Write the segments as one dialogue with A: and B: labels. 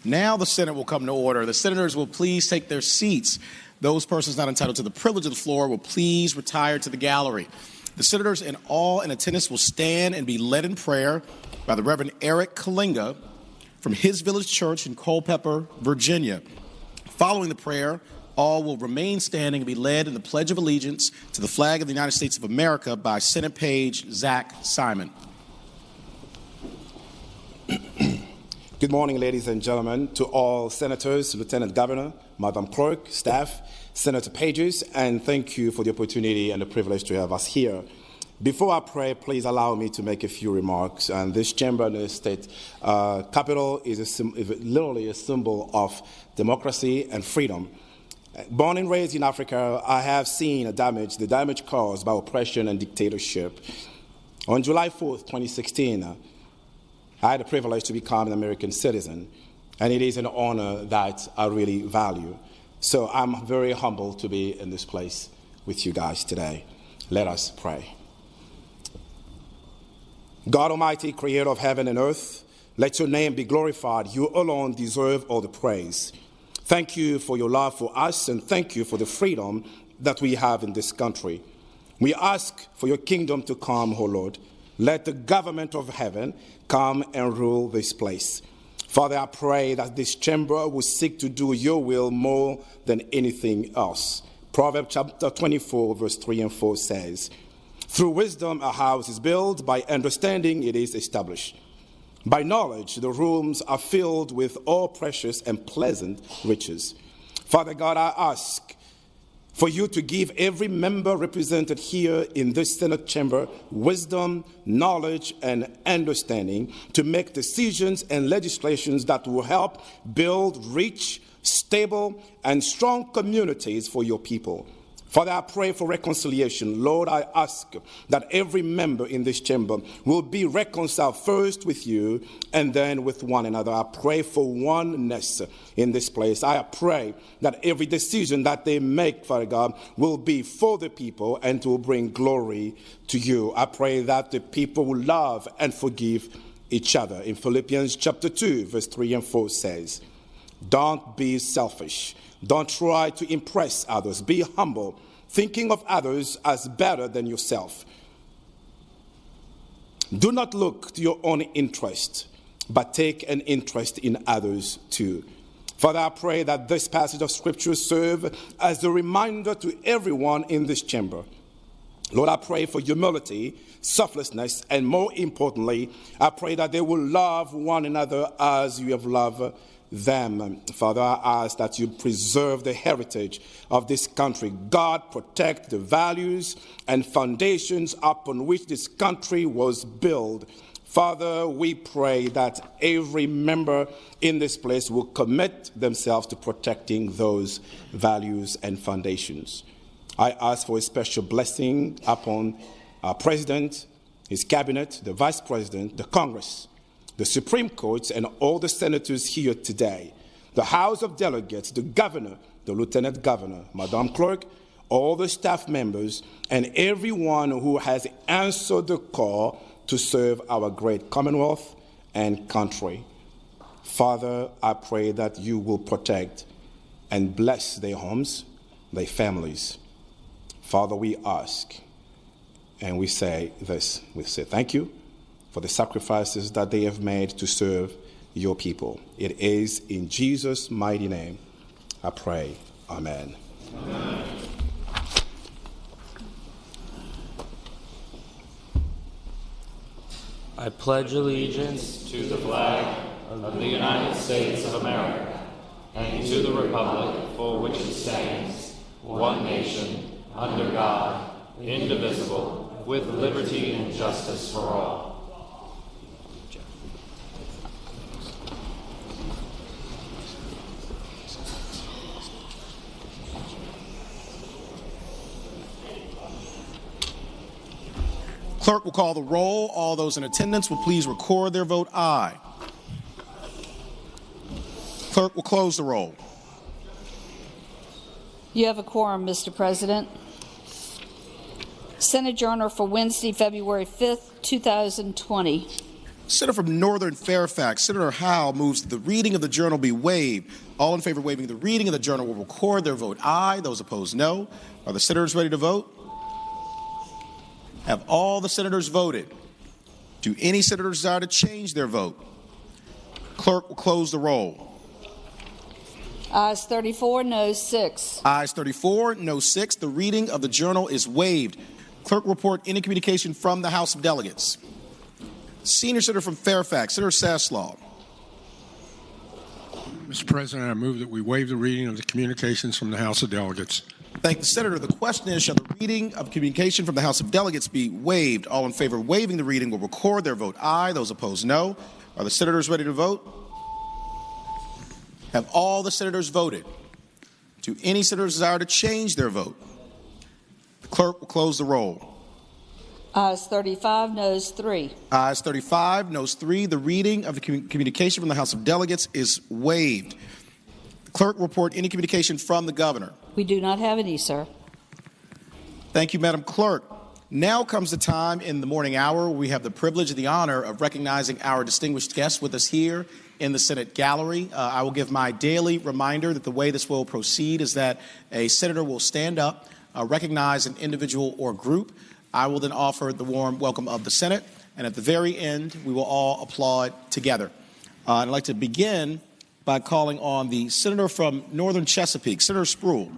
A: Now the Senate will come to order. The senators will please take their seats. Those persons not entitled to the privilege of the floor will please retire to the gallery. The senators and all in attendance will stand and be led in prayer by the Reverend Eric Kalinga from His Village Church in Culpeper, Virginia. Following the prayer, all will remain standing and be led in the Pledge of Allegiance to the flag of the United States of America by Senate Page Zach Simon.
B: Good morning, ladies and gentlemen, to all senators, Lieutenant Governor, Madam Clerk, staff, Senator Pages, and thank you for the opportunity and the privilege to have us here. Before I pray, please allow me to make a few remarks. And this chamber in the state capitol is literally a symbol of democracy and freedom. Born and raised in Africa, I have seen the damage caused by oppression and dictatorship. On July 4th, 2016, I had the privilege to become an American citizen, and it is an honor that I really value. So I'm very humbled to be in this place with you guys today. Let us pray. God Almighty, creator of heaven and earth, let your name be glorified. You alone deserve all the praise. Thank you for your love for us, and thank you for the freedom that we have in this country. We ask for your kingdom to come, O Lord. Let the government of heaven come and rule this place. Father, I pray that this chamber will seek to do your will more than anything else. Proverbs chapter 24, verse 3 and 4 says, "Through wisdom a house is built, by understanding it is established. By knowledge the rooms are filled with all precious and pleasant riches." Father God, I ask for you to give every member represented here in this Senate chamber wisdom, knowledge, and understanding to make decisions and legislations that will help build rich, stable, and strong communities for your people. Father, I pray for reconciliation. Lord, I ask that every member in this chamber will be reconciled first with you and then with one another. I pray for oneness in this place. I pray that every decision that they make, Father God, will be for the people and will bring glory to you. I pray that the people will love and forgive each other. In Philippians chapter 2, verse 3 and 4 says, "Don't be selfish. Don't try to impress others. Be humble, thinking of others as better than yourself. Do not look to your own interest, but take an interest in others too." Father, I pray that this passage of Scripture serve as a reminder to everyone in this chamber. Lord, I pray for humility, selflessness, and more importantly, I pray that they will love one another as you have loved them. Father, I ask that you preserve the heritage of this country. God, protect the values and foundations upon which this country was built. Father, we pray that every member in this place will commit themselves to protecting those values and foundations. I ask for a special blessing upon our President, his cabinet, the Vice President, the Congress, the Supreme Court, and all the senators here today, the House of Delegates, the Governor, the Lieutenant Governor, Madam Clerk, all the staff members, and everyone who has answered the call to serve our great Commonwealth and country. Father, I pray that you will protect and bless their homes, their families. Father, we ask, and we say this, we say thank you for the sacrifices that they have made to serve your people. It is in Jesus' mighty name I pray. Amen. Amen.
C: I pledge allegiance to the flag of the United States of America and to the republic for which it stands, one nation, under God, indivisible, with liberty and justice for all.
A: Clerk will call the roll. All those in attendance will please record their vote aye. Clerk will close the roll.
D: You have a quorum, Mr. President. Senate Journal for Wednesday, February 5th, 2020.
A: Senator from Northern Fairfax, Senator Howe moves that the reading of the journal be waived. All in favor of waiving the reading of the journal will record their vote aye. Those opposed, no. Are the senators ready to vote? Have all the senators voted? Do any senators desire to change their vote? Clerk will close the roll.
D: Ayes 34, noes 6.
A: Ayes 34, no 6. The reading of the journal is waived. Clerk report any communication from the House of Delegates. Senior Senator from Fairfax, Senator Saslaw.
E: Mr. President, I move that we waive the reading of the communications from the House of Delegates.
A: Thank the Senator. The question is, shall the reading of communication from the House of Delegates be waived? All in favor of waiving the reading will record their vote aye. Those opposed, no. Are the senators ready to vote? Have all the senators voted? Do any senators desire to change their vote? The clerk will close the roll.
D: Ayes 35, noes 3.
A: Ayes 35, noes 3. The reading of the communication from the House of Delegates is waived. The clerk will report any communication from the governor.
D: We do not have any, sir.
A: Thank you, Madam Clerk. Now comes the time in the morning hour where we have the privilege and the honor of recognizing our distinguished guests with us here in the Senate gallery. I will give my daily reminder that the way this will proceed is that a senator will stand up, recognize an individual or group. I will then offer the warm welcome of the Senate, and at the very end, we will all applaud together. I'd like to begin by calling on the senator from Northern Chesapeake, Senator Spruill.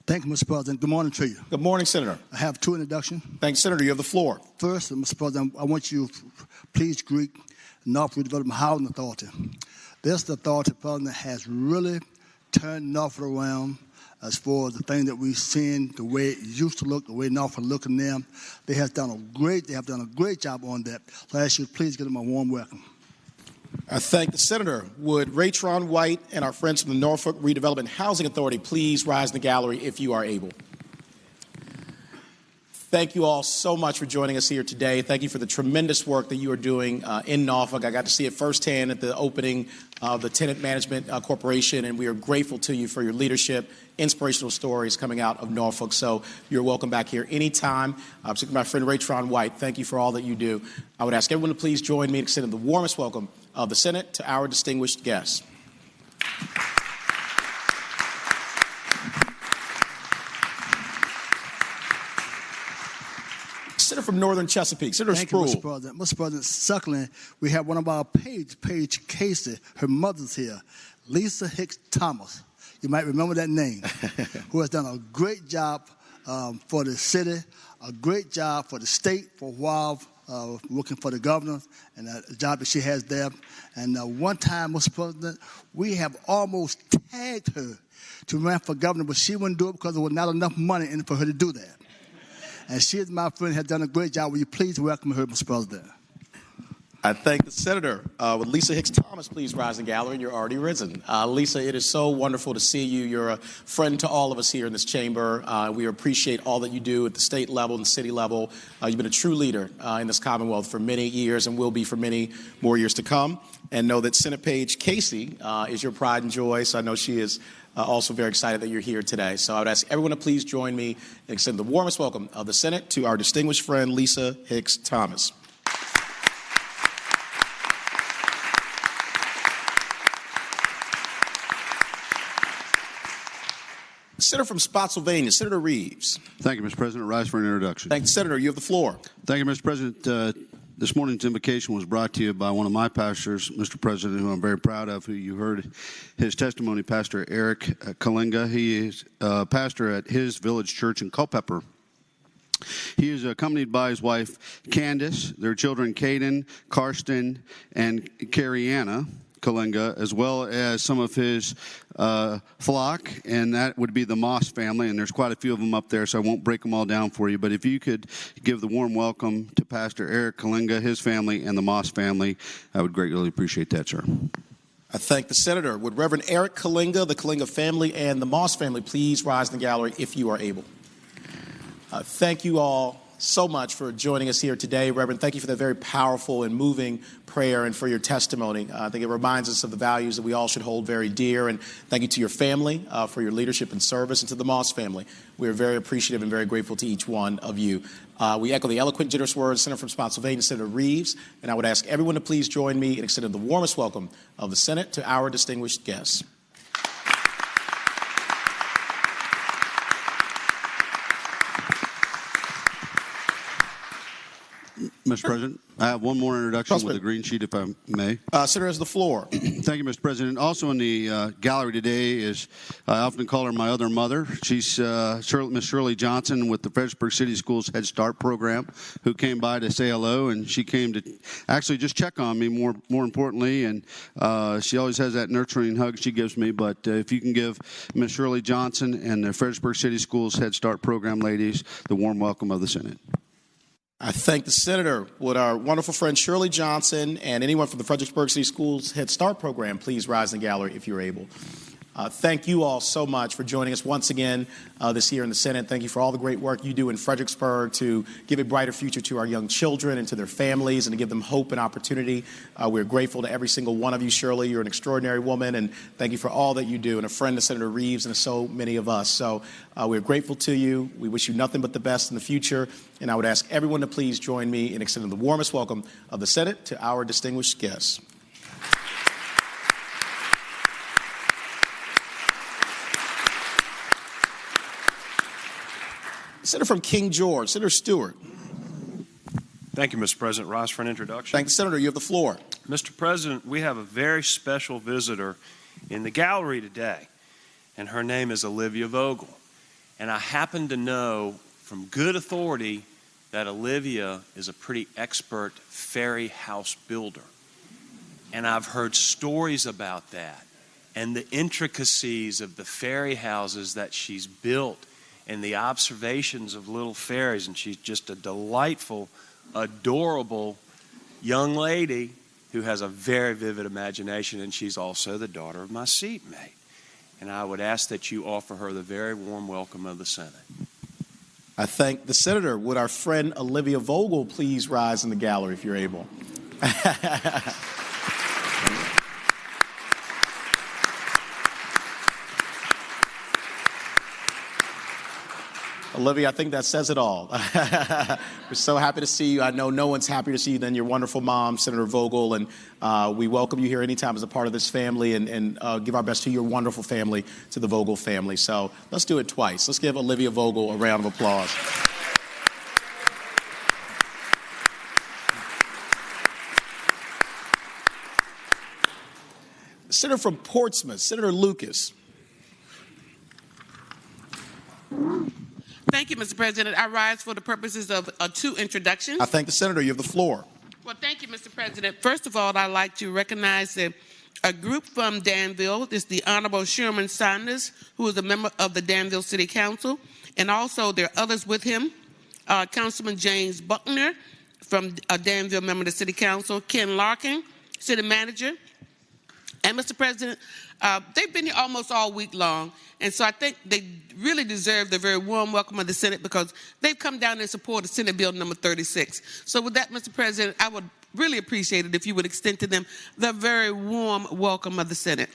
F: Thank you, Mr. President. Good morning to you.
A: Good morning, Senator.
F: I have two introductions.
A: Thanks, Senator. You have the floor.
F: First, Mr. President, I want you to please greet Norfolk Development Housing Authority. This authority, President, has really turned Norfolk around as far as the thing that we've seen, the way it used to look, the way Norfolk looking now. They have done a great job on that. So I ask you to please give them a warm welcome.
A: I thank the Senator. Would Raytron White and our friends from the Norfolk Redevelopment Housing Authority please rise in the gallery if you are able? Thank you all so much for joining us here today. Thank you for the tremendous work that you are doing in Norfolk. I got to see it firsthand at the opening of the Tenant Management Corporation, and we are grateful to you for your leadership, inspirational stories coming out of Norfolk. So you're welcome back here anytime. Particularly my friend Raytron White, thank you for all that you do. I would ask everyone to please join me in extending the warmest welcome of the Senate to our distinguished guests. Senator from Northern Chesapeake, Senator Spruill.
F: Thank you, Mr. President. Mr. President, secondly, we have one of our Paige Casey, her mother's here, Lisa Hicks Thomas. You might remember that name, who has done a great job for the city, a great job for the state for a while, working for the governor, and the job that she has there. And one time, Mr. President, we have almost tagged her to run for governor, but she wouldn't do it because there was not enough money in it for her to do that. And she, as my friend, has done a great job. Will you please welcome her, Mr. President?
A: I thank the Senator. Would Lisa Hicks Thomas please rise in the gallery? And you're already risen. Lisa, it is so wonderful to see you. You're a friend to all of us here in this chamber. We appreciate all that you do at the state level and the city level. You've been a true leader in this Commonwealth for many years and will be for many more years to come. And know that Senate Paige Casey is your pride and joy. So I know she is also very excited that you're here today. So I would ask everyone to please join me and extend the warmest welcome of the Senate to our distinguished friend, Lisa Hicks Thomas. Senator from Spotsylvania, Senator Reeves.
G: Thank you, Mr. President. Rise for an introduction.
A: Thank you, Senator. You have the floor.
G: Thank you, Mr. President. This morning's invocation was brought to you by one of my pastors, Mr. President, who I'm very proud of, who you heard his testimony, Pastor Eric Kalinga. He is a pastor at his village church in Culpeper. He is accompanied by his wife, Candace, their children, Caden, Karsten, and Carriana Kalinga, as well as some of his flock, and that would be the Moss family, and there's quite a few of them up there, so I won't break them all down for you. But if you could give the warm welcome to Pastor Eric Kalinga, his family, and the Moss family, I would greatly appreciate that, sir.
A: I thank the Senator. Would Reverend Eric Kalinga, the Kalinga family, and the Moss family please rise in the gallery if you are able? Thank you all so much for joining us here today. Reverend, thank you for that very powerful and moving prayer and for your testimony. I think it reminds us of the values that we all should hold very dear. And thank you to your family for your leadership and service, and to the Moss family. We are very appreciative and very grateful to each one of you. We echo the eloquent, generous words of Senator from Spotsylvania, Senator Reeves, and I would ask everyone to please join me in extending the warmest welcome of the Senate to our distinguished guests.
G: Mr. President, I have one more introduction with a green sheet, if I may.
A: Senator has the floor.
G: Thank you, Mr. President. Also in the gallery today is, I often call her my other mother. She's Miss Shirley Johnson with the Fredericksburg City Schools Head Start program, who came by to say hello, and she came to actually just check on me more importantly, and she always has that nurturing hug she gives me. But if you can give Miss Shirley Johnson and the Fredericksburg City Schools Head Start program ladies the warm welcome of the Senate.
A: I thank the Senator. Would our wonderful friend Shirley Johnson and anyone from the Fredericksburg City Schools Head Start program please rise in the gallery if you're able. Thank you all so much for joining us once again this year in the Senate. Thank you for all the great work you do in Fredericksburg to give a brighter future to our young children and to their families and to give them hope and opportunity. We're grateful to every single one of you, Shirley. You're an extraordinary woman, and thank you for all that you do, and a friend to Senator Reeves and to so many of us. So we're grateful to you. We wish you nothing but the best in the future, and I would ask everyone to please join me in extending the warmest welcome of the Senate to our distinguished guests. Senator from King George, Senator Stewart.
H: Thank you, Mr. President. Rise for an introduction.
A: Thank you, Senator. You have the floor.
H: Mr. President, we have a very special visitor in the gallery today, and her name is Olivia Vogel. And I happen to know from good authority that Olivia is a pretty expert fairy house builder. And I've heard stories about that and the intricacies of the fairy houses that she's built and the observations of little fairies, and she's just a delightful, adorable young lady who has a very vivid imagination, and she's also the daughter of my seatmate. And I would ask that you offer her the very warm welcome of the Senate.
A: I thank the Senator. Would our friend Olivia Vogel please rise in the gallery if you're able? Olivia, I think that says it all. We're so happy to see you. I know no one's happier to see you than your wonderful mom, Senator Vogel, and we welcome you here anytime as a part of this family and give our best to your wonderful family, to the Vogel family. So let's do it twice. Let's give Olivia Vogel a round of applause. Senator from Portsmouth, Senator Lucas.
I: Thank you, Mr. President. I rise for the purposes of two introductions.
A: I thank the Senator. You have the floor.
I: Well, thank you, Mr. President. First of all, I'd like to recognize a group from Danville. It's the Honorable Sherman Saunders, who is a member of the Danville City Council. And also there are others with him. Councilman James Buckner from Danville, member of the City Council. Ken Larkin, City Manager. And Mr. President, they've been here almost all week long, and so I think they really deserve the very warm welcome of the Senate because they've come down and supported Senate Bill number 36. So with that, Mr. President, I would really appreciate it if you would extend to them the very warm welcome of the Senate.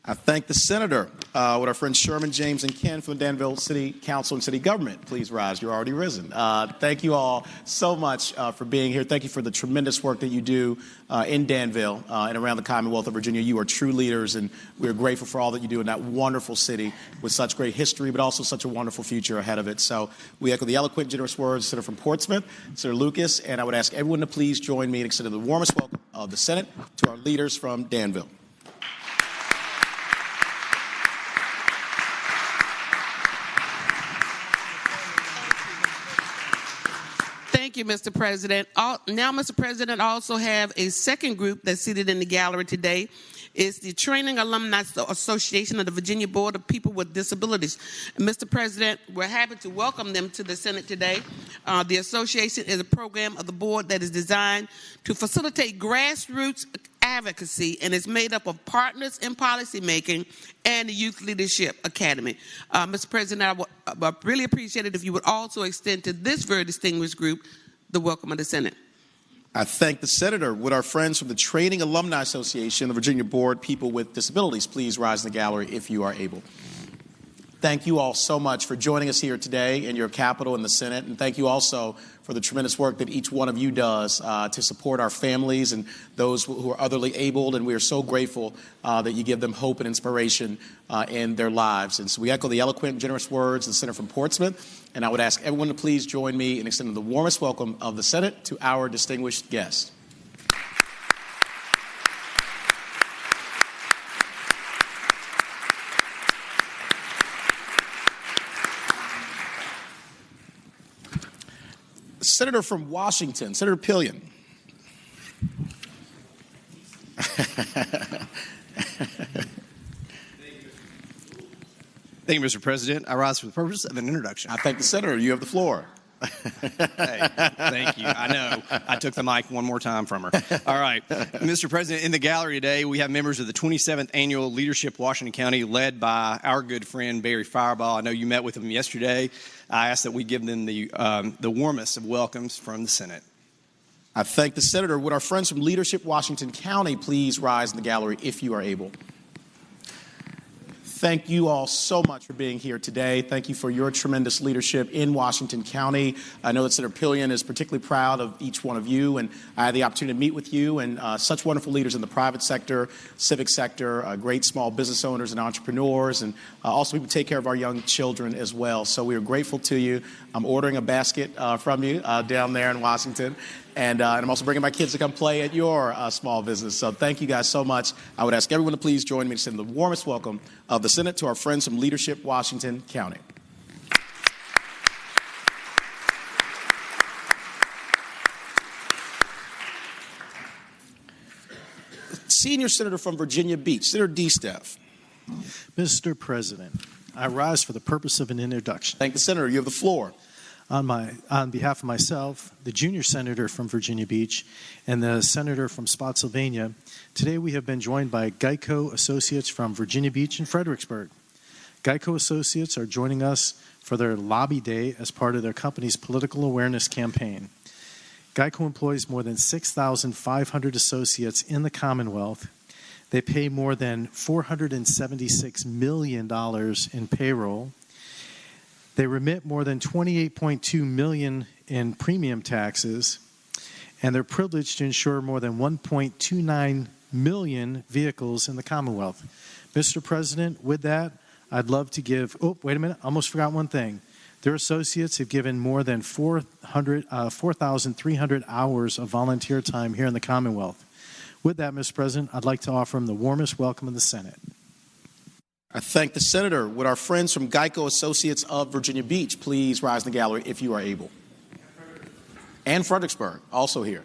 A: I thank the Senator. Would our friends Sherman, James, and Ken from the Danville City Council and City Government please rise? You're already risen. Thank you all so much for being here. Thank you for the tremendous work that you do in Danville and around the Commonwealth of Virginia. You are true leaders, and we are grateful for all that you do in that wonderful city with such great history, but also such a wonderful future ahead of it. So we echo the eloquent, generous words of Senator from Portsmouth, Senator Lucas, and I would ask everyone to please join me in extending the warmest welcome of the Senate to our leaders from Danville.
I: Thank you, Mr. President. Now, Mr. President, I also have a second group that's seated in the gallery today. It's the Training Alumni Association of the Virginia Board of People with Disabilities. And Mr. President, we're happy to welcome them to the Senate today. The association is a program of the board that is designed to facilitate grassroots advocacy, and it's made up of partners in policymaking and the Youth Leadership Academy. Mr. President, I would really appreciate it if you would also extend to this very distinguished group the welcome of the Senate.
A: I thank the Senator. Would our friends from the Training Alumni Association, the Virginia Board People with Disabilities, please rise in the gallery if you are able. Thank you all so much for joining us here today in your Capitol and the Senate. And thank you also for the tremendous work that each one of you does to support our families and those who are otherly abled. And we are so grateful that you give them hope and inspiration in their lives. And so we echo the eloquent and generous words of the Senator from Portsmouth. And I would ask everyone to please join me in extending the warmest welcome of the Senate to our distinguished guest. Senator from Washington, Senator Pillion.
J: Thank you, Mr. President. I rise for the purpose of an introduction.
A: I thank the Senator. You have the floor.
J: Hey, thank you. I know. I took the mic one more time from her. All right. Mr. President, in the gallery today, we have members of the 27th Annual Leadership Washington County, led by our good friend, Barry Fireball. I know you met with him yesterday. I ask that we give them the warmest of welcomes from the Senate.
A: I thank the Senator. Would our friends from Leadership Washington County please rise in the gallery if you are able? Thank you all so much for being here today. Thank you for your tremendous leadership in Washington County. I know that Senator Pillion is particularly proud of each one of you, and I had the opportunity to meet with you and such wonderful leaders in the private sector, civic sector, great small business owners and entrepreneurs, and also people take care of our young children as well. So we are grateful to you. I'm ordering a basket from you down there in Washington. And I'm also bringing my kids to come play at your small business. So thank you guys so much. I would ask everyone to please join me to send the warmest welcome of the Senate to our friends from Leadership Washington County. Senior Senator from Virginia Beach, Senator DeSteff.
K: Mr. President, I rise for the purpose of an introduction.
A: Thank the Senator. You have the floor.
K: On behalf of myself, the junior senator from Virginia Beach, and the senator from Spotsylvania, today we have been joined by Geico Associates from Virginia Beach and Fredericksburg. Geico Associates are joining us for their lobby day as part of their company's political awareness campaign. Geico employs more than 6,500 associates in the Commonwealth. They pay more than $476 million in payroll. They remit more than $28.2 million in premium taxes, and they're privileged to insure more than 1.29 million vehicles in the Commonwealth. Mr. President, with that, I'd love to give, oh, wait a minute, I almost forgot one thing. Their associates have given more than 4,300 hours of volunteer time here in the Commonwealth. With that, Mr. President, I'd like to offer them the warmest welcome in the Senate.
A: I thank the Senator. Would our friends from Geico Associates of Virginia Beach please rise in the gallery if you are able? And Fredericksburg, also here.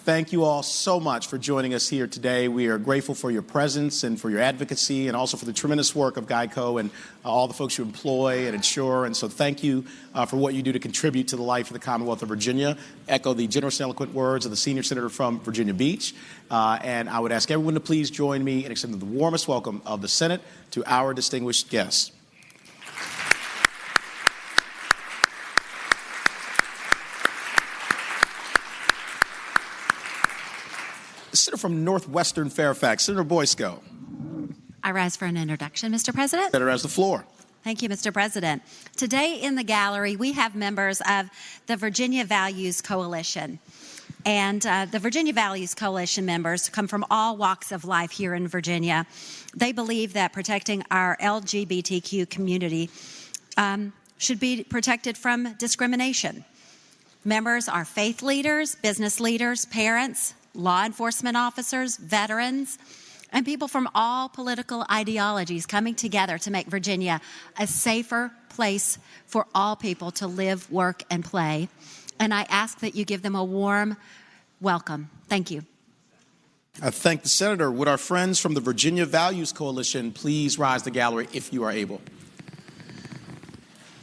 A: Thank you all so much for joining us here today. We are grateful for your presence and for your advocacy and also for the tremendous work of Geico and all the folks you employ and insure. And so thank you for what you do to contribute to the life of the Commonwealth of Virginia. Echo the generous and eloquent words of the senior senator from Virginia Beach. And I would ask everyone to please join me in extending the warmest welcome of the Senate to our distinguished guests. Senator from Northwestern Fairfax, Senator Boysko.
L: I rise for an introduction, Mr. President.
A: Senator has the floor.
L: Thank you, Mr. President. Today in the gallery, we have members of the Virginia Values Coalition. And the Virginia Values Coalition members come from all walks of life here in Virginia. They believe that protecting our LGBTQ community should be protected from discrimination. Members are faith leaders, business leaders, parents, law enforcement officers, veterans, and people from all political ideologies coming together to make Virginia a safer place for all people to live, work, and play. And I ask that you give them a warm welcome. Thank you.
A: I thank the Senator. Would our friends from the Virginia Values Coalition please rise to the gallery if you are able?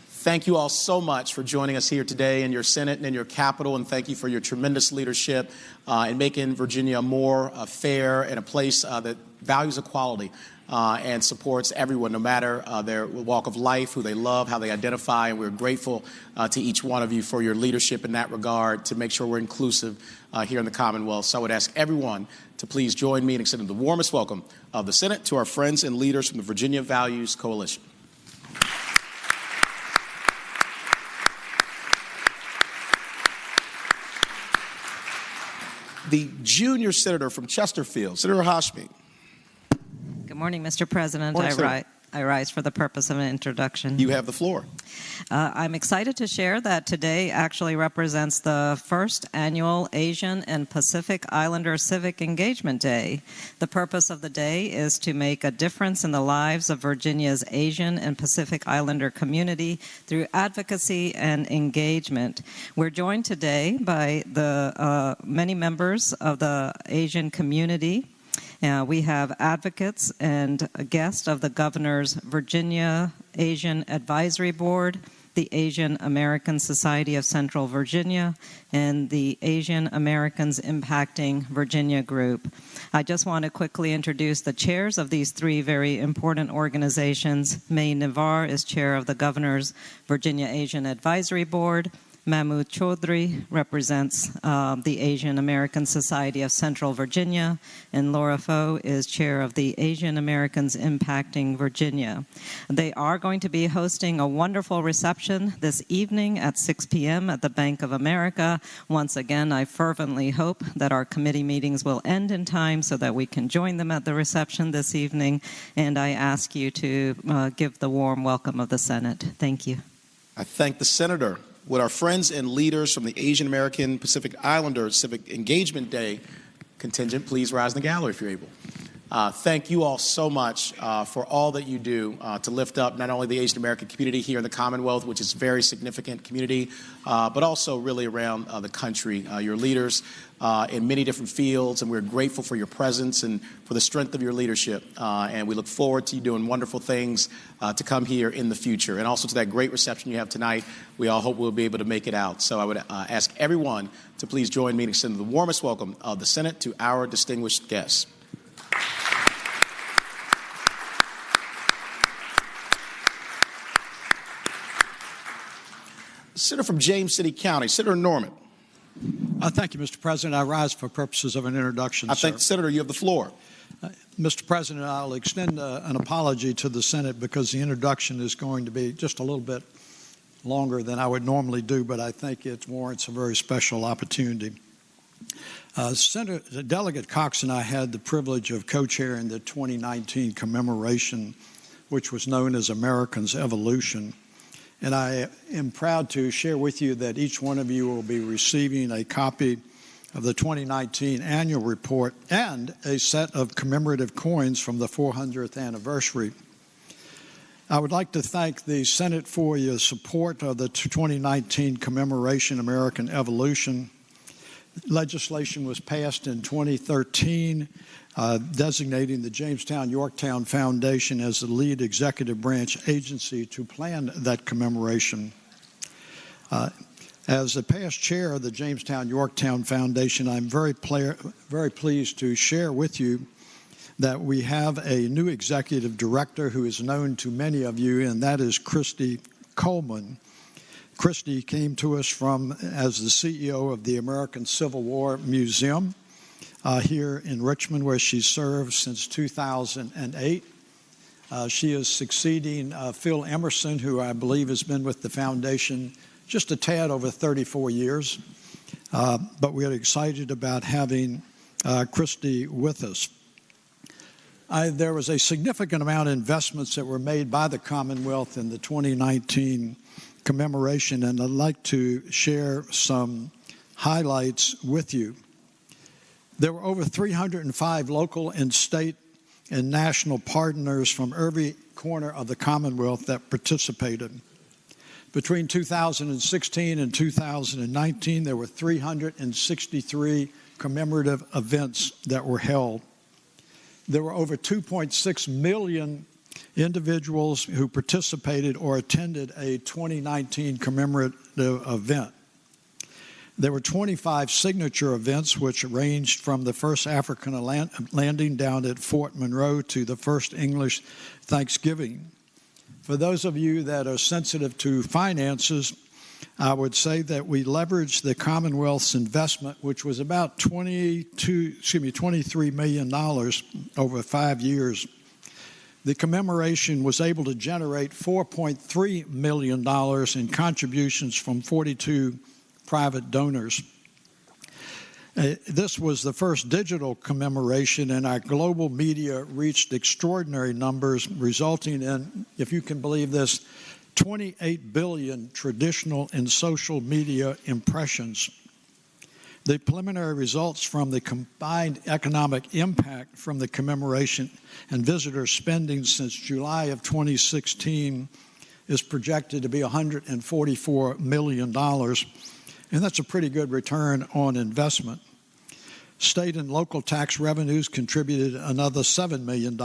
A: Thank you all so much for joining us here today in your Senate and in your Capitol, and thank you for your tremendous leadership in making Virginia more fair and a place that values equality and supports everyone, no matter their walk of life, who they love, how they identify, and we're grateful to each one of you for your leadership in that regard to make sure we're inclusive here in the Commonwealth. So I would ask everyone to please join me in extending the warmest welcome of the Senate to our friends and leaders from the Virginia Values Coalition. the junior senator from Chesterfield, Senator Hashmi.
M: Good morning, Mr. President.
A: Morning, Senator.
M: I rise for the purpose of an introduction.
A: You have the floor.
M: I'm excited to share that today actually represents the first annual Asian and Pacific Islander Civic Engagement Day. The purpose of the day is to make a difference in the lives of Virginia's Asian and Pacific Islander community through advocacy and engagement. We're joined today by the many members of the Asian community. We have advocates and a guest of the Governor's Virginia Asian Advisory Board, the Asian American Society of Central Virginia, and the Asian Americans Impacting Virginia Group. I just want to quickly introduce the chairs of these three very important organizations. May Navar is chair of the Governor's Virginia Asian Advisory Board. Mahmood Chaudhry represents the Asian American Society of Central Virginia, and Laura Foe is chair of the Asian Americans Impacting Virginia. They are going to be hosting a wonderful reception this evening at 6 p.m. at the Bank of America. Once again, I fervently hope that our committee meetings will end in time so that we can join them at the reception this evening, and I ask you to give the warm welcome of the Senate. Thank you.
A: I thank the Senator. Would our friends and leaders from the Asian American Pacific Islander Civic Engagement Day contingent please rise in the gallery if you're able. Thank you all so much for all that you do to lift up not only the Asian American community here in the Commonwealth, which is a very significant community, but also really around the country. Your leaders in many different fields, and we're grateful for your presence and for the strength of your leadership. And we look forward to you doing wonderful things to come here in the future. And also to that great reception you have tonight. We all hope we'll be able to make it out. So I would ask everyone to please join me in extending the warmest welcome of the Senate to our distinguished guests. Senator from James City County, Senator Norman.
N: Thank you, Mr. President. I rise for purposes of an introduction.
A: I thank the Senator. You have the floor.
N: Mr. President, I'll extend an apology to the Senate because the introduction is going to be just a little bit longer than I would normally do, but I think it warrants a very special opportunity. Senator Delegate Cox and I had the privilege of co-chairing the 2019 commemoration, which was known as Americans' Evolution. And I am proud to share with you that each one of you will be receiving a copy of the 2019 annual report and a set of commemorative coins from the 400th anniversary. I would like to thank the Senate for your support of the 2019 commemoration American Evolution. Legislation was passed in 2013, designating the Jamestown-Yorktown Foundation as the lead executive branch agency to plan that commemoration. As the past chair of the Jamestown-Yorktown Foundation, I'm very pleased to share with you that we have a new executive director who is known to many of you, and that is Christy Coleman. Christy came to us as the CEO of the American Civil War Museum here in Richmond, where she served since 2008. She is succeeding Phil Emerson, who I believe has been with the foundation just a tad over 34 years. But we are excited about having Christy with us. There was a significant amount of investments that were made by the Commonwealth in the 2019 commemoration, and I'd like to share some highlights with you. There were over 305 local and state and national partners from every corner of the Commonwealth that participated. Between 2016 and 2019, there were 363 commemorative events that were held. There were over 2.6 million individuals who participated or attended a 2019 commemorative event. There were 25 signature events, which ranged from the first African landing down at Fort Monroe to the first English Thanksgiving. For those of you that are sensitive to finances, I would say that we leveraged the Commonwealth's investment, which was about $23 million over 5 years. The commemoration was able to generate $4.3 million in contributions from 42 private donors. This was the first digital commemoration, and our global media reached extraordinary numbers, resulting in, if you can believe this, 28 billion traditional and social media impressions. The preliminary results from the combined economic impact from the commemoration and visitor spending since July of 2016 is projected to be $144 million, and that's a pretty good return on investment. State and local tax revenues contributed another $7 million.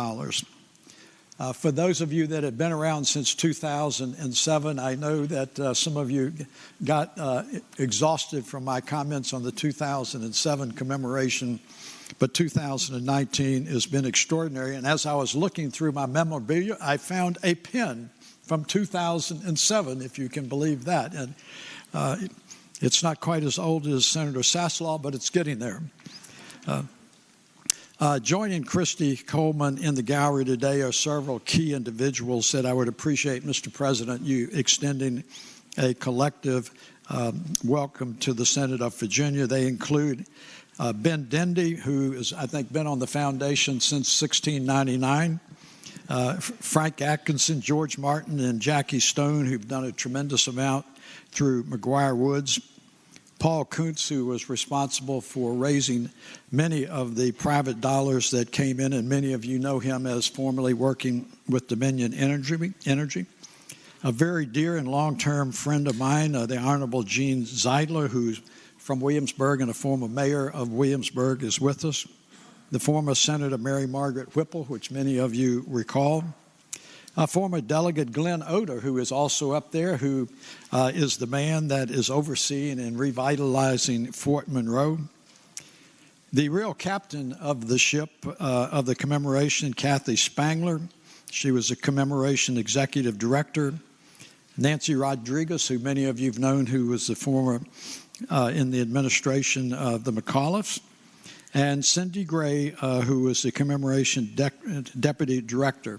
N: For those of you that have been around since 2007, I know that some of you got exhausted from my comments on the 2007 commemoration, but 2019 has been extraordinary. And as I was looking through my memorabilia, I found a pin from 2007, if you can believe that. And it's not quite as old as Senator Saslaw, but it's getting there. Joining Christy Coleman in the gallery today are several key individuals that I would appreciate, Mr. President, you extending a collective welcome to the Senate of Virginia. They include Ben Dendy, who has, I think, been on the foundation since 1699, Frank Atkinson, George Martin, and Jackie Stone, who've done a tremendous amount through McGuire Woods, Paul Kuntz, who was responsible for raising many of the private dollars that came in, and many of you know him as formerly working with Dominion Energy. A very dear and long-term friend of mine, the Honorable Gene Zeidler, who's from Williamsburg and a former mayor of Williamsburg, is with us. The former Senator Mary Margaret Whipple, which many of you recall. Former Delegate Glenn Oder, who is also up there, who is the man that is overseeing and revitalizing Fort Monroe. The real captain of the ship of the commemoration, Kathy Spangler. She was a commemoration executive director. Nancy Rodriguez, who many of you have known, who was the former in the administration of the McAuliffes. And Cindy Gray, who was the commemoration deputy director.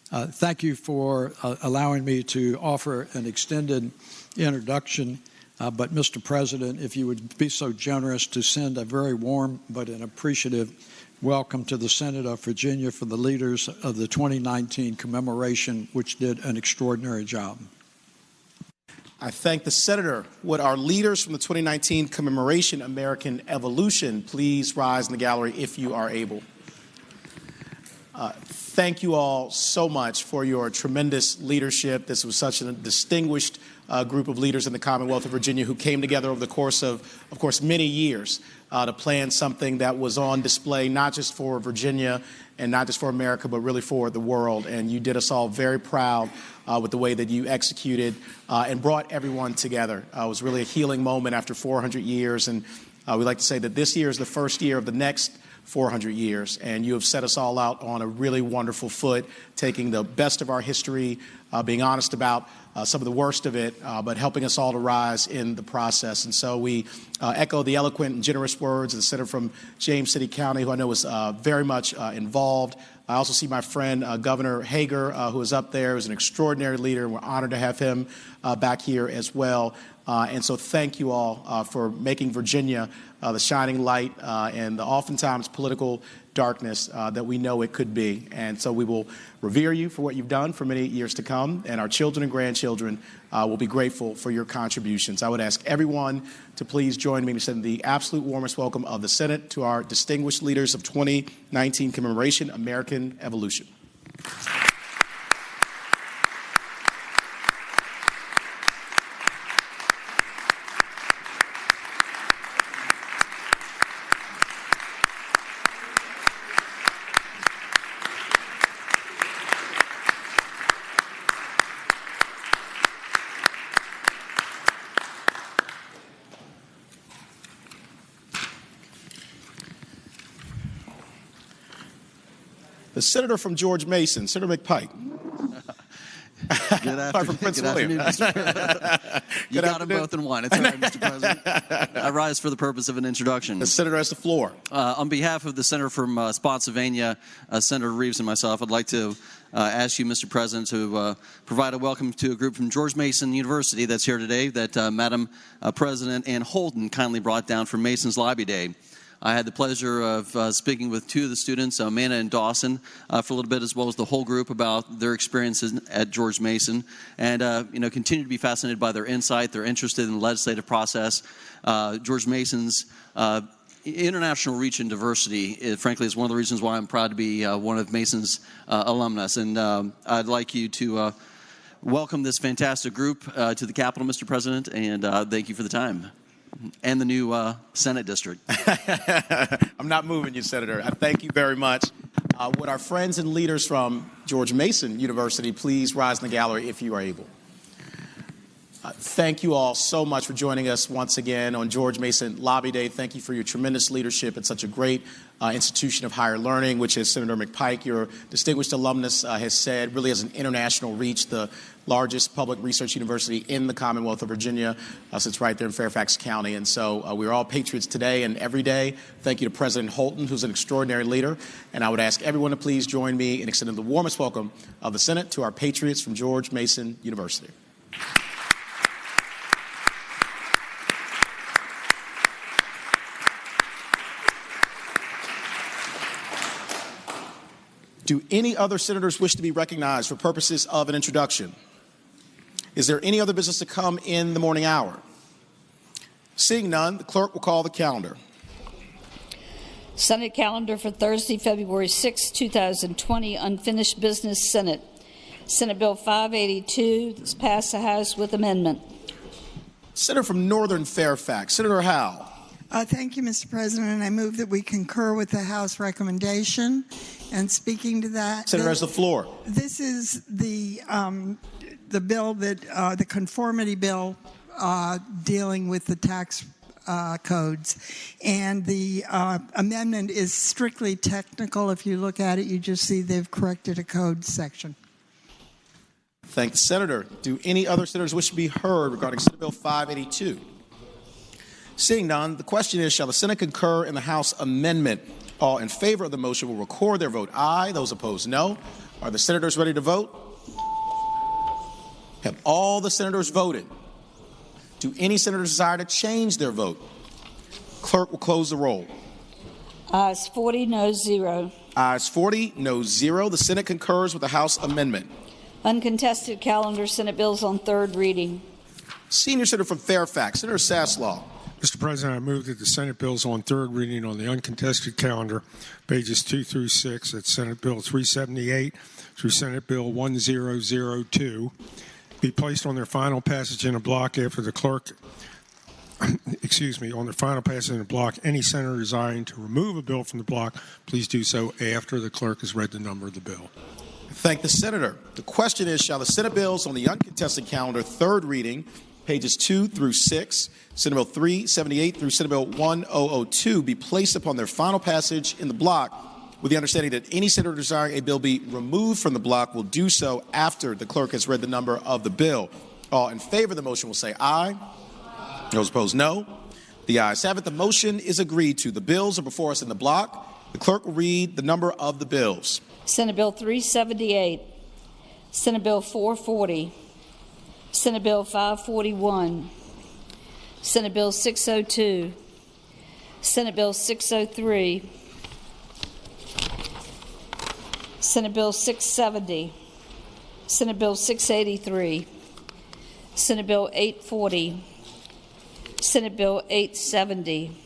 N: Thank you for allowing me to offer an extended introduction. But, Mr. President, if you would be so generous to send a very warm but an appreciative welcome to the Senate of Virginia for the leaders of the 2019 commemoration, which did an extraordinary job.
A: I thank the Senator. Would our leaders from the 2019 commemoration American Evolution please rise in the gallery if you are able? Thank you all so much for your tremendous leadership. This was such a distinguished group of leaders in the Commonwealth of Virginia who came together over the course of course, many years to plan something that was on display not just for Virginia and not just for America, but really for the world. And you did us all very proud with the way that you executed and brought everyone together. It was really a healing moment after 400 years. And we like to say that this year is the first year of the next 400 years, and you have set us all out on a really wonderful foot, taking the best of our history, being honest about some of the worst of it, but helping us all to rise in the process. And so we echo the eloquent and generous words of the Senator from James City County, who I know was very much involved. I also see my friend Governor Hager, who is up there, who's an extraordinary leader, and we're honored to have him back here as well. And so thank you all for making Virginia the shining light and the oftentimes political darkness that we know it could be. And so we will revere you for what you've done for many years to come, and our children and grandchildren will be grateful for your contributions. I would ask everyone to please join me in sending the absolute warmest welcome of the Senate to our distinguished leaders of 2019 commemoration American Evolution. The Senator from George Mason, Senator McPike.
G: Good afternoon, Mr. President.
O: You got them both in one. It's all right, Mr. President. I rise for the purpose of an introduction.
A: The senator has the floor.
O: On behalf of the senator from Spotsylvania, Senator Reeves, and myself, I'd like to ask you, Mr. President, to provide a welcome to a group from George Mason University that's here today that Madam President Ann Holden kindly brought down for Mason's Lobby Day. I had the pleasure of speaking with two of the students, Amanda and Dawson, for a little bit, as well as the whole group, about their experiences at George Mason, and continue to be fascinated by their insight. They're interested in the legislative process. George Mason's international reach and diversity, frankly, is one of the reasons why I'm proud to be one of Mason's alumnus. And I'd like you to welcome this fantastic group to the Capitol, Mr. President, and thank you for the time. And the new Senate district.
A: I'm not moving you, Senator. I thank you very much. Would our friends and leaders from George Mason University please rise in the gallery if you are able? Thank you all so much for joining us once again on George Mason Lobby Day. Thank you for your tremendous leadership at such a great institution of higher learning, which, as Senator McPike, your distinguished alumnus, has said, really has an international reach, the largest public research university in the Commonwealth of Virginia. Sits right there in Fairfax County. And so we're all patriots today and every day. Thank you to President Holton, who's an extraordinary leader. And I would ask everyone to please join me in extending the warmest welcome of the Senate to our patriots from George Mason University. Do any other senators wish to be recognized for purposes of an introduction? Is there any other business to come in the morning hour? Seeing none, the clerk will call the calendar.
D: Senate calendar for Thursday, February 6, 2020, unfinished business Senate. Senate Bill 582 is passed the House with amendment.
A: Senator from Northern Fairfax, Senator Howe.
P: Thank you, Mr. President. I move that we concur with the House recommendation. And speaking to that,
A: Senator has the floor.
P: This is the bill that the conformity bill dealing with the tax codes, and the amendment is strictly technical. If you look at it, you just see they've corrected a code section.
A: Thank the senator. Do any other senators wish to be heard regarding Senate Bill 582? Seeing none, the question is, shall the Senate concur in the House amendment? All in favor of the motion will record their vote aye. Those opposed, no. Are the senators ready to vote? Have all the senators voted? Do any senators desire to change their vote? Clerk will close the roll.
D: Ayes 40, noes 0.
A: Ayes 40, noes 0. The Senate concurs with the House amendment.
D: Uncontested calendar, Senate bills on third reading.
A: Senior Senator from Fairfax, Senator Sasslaw.
E: Mr. President, I move that the Senate bills on third reading on the uncontested calendar, pages 2 through 6, that's Senate Bill 378 through Senate Bill 1002, be placed on their final passage in a block after the clerk, on their final passage in a block. Any senator desiring to remove a bill from the block, please do so after the clerk has read the number of the bill.
A: Thank the senator. The question is, shall the Senate bills on the uncontested calendar, third reading, pages 2 through 6, Senate Bill 378 through Senate Bill 1002 be placed upon their final passage in the block, with the understanding that any senator desiring a bill be removed from the block will do so after the clerk has read the number of the bill. All in favor of the motion will say aye. Those opposed, no. The ayes have it. The motion is agreed to. The bills are before us in the block. The clerk will read the number of the bills.
D: Senate Bill 378, Senate Bill 440, Senate Bill 541, Senate Bill 602, Senate Bill 603, Senate Bill 670, Senate Bill 683, Senate Bill 840, Senate Bill 870,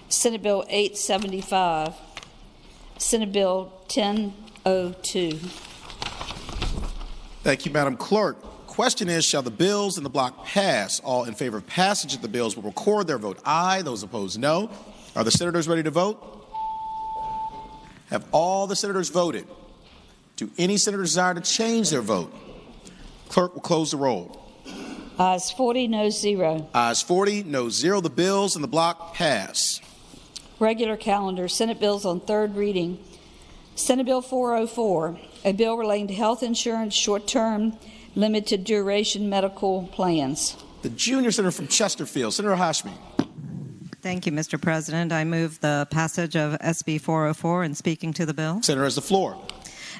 D: Senate Bill 875, Senate Bill 1002.
A: Thank you, Madam Clerk. Question is, shall the bills in the block pass? All in favor of passage of the bills will record their vote aye. Those opposed, no. Are the senators ready to vote? Have all the senators voted? Do any senators desire to change their vote? Clerk will close the roll.
D: Ayes 40, noes 0.
A: Ayes 40, noes 0. The bills in the block pass.
D: Regular calendar, Senate bills on third reading. Senate Bill 404, a bill relating to health insurance short-term limited duration medical plans.
A: The junior senator from Chesterfield, Senator Hashmi.
M: Thank you, Mr. President. I move the passage of SB 404 and speaking to the bill.
A: Senator has the floor.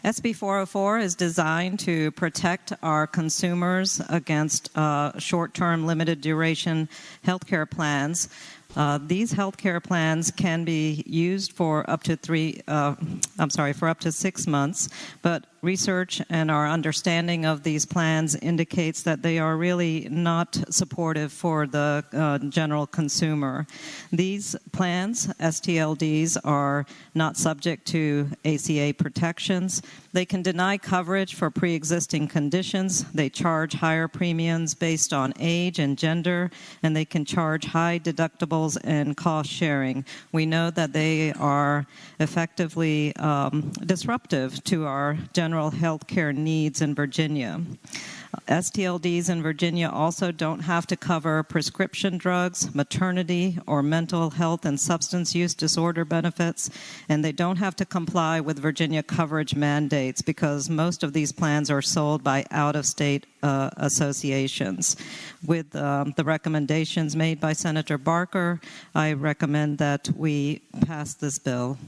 M: SB 404 is designed to protect our consumers against short-term, limited-duration health care plans. These health care plans can be used for up to 6 months, but research and our understanding of these plans indicates that they are really not supportive for the general consumer. These plans, STLDs, are not subject to ACA protections. They can deny coverage for pre-existing conditions. They charge higher premiums based on age and gender, and they can charge high deductibles and cost sharing. We know that they are effectively disruptive to our general health care needs in Virginia. STLDs in Virginia also don't have to cover prescription drugs, maternity, or mental health and substance use disorder benefits, and they don't have to comply with Virginia coverage mandates because most of these plans are sold by out-of-state associations. With the recommendations made by Senator Barker, I recommend that we pass this bill.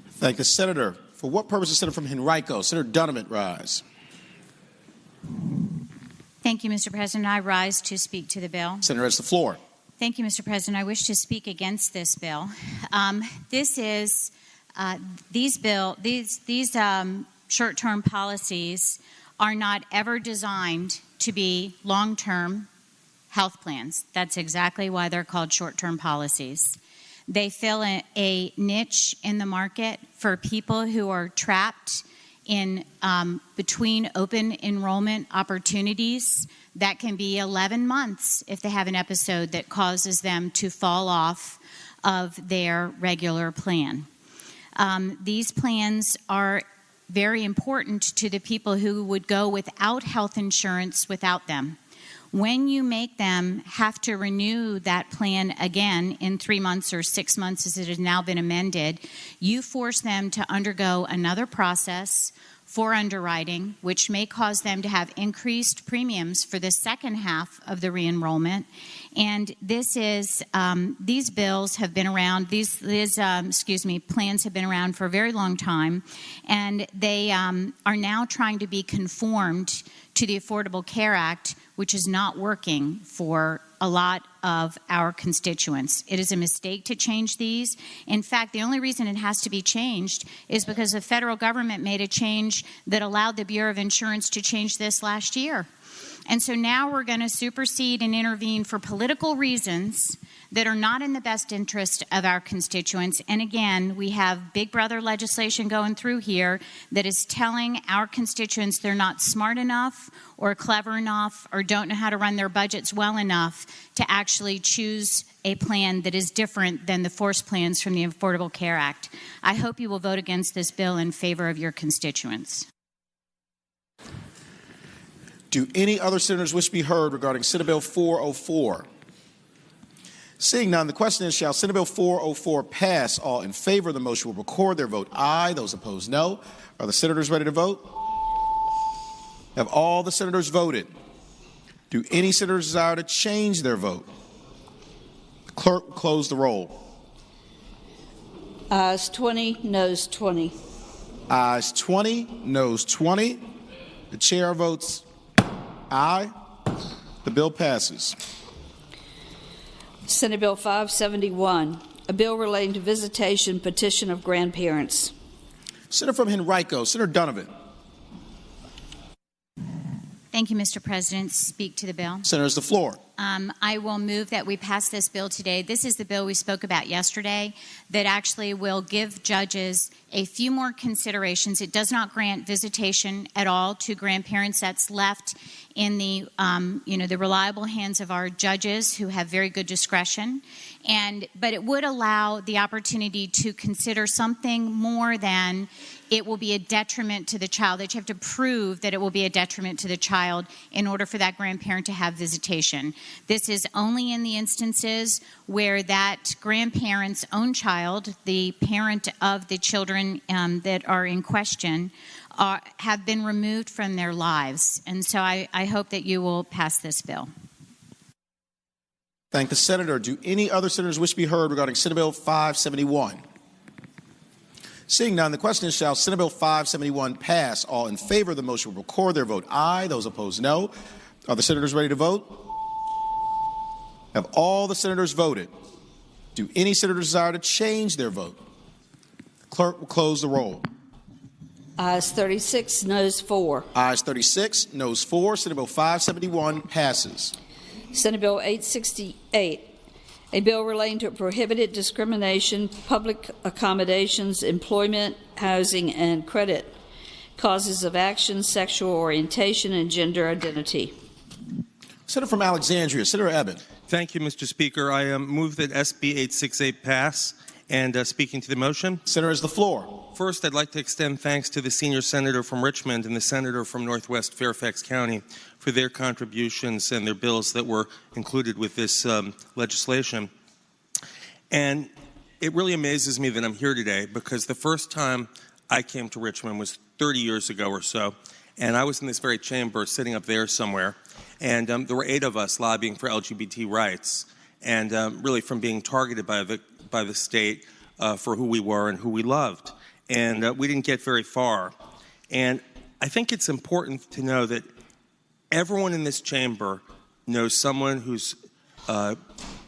A: Thank the Senator. For what purpose is Senator from Henrico? Senator Donovan, rise.
Q: Thank you, Mr. President. I rise to speak to the bill.
A: Senator has the floor.
Q: Thank you, Mr. President. I wish to speak against this bill. These short-term policies are not ever designed to be long-term health plans. That's exactly why they're called short-term policies. They fill a niche in the market for people who are trapped in between open enrollment opportunities that can be 11 months if they have an episode that causes them to fall off of their regular plan. These plans are very important to the people who would go without health insurance without them. When you make them have to renew that plan again in 3 months or 6 months, as it has now been amended, you force them to undergo another process for underwriting, which may cause them to have increased premiums for the second half of the re-enrollment. And this is, these bills have been around, these plans have been around for a very long time, and they are now trying to be conformed to the Affordable Care Act, which is not working for a lot of our constituents. It is a mistake to change these. In fact, the only reason it has to be changed is because the federal government made a change that allowed the Bureau of Insurance to change this last year. And so now we're going to supersede and intervene for political reasons that are not in the best interest of our constituents. And again, we have Big Brother legislation going through here that is telling our constituents they're not smart enough or clever enough or don't know how to run their budgets well enough to actually choose a plan that is different than the forced plans from the Affordable Care Act. I hope you will vote against this bill in favor of your constituents.
A: Do any other senators wish to be heard regarding Senate Bill 404? Seeing none, the question is, shall Senate Bill 404 pass? All in favor of the motion will record their vote aye. Those opposed, no. Are the senators ready to vote? Have all the senators voted? Do any senators desire to change their vote? The clerk will close the roll.
D: Ayes 20, noes 20.
A: Ayes 20, noes 20. The chair votes aye. The bill passes.
D: Senate Bill 571, a bill relating to visitation petition of grandparents.
A: Senator from Henrico, Senator Donovan.
Q: Thank you, Mr. President. Speak to the bill.
A: Senator has the floor.
Q: I will move that we pass this bill today. This is the bill we spoke about yesterday that actually will give judges a few more considerations. It does not grant visitation at all to grandparents. That's left in the, the reliable hands of our judges who have very good discretion. But it would allow the opportunity to consider something more than it will be a detriment to the child, that you have to prove that it will be a detriment to the child in order for that grandparent to have visitation. This is only in the instances where that grandparent's own child, the parent of the children that are in question, have been removed from their lives. And so I hope that you will pass this bill.
A: Thank the senator. Do any other senators wish to be heard regarding Senate Bill 571? Seeing none, the question is, shall Senate Bill 571 pass? All in favor of the motion will record their vote aye. Those opposed, no. Are the senators ready to vote? Have all the senators voted? Do any senators desire to change their vote? The clerk will close the roll.
D: Ayes 36, noes 4.
A: Ayes 36, noes 4. Senate Bill 571 passes.
D: Senate Bill 868, a bill relating to prohibited discrimination, public accommodations, employment, housing, and credit, causes of action, sexual orientation, and gender identity.
A: Senator from Alexandria, Senator Ebbett.
R: Thank you, Mr. Speaker. I move that SB 868 pass. And speaking to the motion,
A: Senator, has the floor.
R: First, I'd like to extend thanks to the senior senator from Richmond and the senator from Northwest Fairfax County for their contributions and their bills that were included with this legislation. And it really amazes me that I'm here today, because the first time I came to Richmond was 30 years ago or so, and I was in this very chamber sitting up there somewhere, and there were 8 of us lobbying for LGBT rights, and really from being targeted by the state for who we were and who we loved. And we didn't get very far. And I think it's important to know that everyone in this chamber knows someone who's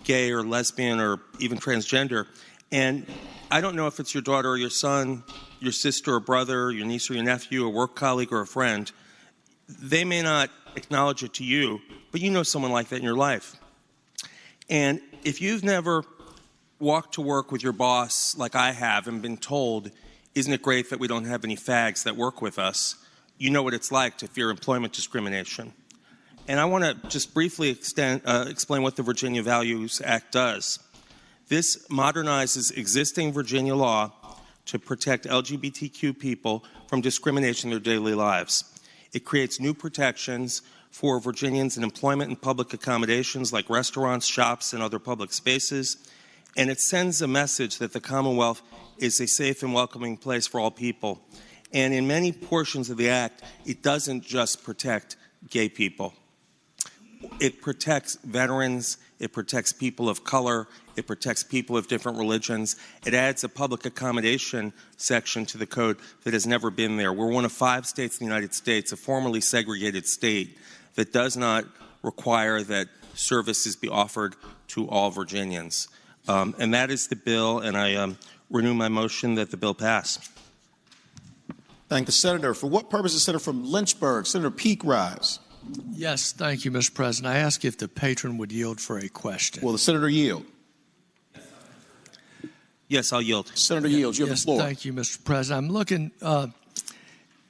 R: gay or lesbian or even transgender. And I don't know if it's your daughter or your son, your sister or brother, your niece or your nephew, a work colleague or a friend. They may not acknowledge it to you, but you know someone like that in your life. And if you've never walked to work with your boss like I have and been told, isn't it great that we don't have any fags that work with us, you know what it's like to fear employment discrimination. And I want to just briefly explain what the Virginia Values Act does. This modernizes existing Virginia law to protect LGBTQ people from discrimination in their daily lives. It creates new protections for Virginians in employment and public accommodations like restaurants, shops, and other public spaces. And it sends a message that the Commonwealth is a safe and welcoming place for all people. And in many portions of the Act, it doesn't just protect gay people. It protects veterans, it protects people of color, it protects people of different religions. It adds a public accommodation section to the code that has never been there. We're one of 5 states in the United States, a formerly segregated state, that does not require that services be offered to all Virginians. And that is the bill, and I renew my motion that the bill pass.
A: Thank the senator. For what purpose is Senator from Lynchburg? Senator Peake rise.
S: Yes, thank you, Mr. President. I ask if the patron would yield for a question.
A: Will the senator yield?
R: Yes, I'll yield.
A: Senator yields. You have the floor.
S: Thank you, Mr. President. I'm looking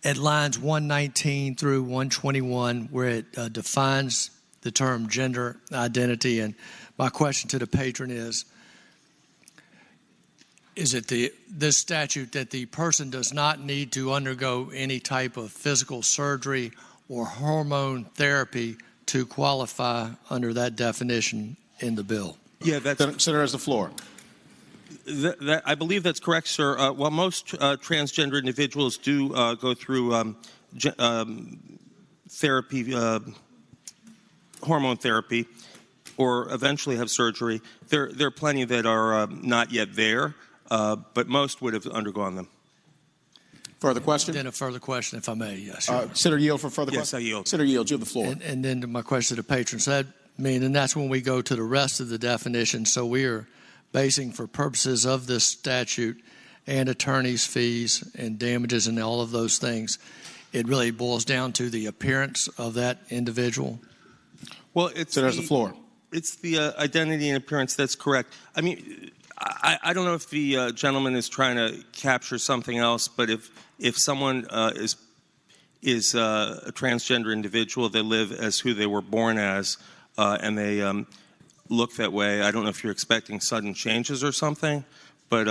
S: at lines 119 through 121 where it defines the term gender identity. And my question to the patron is it this statute that the person does not need to undergo any type of physical surgery or hormone therapy to qualify under that definition in the bill?
A: Yeah, Senator has the floor.
R: I believe that's correct, sir. While most transgender individuals do go through therapy, hormone therapy, or eventually have surgery, there are plenty that are not yet there, but most would have undergone them.
A: Further question?
S: Then a further question, if I may. Yes.
A: Senator yield for further
R: Yes,
A: question?
R: I yield.
A: Senator yield, you have the floor.
S: And then my question to the patron. So that and that's when we go to the rest of the definition. So we are basing, for purposes of this statute and attorney's fees and damages and all of those things, it really boils down to the appearance of that individual.
R: Well, it's
A: Senator has the floor.
R: It's the identity and appearance. That's correct. I mean, I don't know if the gentleman is trying to capture something else, but if someone is a transgender individual, they live as who they were born as, and they look that way. I don't know if you're expecting sudden changes or something, but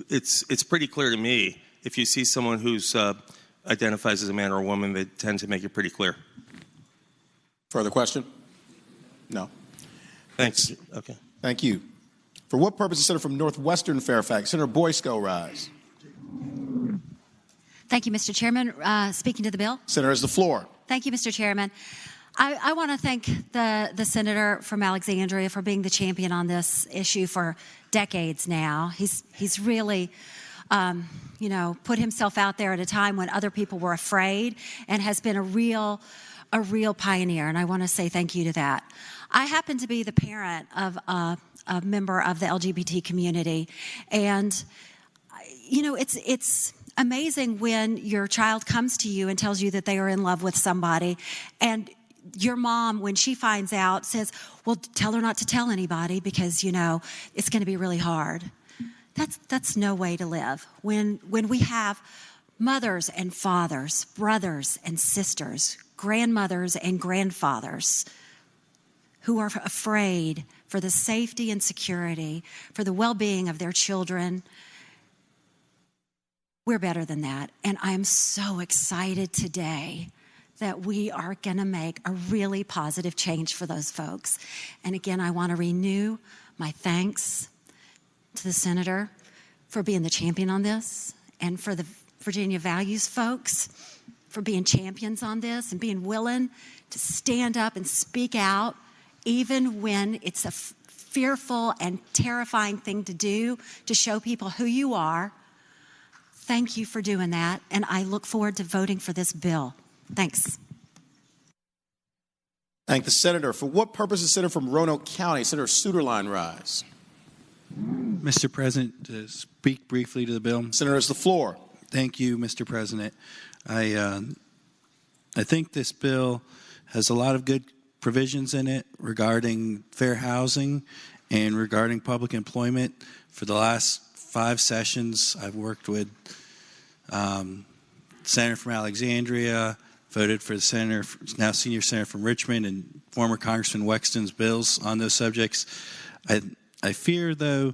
R: it's pretty clear to me. If you see someone who's identifies as a man or a woman, they tend to make it pretty clear.
A: Further question? No.
R: Thanks. Okay.
A: Thank you. For what purpose is Senator from Northwestern Fairfax? Senator Boysko rise.
L: Thank you, Mr. Chairman. Speaking to the bill.
A: Senator has the floor.
L: Thank you, Mr. Chairman. I want to thank the senator from Alexandria for being the champion on this issue for decades now. He's really, put himself out there at a time when other people were afraid, and has been a real pioneer. And I want to say thank you to that. I happen to be the parent of a member of the LGBT community, and it's amazing when your child comes to you and tells you that they are in love with somebody, and your mom, when she finds out, says, well, tell her not to tell anybody because, it's going to be really hard. That's no way to live. When we have mothers and fathers, brothers and sisters, grandmothers and grandfathers who are afraid for the safety and security, for the well-being of their children, we're better than that. And I'm so excited today that we are going to make a really positive change for those folks. And again, I want to renew my thanks to the senator for being the champion on this, and for the Virginia Values folks for being champions on this and being willing to stand up and speak out even when it's a fearful and terrifying thing to do, to show people who you are. Thank you for doing that, and I look forward to voting for this bill. Thanks.
A: Thank the senator. For what purpose is Senator from Roanoke County? Senator Suderline rise.
T: Mr. President, to speak briefly to the bill.
A: Senator has the floor.
T: Thank you, Mr. President. I think this bill has a lot of good provisions in it regarding fair housing and regarding public employment. For the last 5 sessions, I've worked with Senator from Alexandria, voted for the senator, now senior senator from Richmond, and former Congressman Wexton's bills on those subjects. I fear, though,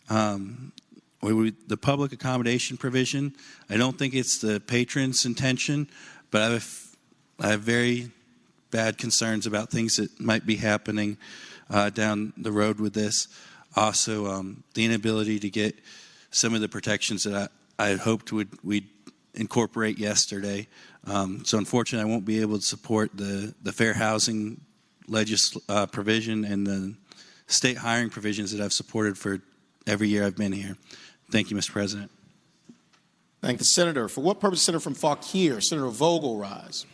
T: the public accommodation provision, I don't think it's the patron's intention, but I have very bad concerns about things that might be happening down the road with this. Also, the inability to get some of the protections that I had hoped we'd incorporate yesterday. So unfortunately, I won't be able to support the fair housing provision and the state hiring provisions that I've supported for every year I've been here. Thank you, Mr. President.
A: Thank the senator. For what purpose, Senator from Fauquier? Senator Vogel rise.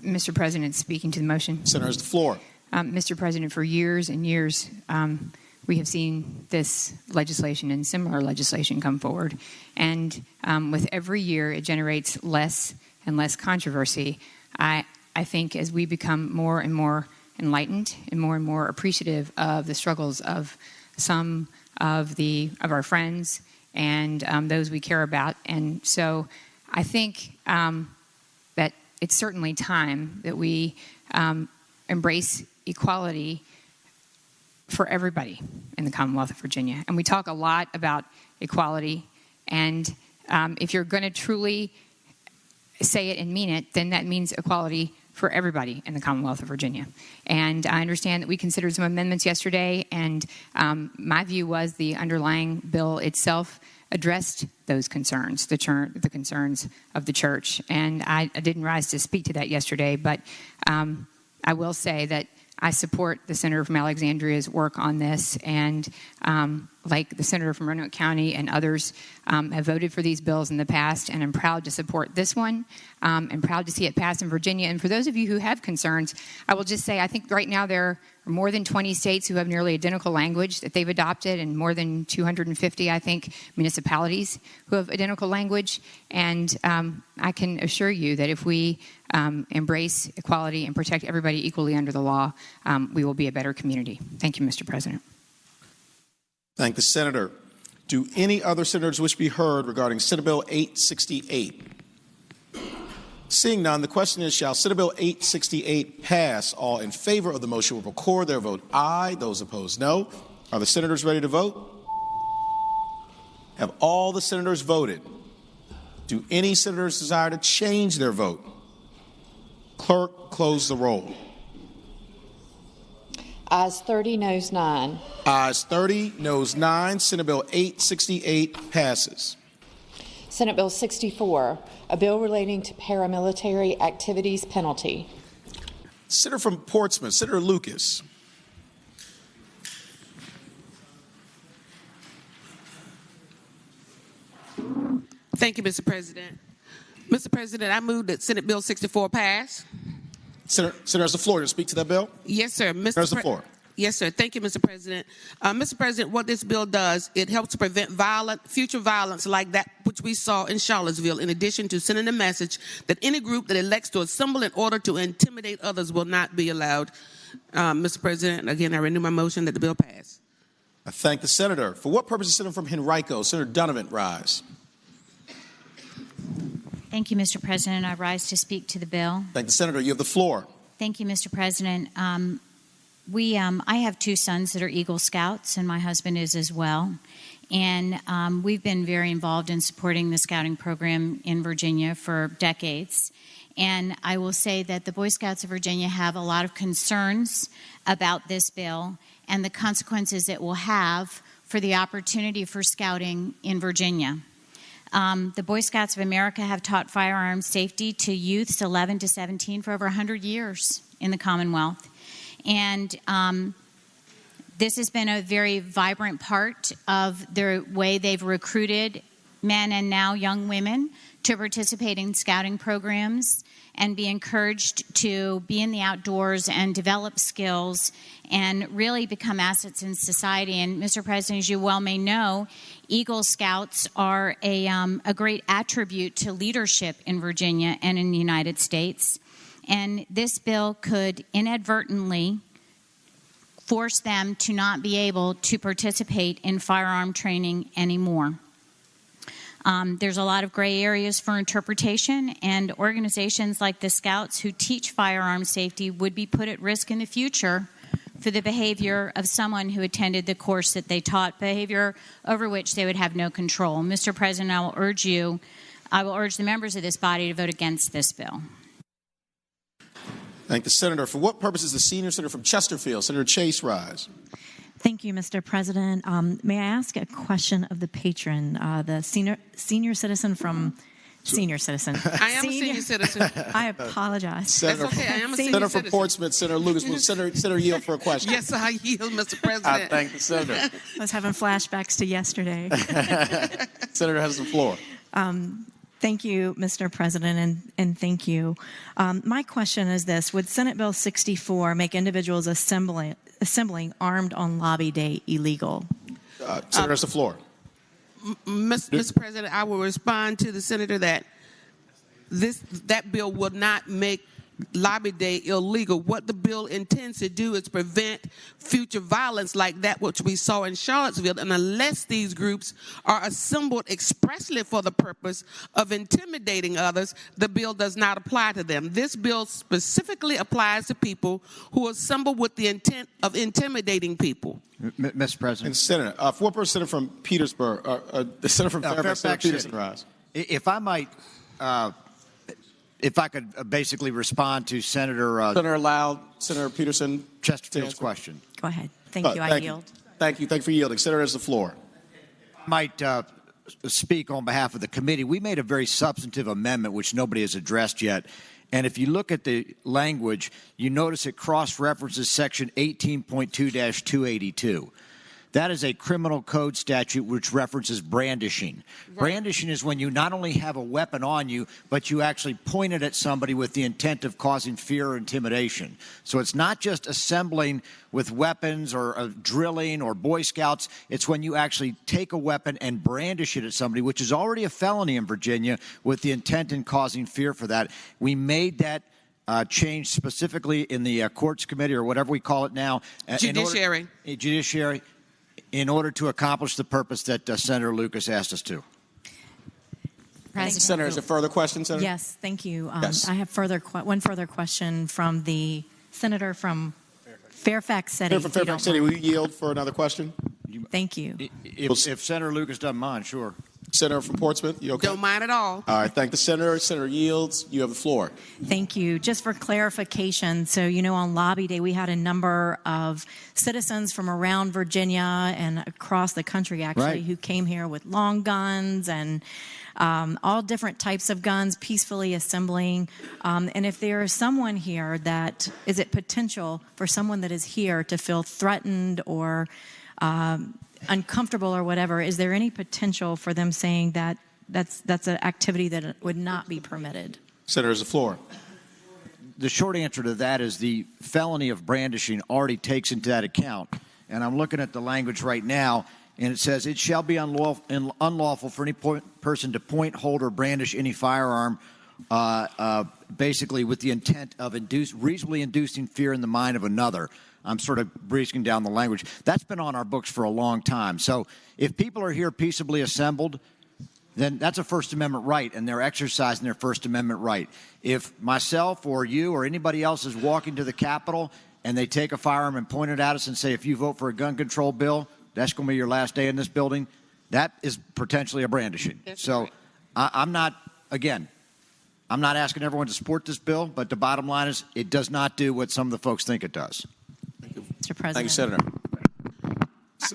U: Mr. President, speaking to the motion.
A: Senator has the floor.
U: Mr. President, for years and years, we have seen this legislation and similar legislation come forward. And with every year, it generates less and less controversy. I think as we become more and more enlightened and more appreciative of the struggles of some of our friends and those we care about. And so I think that it's certainly time that we embrace equality for everybody in the Commonwealth of Virginia. And we talk a lot about equality, and if you're going to truly say it and mean it, then that means equality for everybody in the Commonwealth of Virginia. And I understand that we considered some amendments yesterday, and my view was the underlying bill itself addressed those concerns, the concerns of the church. And I didn't rise to speak to that yesterday, but I will say that I support the senator from Alexandria's work on this, and like the senator from Roanoke County and others have voted for these bills in the past, and I'm proud to support this one and proud to see it pass in Virginia. And for those of you who have concerns, I will just say I think right now there are more than 20 states who have nearly identical language that they've adopted, and more than 250, I think, municipalities who have identical language. And I can assure you that if we embrace equality and protect everybody equally under the law, we will be a better community. Thank you, Mr. President.
A: Thank the senator. Do any other senators wish to be heard regarding Senate Bill 868? Seeing none, the question is, shall Senate Bill 868 pass? All in favor of the motion will record their vote aye. Those opposed, no. Are the senators ready to vote? Have all the senators voted? Do any senators desire to change their vote? Clerk, close the roll.
B: Ayes 30, noes 9.
A: Ayes 30, noes 9. Senate Bill 868 passes.
B: Senate Bill 64, a bill relating to paramilitary activities penalty.
A: Senator from Portsmouth, Senator Lucas.
I: Thank you, Mr. President. Mr. President, I move that Senate Bill 64 pass.
A: Senator has the floor to speak to that bill.
I: Yes, sir.
A: There's the floor.
I: Yes, sir. Thank you, Mr. President. Mr. President, what this bill does, it helps to prevent future violence like that which we saw in Charlottesville, in addition to sending a message that any group that elects to assemble in order to intimidate others will not be allowed. Mr. President, again, I renew my motion that the bill pass.
A: I thank the senator. For what purpose is Senator from Henrico? Senator Donovan, rise.
Q: Thank you, Mr. President. I rise to speak to the bill.
A: Thank the senator. You have the floor.
Q: Thank you, Mr. President. I have two sons that are Eagle Scouts, and my husband is as well. And we've been very involved in supporting the scouting program in Virginia for decades. And I will say that the Boy Scouts of Virginia have a lot of concerns about this bill and the consequences it will have for the opportunity for scouting in Virginia. The Boy Scouts of America have taught firearm safety to youths 11 to 17 for over 100 years in the Commonwealth. And this has been a very vibrant part of the way they've recruited men and now young women to participate in scouting programs and be encouraged to be in the outdoors and develop skills and really become assets in society. And Mr. President, as you well may know, Eagle Scouts are a great attribute to leadership in Virginia and in the United States. And this bill could inadvertently force them to not be able to participate in firearm training anymore. There's a lot of gray areas for interpretation, and organizations like the Scouts who teach firearm safety would be put at risk in the future for the behavior of someone who attended the course that they taught, behavior over which they would have no control. Mr. President, I will urge the members of this body to vote against this bill.
A: Thank the senator. For what purpose is the senior senator from Chesterfield, Senator Chase, rise?
V: Thank you, Mr. President. May I ask a question of the patron, the senior citizen from Senior Citizen?
I: I am a senior citizen.
V: I apologize.
A: Senator,
I: That's okay. I am a senior
A: Senator from
I: citizen.
A: Portsmouth, Senator Lucas. Will Senator yield for a question?
I: Yes, I yield, Mr. President.
A: I thank the senator.
V: I was having flashbacks to yesterday.
A: Senator has the floor.
V: Thank you, Mr. President, and thank you. My question is this. Would Senate Bill 64 make individuals assembling armed on lobby day illegal?
A: Senator has the floor.
I: Mr. President, I will respond to the senator that that bill would not make lobby day illegal. What the bill intends to do is prevent future violence like that which we saw in Charlottesville. And unless these groups are assembled expressly for the purpose of intimidating others, the bill does not apply to them. This bill specifically applies to people who assemble with the intent of intimidating people.
W: Mr. President.
A: And Senator, for what purpose Senator from Petersburg, the senator from Fairfax, Senator Peterson, rise?
W: If I might, if I could basically respond to Senator
A: Loud, Senator Peterson,
W: Chesterfield's question.
V: Go ahead. Thank you. I yield.
A: Thank you. Thank you for yielding. Senator has the floor.
W: I might speak on behalf of the committee. We made a very substantive amendment which nobody has addressed yet. And if you look at the language, you notice it cross-references Section 18.2-282. That is a criminal code statute which references brandishing. Right. Brandishing is when you not only have a weapon on you, but you actually point it at somebody with the intent of causing fear or intimidation. So it's not just assembling with weapons or drilling or Boy Scouts. It's when you actually take a weapon and brandish it at somebody, which is already a felony in Virginia, with the intent in causing fear for that. We made that change specifically in the courts committee, or whatever we call it now.
I: Judiciary.
W: Judiciary. In order to accomplish the purpose that Senator Lucas asked us to.
V: President.
A: Senator, is there further questions, Senator?
V: Yes, thank you.
A: Yes.
V: I have one further question from the senator from Fairfax City.
A: Senator from Fairfax City, will you yield for another question?
V: Thank you.
W: If Senator Lucas doesn't mind, sure.
A: Senator from Portsmouth, you okay?
I: Don't mind at all.
A: All right, thank the senator. Senator yields. You have the floor.
V: Thank you. Just for clarification, so on Lobby Day, we had a number of citizens from around Virginia and across the country, actually, who came here with long guns and all different types of guns, peacefully assembling. And if there is someone here that, is it potential for someone that is here to feel threatened or uncomfortable or whatever, is there any potential for them saying that that's an activity that would not be permitted?
A: Senator, has the floor.
W: The short answer to that is the felony of brandishing already takes into that account. And I'm looking at the language right now, and it says, it shall be unlawful for any person to point, hold, or brandish any firearm, basically with the intent of reasonably inducing fear in the mind of another. I'm sort of breezing down the language. That's been on our books for a long time. So if people are here peaceably assembled, then that's a First Amendment right, and they're exercising their First Amendment right. If myself or you or anybody else is walking to the Capitol and they take a firearm and point it at us and say, if you vote for a gun control bill, that's going to be your last day in this building, that is potentially a brandishing. So I'm not asking everyone to support this bill, but the bottom line is it does not do what some of the folks think it does.
V: Mr. President.
A: Thank you, Senator.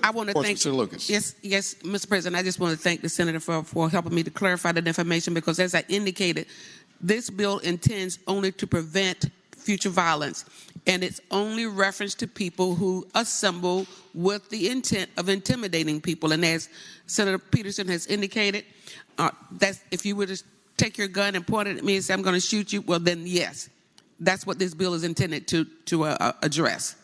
I: I want to thank
A: Senator Lucas.
I: Yes, Mr. President. I just want to thank the senator for helping me to clarify that information, because as I indicated, this bill intends only to prevent future violence, and it's only reference to people who assemble with the intent of intimidating people. And as Senator Peterson has indicated, that's if you were to take your gun and point it at me and say, I'm going to shoot you, well, then yes, that's what this bill is intended to address.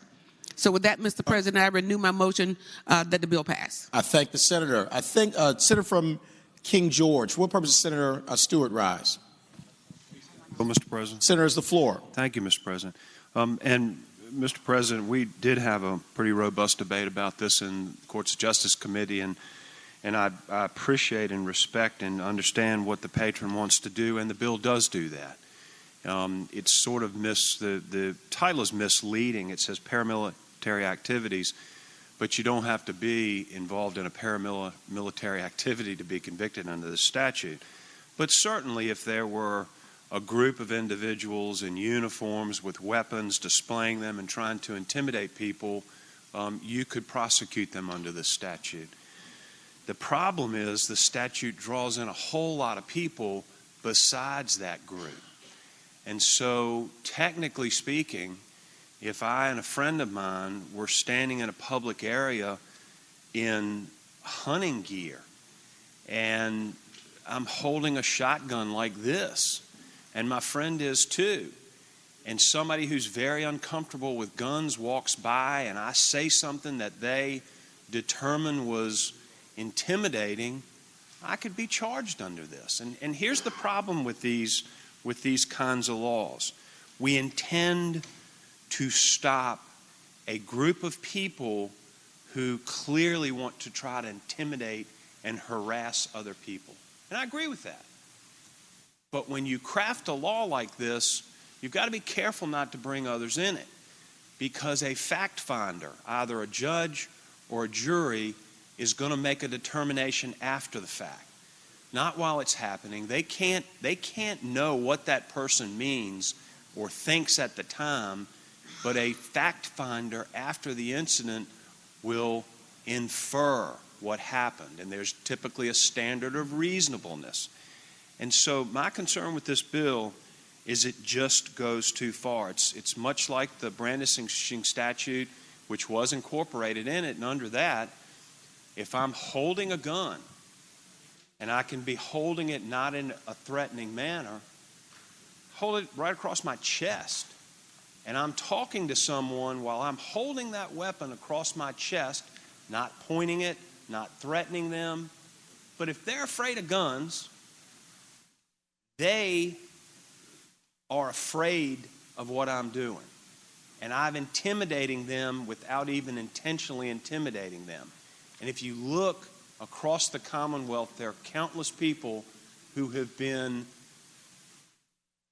I: So with that, Mr. President, I renew my motion that the bill pass.
A: I thank the senator. I think Senator from King George. For what purpose does Senator Stewart rise?
C: Well, Mr. President.
A: Senator, has the floor.
C: Thank you, Mr. President. And Mr. President, we did have a pretty robust debate about this in the Courts of Justice Committee, and I appreciate and respect and understand what the patron wants to do, and the bill does do that. It's sort of the title is misleading. It says paramilitary activities, but you don't have to be involved in a paramilitary activity to be convicted under the statute. But certainly if there were a group of individuals in uniforms with weapons, displaying them and trying to intimidate people, you could prosecute them under this statute. The problem is the statute draws in a whole lot of people besides that group. And so, technically speaking, if I and a friend of mine were standing in a public area in hunting gear and I'm holding a shotgun like this, and my friend is too, and somebody who's very uncomfortable with guns walks by and I say something that they determine was intimidating, I could be charged under this. And here's the problem with these kinds of laws. We intend to stop a group of people who clearly want to try to intimidate and harass other people. And I agree with that. But when you craft a law like this, you've got to be careful not to bring others in it, because a fact finder, either a judge or a jury, is going to make a determination after the fact, not while it's happening. They can't know what that person means or thinks at the time, but a fact finder after the incident will infer what happened, and there's typically a standard of reasonableness. And so my concern with this bill is it just goes too far. It's much like the brandishing statute, which was incorporated in it, and under that, if I'm holding a gun, and I can be holding it not in a threatening manner, hold it right across my chest, and I'm talking to someone while I'm holding that weapon across my chest, not pointing it, not threatening them. But if they're afraid of guns, they are afraid of what I'm doing. And I'm intimidating them without even intentionally intimidating them. And if you look across the Commonwealth, there are countless people who have been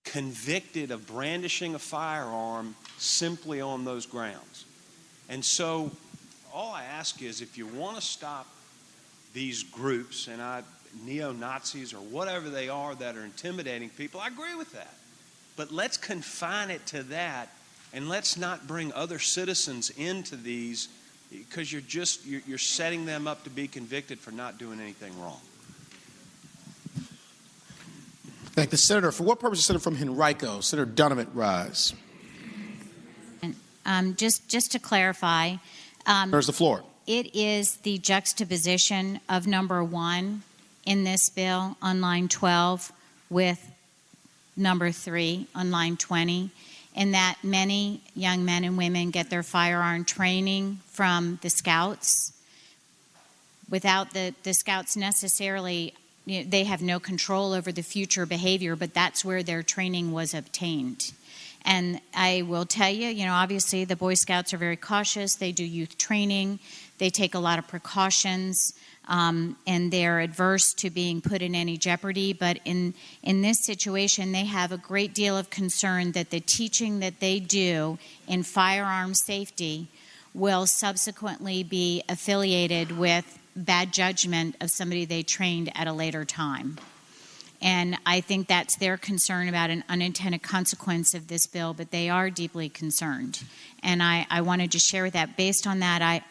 C: convicted of brandishing a firearm simply on those grounds. And so all I ask is, if you want to stop these groups, and neo-Nazis or whatever they are that are intimidating people, I agree with that. But let's confine it to that, and let's not bring other citizens into these, because you're setting them up to be convicted for not doing anything wrong.
A: Thank the senator. For what purpose, Senator from Henrico? Senator Donovan, rise.
Q: Just to clarify,
A: There's the floor.
Q: it is the juxtaposition of number 1 in this bill on line 12 with number 3 on line 20, in that many young men and women get their firearm training from the Scouts. Without the Scouts necessarily, they have no control over the future behavior, but that's where their training was obtained. And I will tell you, obviously the Boy Scouts are very cautious. They do youth training. They take a lot of precautions, and they're adverse to being put in any jeopardy. But in this situation, they have a great deal of concern that the teaching that they do in firearm safety will subsequently be affiliated with bad judgment of somebody they trained at a later time. And I think that's their concern about an unintended consequence of this bill, but they are deeply concerned. And I wanted to share that. Based on that,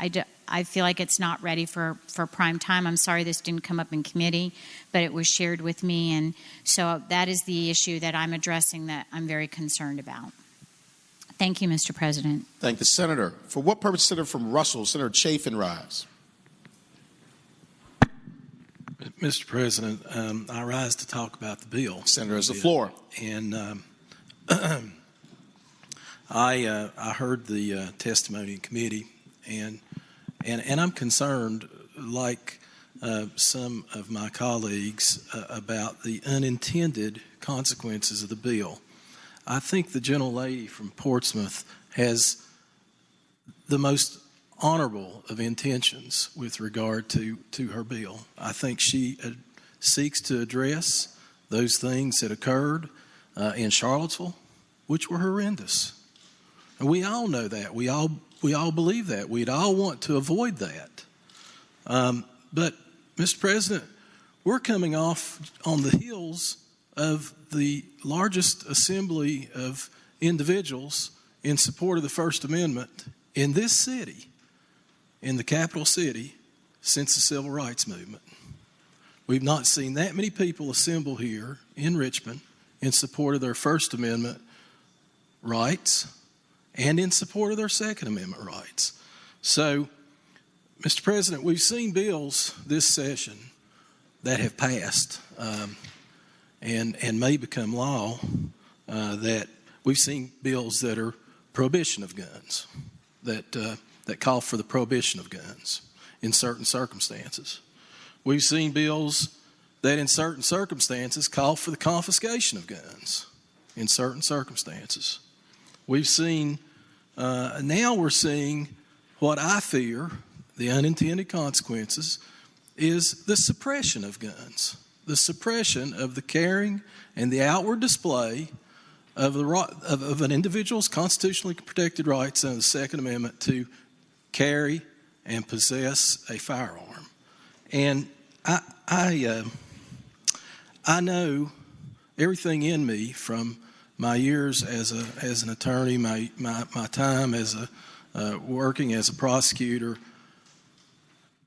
Q: I feel like it's not ready for prime time. I'm sorry this didn't come up in committee, but it was shared with me. And so that is the issue that I'm addressing that I'm very concerned about. Thank you, Mr. President.
A: Thank the senator. For what purpose, Senator from Russell? Senator Chafin, rise.
F: Mr. President, I rise to talk about the bill.
A: Senator has the floor.
F: And I heard the testimony in committee, and I'm concerned, like some of my colleagues, about the unintended consequences of the bill. I think the gentlelady from Portsmouth has the most honorable of intentions with regard to her bill. I think she seeks to address those things that occurred in Charlottesville, which were horrendous. And we all know that. We all believe that. We'd all want to avoid that. But, Mr. President, we're coming off on the heels of the largest assembly of individuals in support of the First Amendment in this city, in the capital city, since the Civil Rights Movement. We've not seen that many people assemble here in Richmond in support of their First Amendment rights and in support of their Second Amendment rights. So, Mr. President, we've seen bills this session that have passed and may become law, that we've seen bills that are prohibition of guns, that call for the prohibition of guns in certain circumstances. We've seen bills that in certain circumstances call for the confiscation of guns in certain circumstances. We've seen, now we're seeing what I fear, the unintended consequences, is the suppression of guns, the suppression of the carrying and the outward display of an individual's constitutionally protected rights under the Second Amendment to carry and possess a firearm. And I know everything in me from my years as an attorney, my time as working as a prosecutor.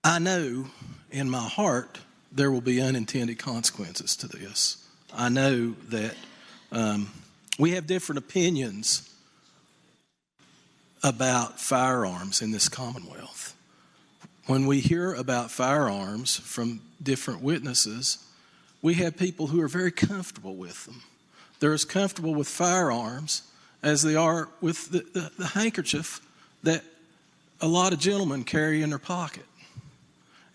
F: I know in my heart there will be unintended consequences to this. I know that we have different opinions about firearms in this Commonwealth. When we hear about firearms from different witnesses, we have people who are very comfortable with them. They're as comfortable with firearms as they are with the handkerchief that a lot of gentlemen carry in their pocket.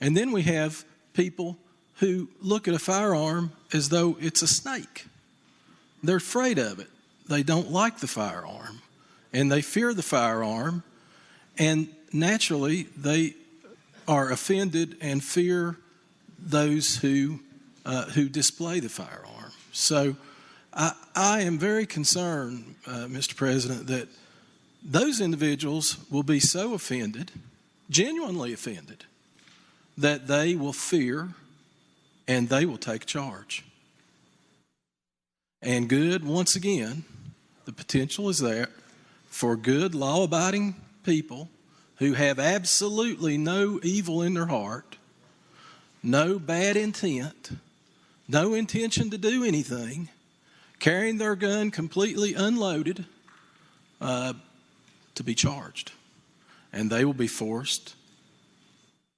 F: And then we have people who look at a firearm as though it's a snake. They're afraid of it. They don't like the firearm, and they fear the firearm, and naturally they are offended and fear those who who display the firearm. So I am very concerned, Mr. President, that those individuals will be so offended, genuinely offended, that they will fear and they will take charge. And once again, the potential is there for good, law-abiding people who have absolutely no evil in their heart, no bad intent, no intention to do anything, carrying their gun completely unloaded, to be charged. And they will be forced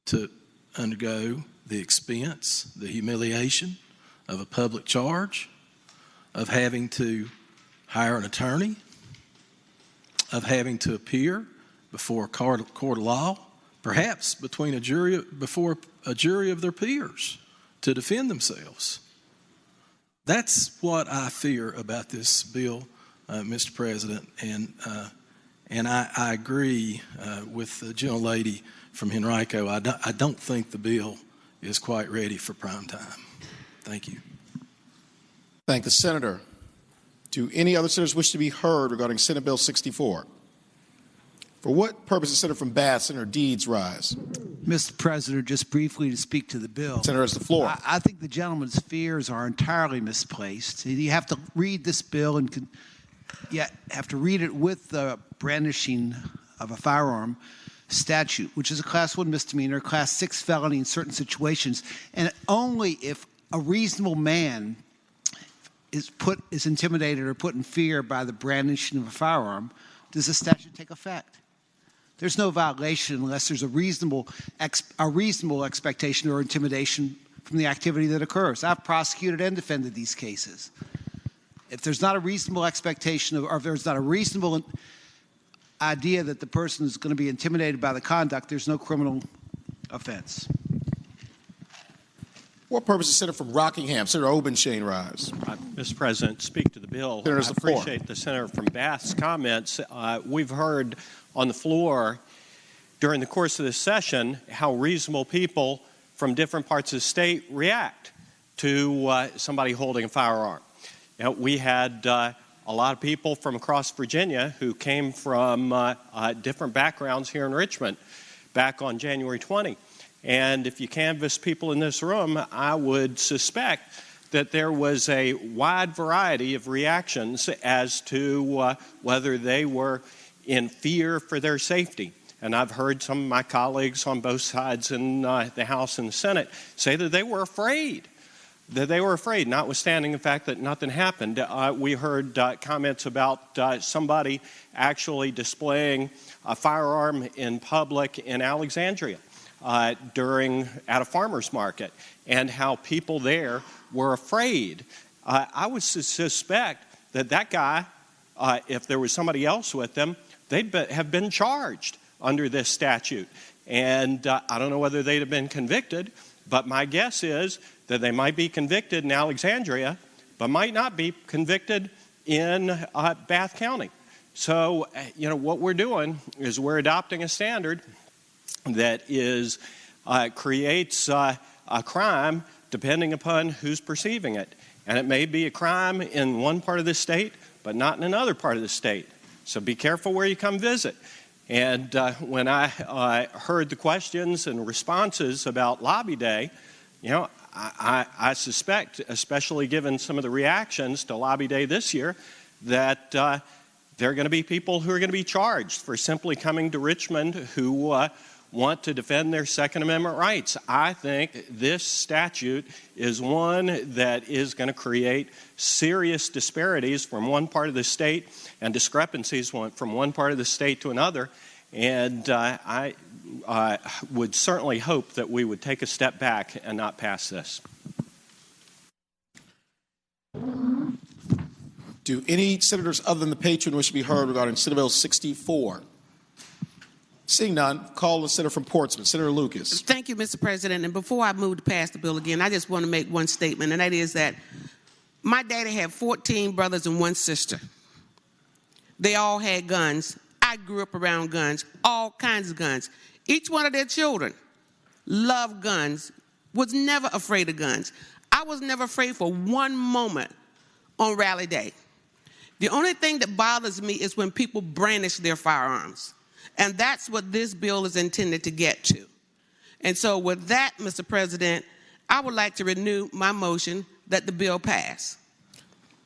F: to undergo the expense, the humiliation of a public charge, of having to hire an attorney, of having to appear before a court of law, perhaps before a jury of their peers to defend themselves. That's what I fear about this bill, Mr. President, and I agree with the gentlelady from Henrico. I don't think the bill is quite ready for prime time. Thank you.
A: Thank the senator. Do any other senators wish to be heard regarding Senate Bill 64? For what purpose does Senator from Bath, Senator Deeds, rise?
H: Mr. President, just briefly to speak to the bill.
A: Senator has the floor.
H: I think the gentleman's fears are entirely misplaced. You have to read this bill and have to read it with the brandishing of a firearm statute, which is a Class 1 misdemeanor, Class 6 felony in certain situations, and only if a reasonable man is intimidated or put in fear by the brandishing of a firearm does the statute take effect. There's no violation unless there's a reasonable expectation or intimidation from the activity that occurs. I've prosecuted and defended these cases. If there's not a reasonable expectation or if there's not a reasonable idea that the person is going to be intimidated by the conduct, there's no criminal offense.
A: What purpose does Senator from Rockingham, Senator Obenshain, rise?
J: Mr. President, speak to the bill. I appreciate the Senator from Bath's comments. We've heard on the floor during the course of this session how reasonable people from different parts of the state react to somebody holding a firearm. You know, we had a lot of people from across Virginia who came from different backgrounds here in Richmond back on January 20. And if you canvass people in this room, I would suspect that there was a wide variety of reactions as to whether they were in fear for their safety. And I've heard some of my colleagues on both sides in the House and the Senate say that they were afraid. Notwithstanding the fact that nothing happened. We heard comments about somebody actually displaying a firearm in public in Alexandria at a farmer's market, and how people there were afraid. I would suspect that guy, if there was somebody else with them, they'd have been charged under this statute. And I don't know whether they'd have been convicted, but my guess is that they might be convicted in Alexandria, but might not be convicted in Bath County. So, what we're doing is we're adopting a standard that creates a crime depending upon who's perceiving it. And it may be a crime in one part of the state, but not in another part of the state. So be careful where you come visit. And when I heard the questions and responses about Lobby Day, I suspect, especially given some of the reactions to Lobby Day this year, that there are going to be people who are going to be charged for simply coming to Richmond who want to defend their Second Amendment rights. I think this statute is one that is going to create serious disparities from one part of the state and discrepancies from one part of the state to another. And I would certainly hope that we would take a step back and not pass this.
A: Do any senators other than the patron wish to be heard regarding Senate Bill 64? Seeing none, call the senator from Portsmouth, Senator Lucas.
I: Thank you, Mr. President. And before I move to pass the bill again, I just want to make one statement, and that is that my daddy had 14 brothers and one sister. They all had guns. I grew up around guns, all kinds of guns. Each one of their children loved guns, was never afraid of guns. I was never afraid for one moment on Rally Day. The only thing that bothers me is when people brandish their firearms. And that's what this bill is intended to get to. And so with that, Mr. President, I would like to renew my motion that the bill pass.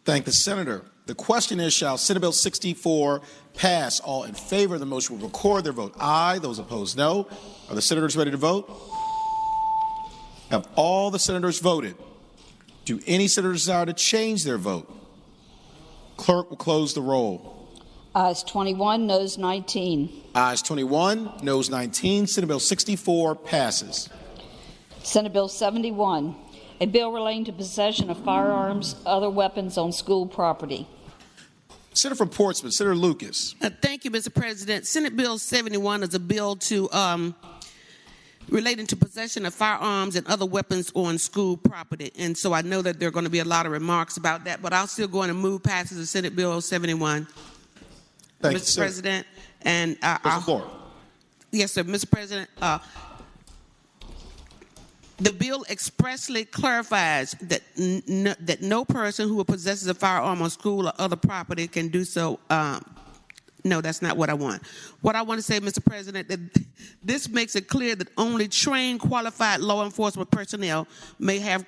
A: Thank the senator. The question is, shall Senate Bill 64 pass? All in favor of the motion will record their vote aye. Those opposed, no. Are the senators ready to vote? Have all the senators voted? Do any senators desire to change their vote? Clerk will close the roll.
D: Ayes 21, noes 19.
A: Ayes 21, noes 19. Senate Bill 64 passes.
D: Senate Bill 71, a bill relating to possession of firearms, other weapons on school property.
A: Senator from Portsmouth, Senator Lucas.
I: Thank you, Mr. President. Senate Bill 71 is a bill to relating to possession of firearms and other weapons on school property. And so I know that there are going to be a lot of remarks about that, but I'll still go on and move passage of Senate Bill 71.
A: Thank
I: Mr.
A: you,
I: President, and
A: Mr. Floor.
I: Yes, sir, Mr. President. The bill expressly clarifies that that no person who possesses a firearm on school or other property can do so. No, that's not what I want. What I want to say, Mr. President, that this makes it clear that only trained, qualified law enforcement personnel may have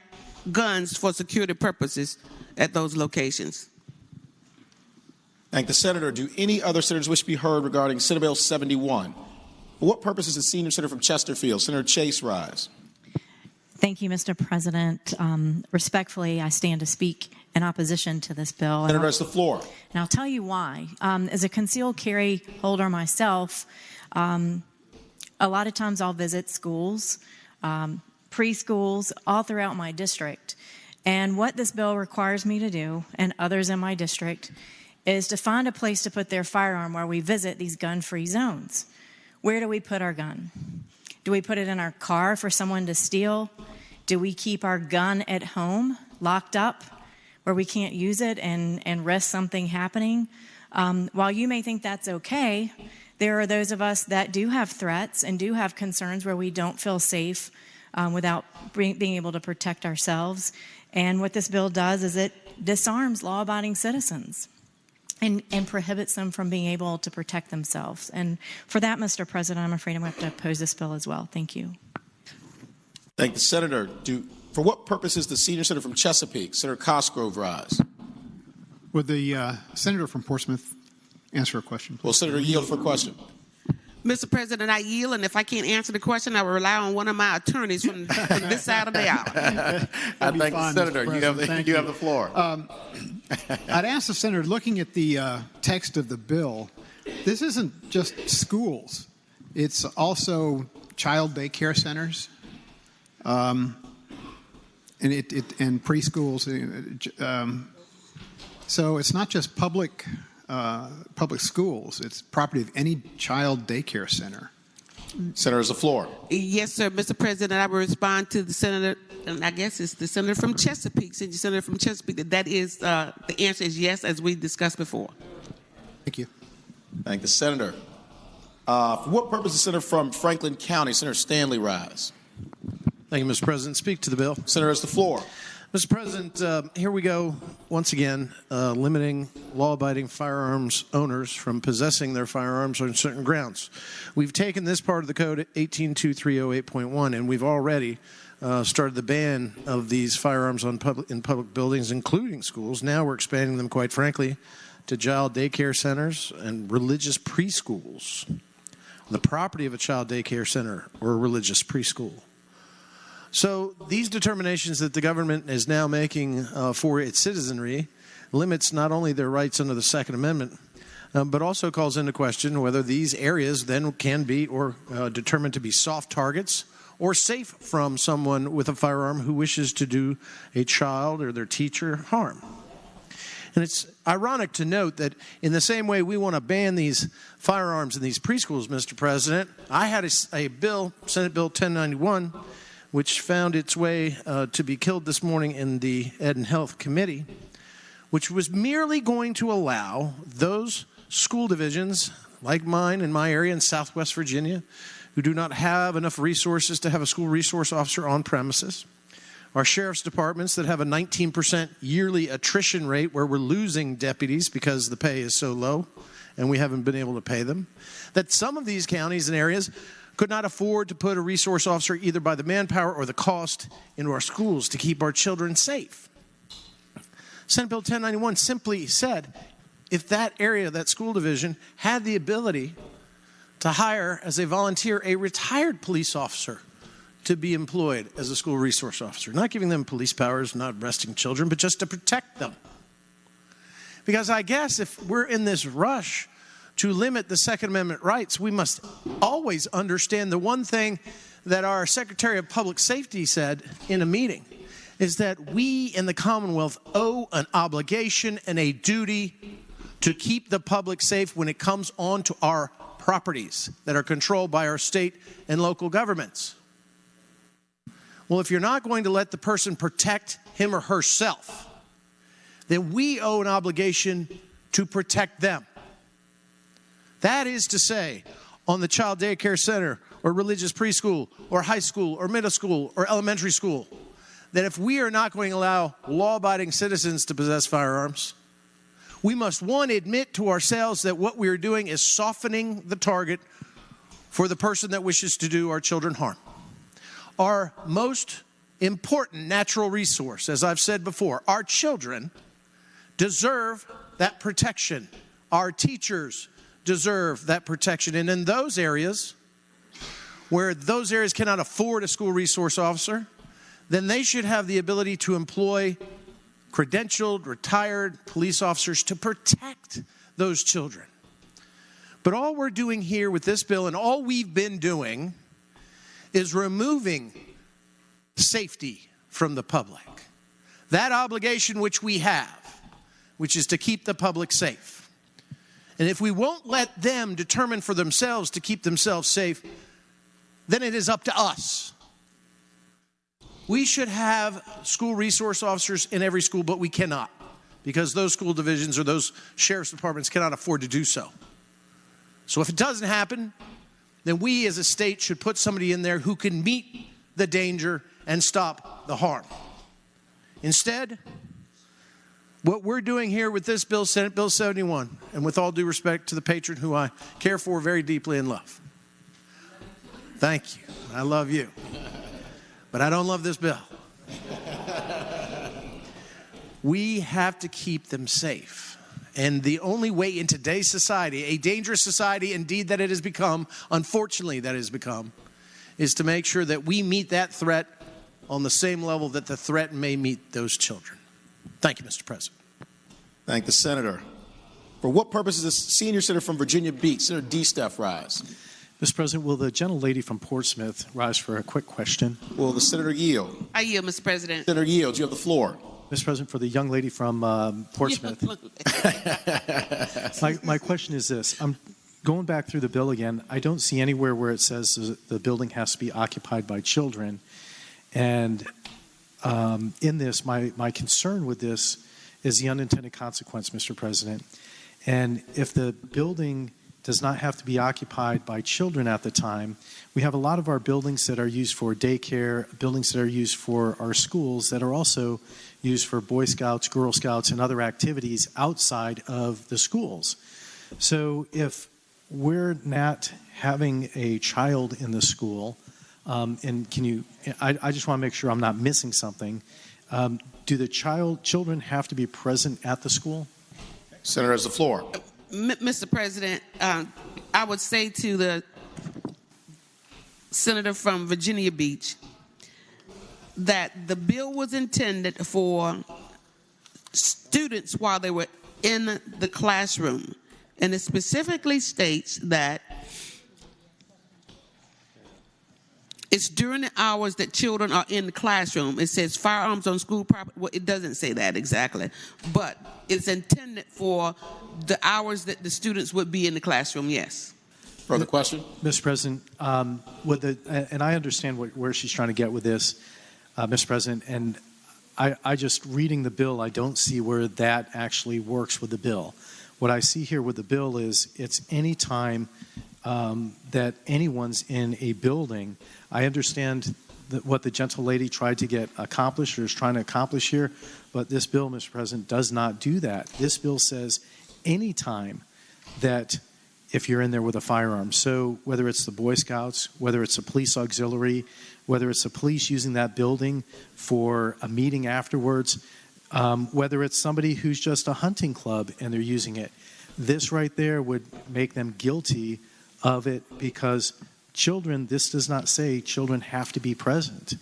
I: guns for security purposes at those locations.
A: Thank the senator. Do any other senators wish to be heard regarding Senate Bill 71? For what purpose is the senior senator from Chesterfield, Senator Chase, rise?
V: Thank you, Mr. President. Respectfully, I stand to speak in opposition to this bill.
A: Senator, has the floor.
V: And I'll tell you why. As a concealed carry holder myself, a lot of times I'll visit schools, preschools, all throughout my district. And what this bill requires me to do, and others in my district, is to find a place to put their firearm where we visit these gun-free zones. Where do we put our gun? Do we put it in our car for someone to steal? Do we keep our gun at home, locked up, where we can't use it and risk something happening? While you may think that's okay, there are those of us that do have threats and do have concerns where we don't feel safe without being able to protect ourselves. And what this bill does is it disarms law-abiding citizens and prohibits them from being able to protect themselves. And for that, Mr. President, I'm afraid I'm going to have to oppose this bill as well. Thank you.
A: Thank the senator. For what purpose is the senior senator from Chesapeake, Senator Cosgrove, rise?
G: Would the senator from Portsmouth answer a question?
A: Will Senator yield for a question?
I: Mr. President, I yield, and if I can't answer the question, I will rely on one of my attorneys from this side of the aisle.
A: I thank the senator. You have the floor.
G: I'd ask the senator, looking at the text of the bill, this isn't just schools. It's also child daycare centers and preschools. So it's not just public schools. It's property of any child daycare center.
A: Senator, has the floor.
I: Yes, sir, Mr. President. I will respond to the senator, and I guess it's the senator from Chesapeake. Since the senator from Chesapeake, that is the answer is yes, as we discussed before.
G: Thank you.
A: Thank the senator. For what purpose is the senator from Franklin County, Senator Stanley, rise?
K: Thank you, Mr. President. Speak to the bill.
A: Senator, has the floor.
K: Mr. President, here we go once again, limiting law-abiding firearms owners from possessing their firearms on certain grounds. We've taken this part of the code, 182308.1, and we've already started the ban of these firearms in public buildings, including schools. Now we're expanding them, quite frankly, to child daycare centers and religious preschools. The property of a child daycare center or a religious preschool. So these determinations that the government is now making for its citizenry limits not only their rights under the Second Amendment, but also calls into question whether these areas then can be or determined to be soft targets or safe from someone with a firearm who wishes to do a child or their teacher harm. And it's ironic to note that in the same way we want to ban these firearms in these preschools, Mr. President, I had a bill, Senate Bill 1091, which found its way to be killed this morning in the Ed and Health Committee, which was merely going to allow those school divisions, like mine in my area in Southwest Virginia, who do not have enough resources to have a school resource officer on premises, our sheriff's departments that have a 19% yearly attrition rate where we're losing deputies because the pay is so low and we haven't been able to pay them, that some of these counties and areas could not afford to put a resource officer either by the manpower or the cost into our schools to keep our children safe. Senate Bill 1091 simply said if that area, that school division, had the ability to hire as a volunteer a retired police officer to be employed as a school resource officer, not giving them police powers, not arresting children, but just to protect them. Because I guess if we're in this rush to limit the Second Amendment rights, we must always understand the one thing that our Secretary of Public Safety said in a meeting, is that we in the Commonwealth owe an obligation and a duty to keep the public safe when it comes onto our properties that are controlled by our state and local governments. Well, if you're not going to let the person protect him or herself, then we owe an obligation to protect them. That is to say, on the child daycare center or religious preschool or high school or middle school or elementary school, that if we are not going to allow law-abiding citizens to possess firearms, we must, one, admit to ourselves that what we are doing is softening the target for the person that wishes to do our children harm. Our most important natural resource, as I've said before, our children deserve that protection. Our teachers deserve that protection. And in those areas where those areas cannot afford a school resource officer, then they should have the ability to employ credentialed, retired police officers to protect those children. But all we're doing here with this bill, and all we've been doing, is removing safety from the public. That obligation which we have, which is to keep the public safe. And if we won't let them determine for themselves to keep themselves safe, then it is up to us. We should have school resource officers in every school, but we cannot, because those school divisions or those sheriff's departments cannot afford to do so. So if it doesn't happen, then we as a state should put somebody in there who can meet the danger and stop the harm. Instead, what we're doing here with this bill, Senate Bill 71, and with all due respect to the patron who I care for very deeply and love. Thank you. I love you. But I don't love this bill. We have to keep them safe. And the only way in today's society, a dangerous society indeed that it has become, unfortunately that it has become, is to make sure that we meet that threat on the same level that the threat may meet those children. Thank you, Mr. President.
A: Thank the Senator. For what purpose does the senior senator from Virginia Beach, Senator D. Steph, rise?
N: Mr. President, will the gentlelady from Portsmouth rise for a quick question?
A: Will the Senator yield?
I: I yield, Mr. President.
A: Senator yields. You have the floor.
N: Mr. President, for the young lady from Portsmouth, my question is this. I'm going back through the bill again. I don't see anywhere where it says the building has to be occupied by children. And in this, my concern with this is the unintended consequence, Mr. President. And if the building does not have to be occupied by children at the time, we have a lot of our buildings that are used for daycare, buildings that are used for our schools that are also used for Boy Scouts, Girl Scouts, and other activities outside of the schools. So if we're not having a child in the school, and I just want to make sure I'm not missing something, do the children have to be present at the school?
A: Senator has the floor.
I: Mr. President, I would say to the senator from Virginia Beach that the bill was intended for students while they were in the classroom. And it specifically states that it's during the hours that children are in the classroom. It says firearms on school property. Well, it doesn't say that exactly, but it's intended for the hours that the students would be in the classroom, yes.
A: Further question?
N: Mr. President, and I understand where she's trying to get with this, Mr. President, and I just reading the bill, I don't see where that actually works with the bill. What I see here with the bill is it's any time that anyone's in a building. I understand what the gentle lady tried to get accomplished or is trying to accomplish here. But this bill, Mr. President, does not do that. This bill says anytime that if you're in there with a firearm, so whether it's the Boy Scouts, whether it's a police auxiliary, whether it's the police using that building for a meeting afterwards, whether it's somebody who's just a hunting club and they're using it, this right there would make them guilty of it because children, this does not say children have to be present.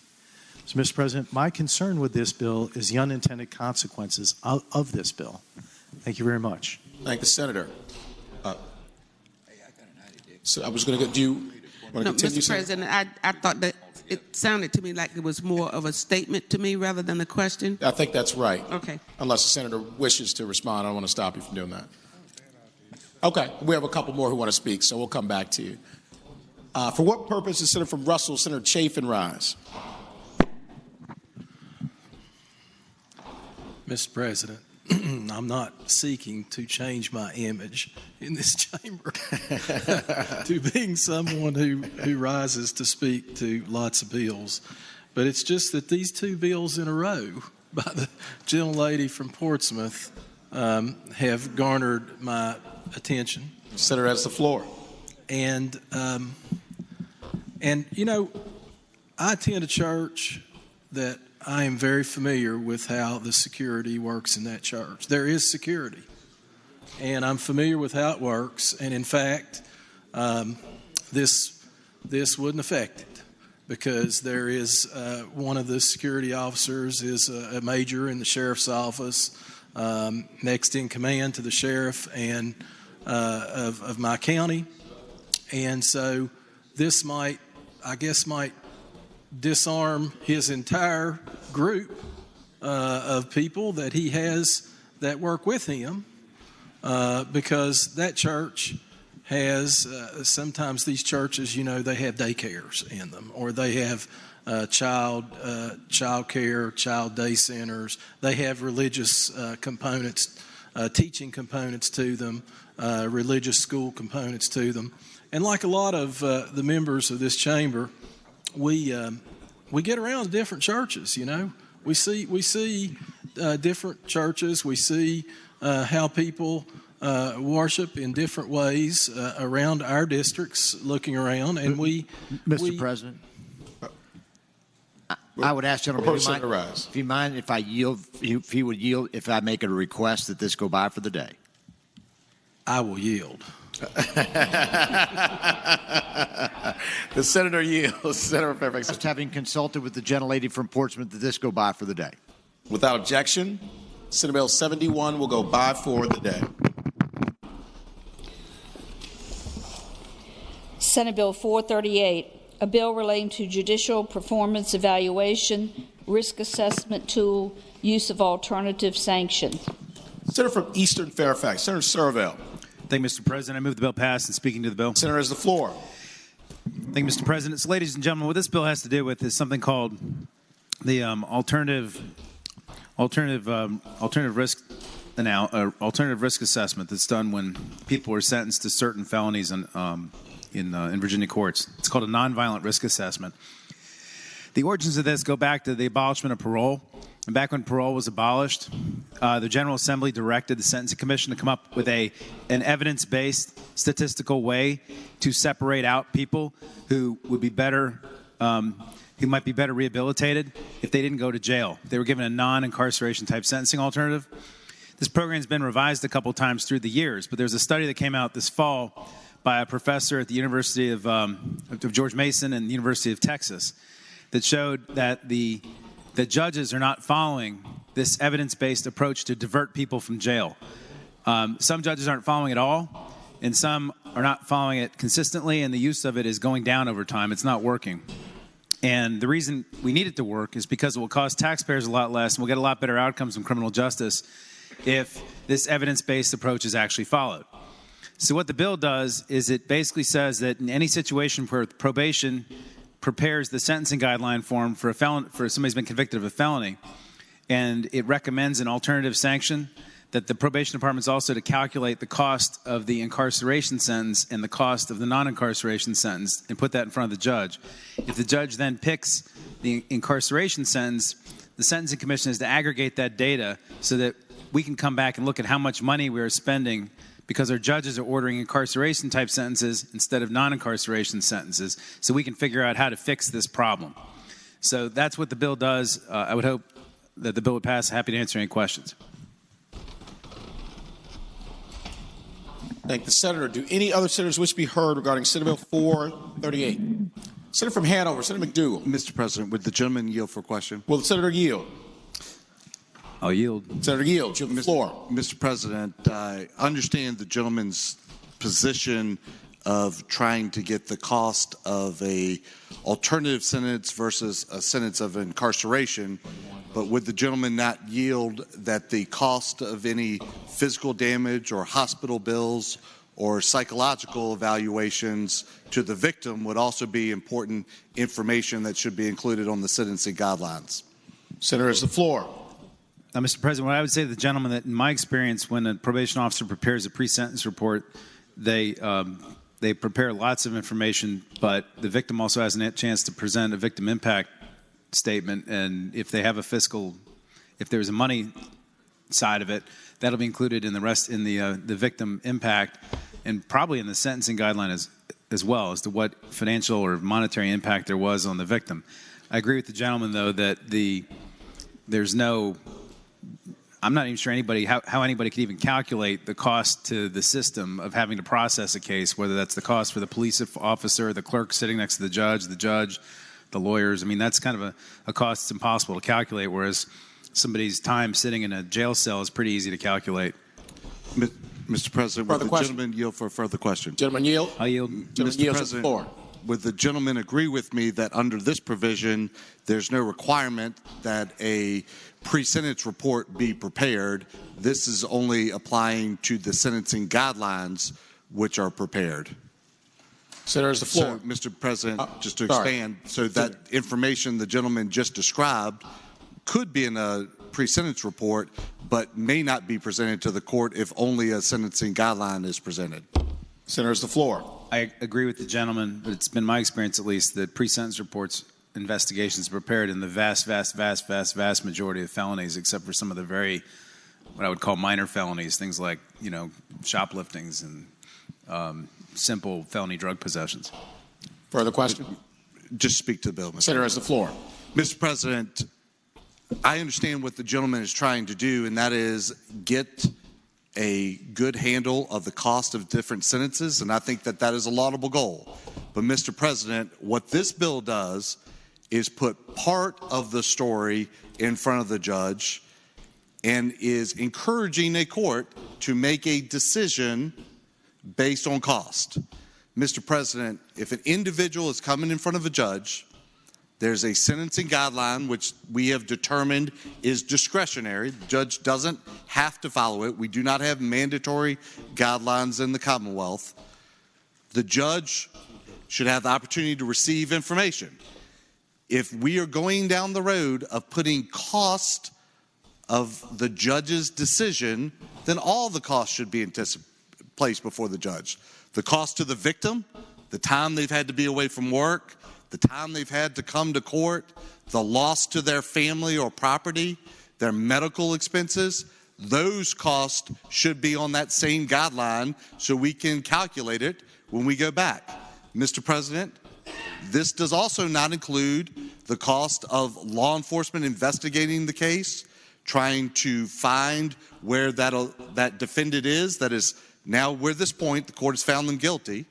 N: So, Mr. President, my concern with this bill is the unintended consequences of this bill. Thank you very much.
A: Thank the Senator. So I was going to go. Do you want to continue?
I: Mr. President, I thought that it sounded to me like it was more of a statement to me rather than a question.
A: I think that's right.
I: Okay.
A: Unless the Senator wishes to respond, I don't want to stop you from doing that. Okay. We have a couple more who want to speak, so we'll come back to you. For what purpose is Senator from Russell, Senator Chafin rise?
F: Mr. President, I'm not seeking to change my image in this chamber to being someone who rises to speak to lots of bills. But it's just that these two bills in a row by the gentlelady from Portsmouth have garnered my attention.
A: Senator has the floor.
F: And you know, I attend a church that I am very familiar with how the security works in that church. There is security, and I'm familiar with how it works. And in fact, this wouldn't affect it because there is one of the security officers is a major in the sheriff's office, next in command to the sheriff and of my county, and so this might disarm his entire group of people that he has that work with him because that church has sometimes these churches, you know, they have daycares in them or they have child care, child day centers. They have religious components, teaching components to them, religious school components to them. And like a lot of the members of this chamber, we get around to different churches. You know, we see different churches. We see how people worship in different ways around our districts. Looking around, and
W: Mr. President, I would ask gentlemen if you mind if I yield, if he would yield, if I make a request that this go by for the day.
F: I will yield.
A: The Senator yields. Senator Fairfax.
W: Just having consulted with the gentlelady from Portsmouth, that this go by for the day.
A: Without objection, Senate Bill 71 will go by for the day.
D: Senate Bill 438, a bill relating to judicial performance evaluation, risk assessment tool, use of alternative sanctions.
A: Senator from Eastern Fairfax, Senator Servell.
E: Thank you, Mr. President. I move the bill pass. And speaking to the bill.
A: Senator has the floor.
E: Thank you, Mr. President. So, ladies and gentlemen, what this bill has to do with is something called the alternative risk assessment that's done when people are sentenced to certain felonies in Virginia courts. It's called a nonviolent risk assessment. The origins of this go back to the abolishment of parole. And back when parole was abolished, the General Assembly directed the Sentencing Commission to come up with an evidence-based statistical way to separate out people who would be better, who might be better rehabilitated if they didn't go to jail. They were given a non-incarceration type sentencing alternative. This program has been revised a couple times through the years, but there's a study that came out this fall by a professor at the University of George Mason and the University of Texas that showed that the judges are not following this evidence-based approach to divert people from jail. Some judges aren't following it all, and some are not following it consistently, and the use of it is going down over time. It's not working. And the reason we need it to work is because it will cost taxpayers a lot less, and we'll get a lot better outcomes in criminal justice if this evidence-based approach is actually followed. So what the bill does is it basically says that in any situation where probation prepares the sentencing guideline form for somebody who's been convicted of a felony, and it recommends an alternative sanction, that the probation department is also to calculate the cost of the incarceration sentence and the cost of the non-incarceration sentence and put that in front of the judge. If the judge then picks the incarceration sentence, the Sentencing Commission is to aggregate that data so that we can come back and look at how much money we are spending because our judges are ordering incarceration type sentences instead of non-incarceration sentences, so we can figure out how to fix this problem. So that's what the bill does. I would hope that the bill would pass. Happy to answer any questions.
A: Thank the senator. Do any other senators wish to be heard regarding Senate Bill 438? Senator from Hanover, Senator McDougal.
M: Mr. President, would the gentleman yield for question?
A: Will the senator yield?
E: I'll yield.
A: Senator yield. You have the floor.
M: Mr. President, I understand the gentleman's position of trying to get the cost of a alternative sentence versus a sentence of incarceration, but would the gentleman not yield that the cost of any physical damage or hospital bills or psychological evaluations to the victim would also be important information that should be included on the sentencing guidelines?
A: Senator has the floor.
E: Mr. President, what I would say to the gentleman that in my experience, when a probation officer prepares a pre-sentence report, they prepare lots of information, but the victim also has a chance to present a victim impact statement, and if they have a fiscal, if there's a money side of it, that'll be included in the rest in the victim impact, and probably in the sentencing guideline as well as to what financial or monetary impact there was on the victim. I agree with the gentleman though that there's no. I'm not even sure how anybody could even calculate the cost to the system of having to process a case, whether that's the cost for the police officer, the clerk sitting next to the judge, the lawyers. I mean, that's kind of a cost that's impossible to calculate, whereas somebody's time sitting in a jail cell is pretty easy to calculate.
M: Mr. President, would the gentleman yield for a further question?
A: Gentleman yield.
E: I yield.
M: Mr. President, would the gentleman agree with me that under this provision, there's no requirement that a pre-sentence report be prepared? This is only applying to the sentencing guidelines which are prepared.
A: Senator has the floor.
M: So, Mr. President, just to expand, so that information the gentleman just described could be in a pre-sentence report, but may not be presented to the court if only a sentencing guideline is presented.
A: Senator has the floor.
E: I agree with the gentleman, but it's been my experience at least that pre-sentence reports investigations are prepared in the vast majority of felonies, except for some of the very, what I would call minor felonies, things like, shopliftings and simple felony drug possessions.
A: Further question?
M: Just speak to the bill, Mr.
A: Senator has the floor.
M: Mr. President, I understand what the gentleman is trying to do, and that is get a good handle of the cost of different sentences, and I think that that is a laudable goal. But, Mr. President, what this bill does is put part of the story in front of the judge and is encouraging a court to make a decision based on cost. Mr. President, if an individual is coming in front of a judge, there's a sentencing guideline which we have determined is discretionary. The judge doesn't have to follow it. We do not have mandatory guidelines in the Commonwealth. The judge should have the opportunity to receive information. If we are going down the road of putting cost of the judge's decision, then all the costs should be placed before the judge. The cost to the victim, the time they've had to be away from work, the time they've had to come to court, the loss to their family or property, their medical expenses, those costs should be on that same guideline so we can calculate it when we go back. Mr. President, this does also not include the cost of law enforcement investigating the case, trying to find where that defendant is. That is now, we're at this point, the court has found them guilty.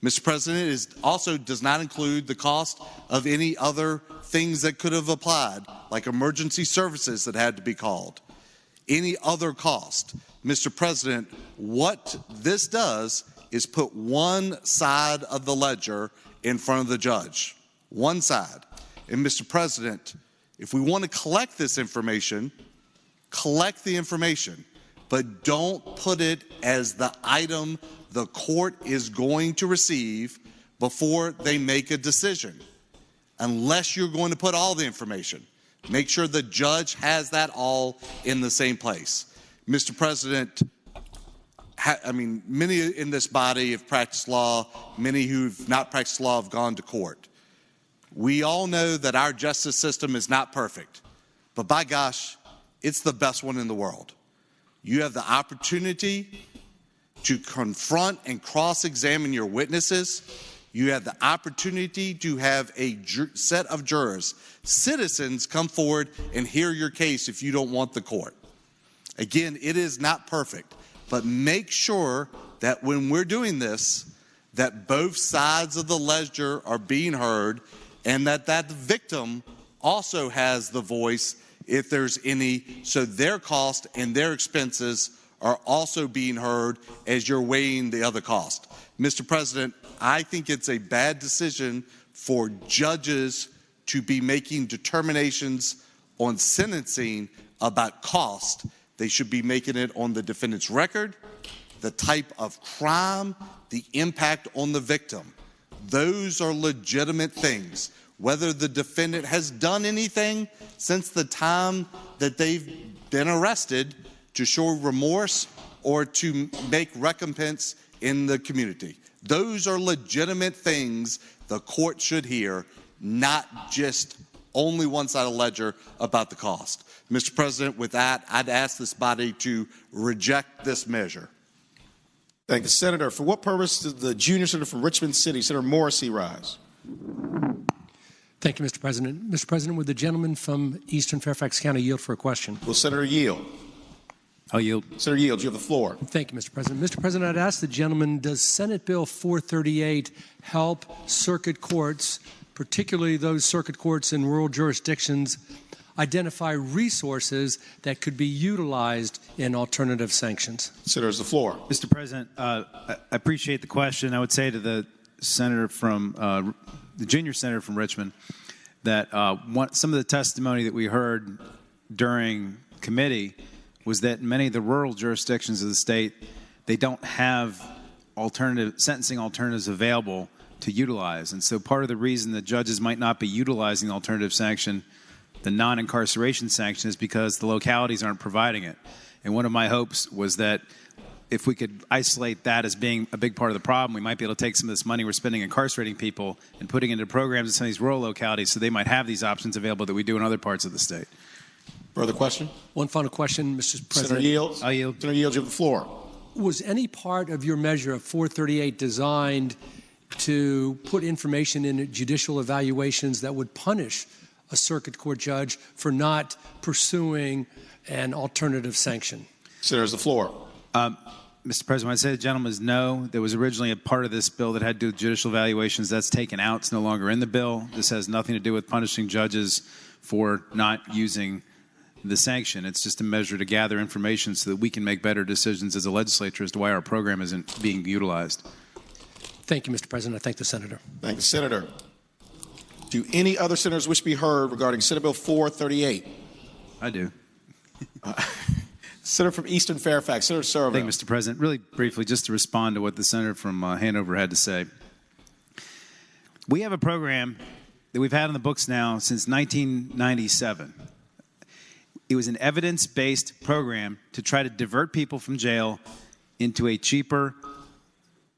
M: Mr. President, it also does not include the cost of any other things that could have applied, like emergency services that had to be called, any other cost. Mr. President, what this does is put one side of the ledger in front of the judge, one side. And Mr. President, if we want to collect this information, collect the information, but don't put it as the item the court is going to receive before they make a decision. Unless you're going to put all the information, make sure the judge has that all in the same place. Mr. President, many in this body have practiced law. Many who've not practiced law have gone to court. We all know that our justice system is not perfect, but by gosh, it's the best one in the world. You have the opportunity to confront and cross-examine your witnesses. You have the opportunity to have a set of jurors, citizens, come forward and hear your case if you don't want the court. Again, it is not perfect, but make sure that when we're doing this, that both sides of the ledger are being heard and that the victim also has the voice if there's any, so their cost and their expenses are also being heard as you're weighing the other cost. Mr. President, I think it's a bad decision for judges to be making determinations on sentencing about cost. They should be making it on the defendant's record, the type of crime, the impact on the victim. Those are legitimate things. Whether the defendant has done anything since the time that they've been arrested to show remorse or to make recompense in the community. Those are legitimate things the court should hear, not just only one side of the ledger about the cost. Mr. President, with that, I'd ask this body to reject this measure.
A: Thank the Senator. For what purpose does the junior senator from Richmond City, Senator Morrissey, rise?
O: Thank you, Mr. President. Mr. President, would the gentleman from Eastern Fairfax County yield for a question?
A: Will Senator yield?
E: I'll yield.
A: Senator Yield, you have the floor.
O: Thank you, Mr. President. Mr. President, I'd ask the gentleman, does Senate Bill 438 help circuit courts, particularly those circuit courts in rural jurisdictions, identify resources that could be utilized in alternative sanctions?
A: Senator, has the floor.
E: Mr. President, I appreciate the question. I would say to the senator from the junior senator from Richmond that some of the testimony that we heard during committee was that many of the rural jurisdictions of the state, they don't have sentencing alternatives available to utilize. And so part of the reason that judges might not be utilizing the alternative sanction, the non-incarceration sanction, is because the localities aren't providing it. And one of my hopes was that if we could isolate that as being a big part of the problem, we might be able to take some of this money we're spending incarcerating people and putting into programs in some of these rural localities so they might have these options available that we do in other parts of the state.
A: Further question?
O: One final question, Mr. President.
A: Senator Yields?
E: I'll yield.
A: Senator Yields, you have the floor.
O: Was any part of your measure of 438 designed to put information in judicial evaluations that would punish a circuit court judge for not pursuing an alternative sanction?
A: Senator, has the floor.
E: Mr. President, I'd say the gentleman is no. There was originally a part of this bill that had to do with judicial evaluations. That's taken out. It's no longer in the bill. This has nothing to do with punishing judges for not using the sanction. It's just a measure to gather information so that we can make better decisions as a legislature as to why our program isn't being utilized.
O: Thank you, Mr. President. I thank the senator.
A: Thank the senator. Do any other senators wish to be heard regarding Senate Bill 438?
E: I do.
A: Senator from Eastern Fairfax, Senator Servo.
E: Thank you, Mr. President. Really briefly, just to respond to what the senator from Hanover had to say. We have a program that we've had on the books now since 1997. It was an evidence-based program to try to divert people from jail into a cheaper,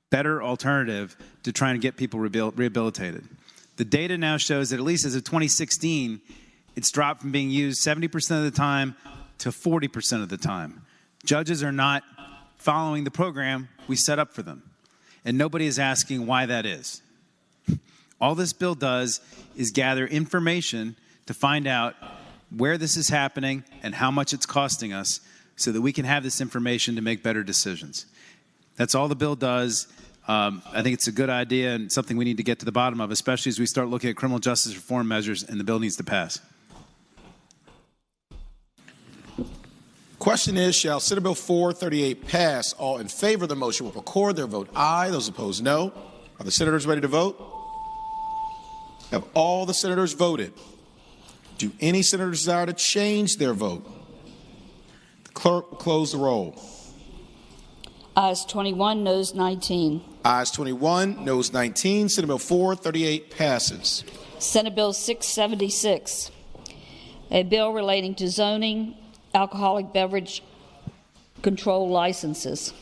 E: better alternative to trying to get people rehabilitated. The data now shows that at least as of 2016, it's dropped from being used 70% of the time to 40% of the time. Judges are not following the program we set up for them, and nobody is asking why that is. All this bill does is gather information to find out where this is happening and how much it's costing us so that we can have this information to make better decisions. That's all the bill does. I think it's a good idea and something we need to get to the bottom of, especially as we start looking at criminal justice reform measures and the bill needs to pass.
A: Question is, shall Senate Bill 438 pass? All in favor of the motion will record their vote aye. Those opposed, no. Are the senators ready to vote? Have all the senators voted? Do any senators desire to change their vote? The clerk will close the roll.
D: Ayes 21, noes 19.
A: Ayes 21, noes 19. Senate Bill 438 passes.
D: Senate Bill 676, a bill relating to zoning alcoholic beverage control licenses.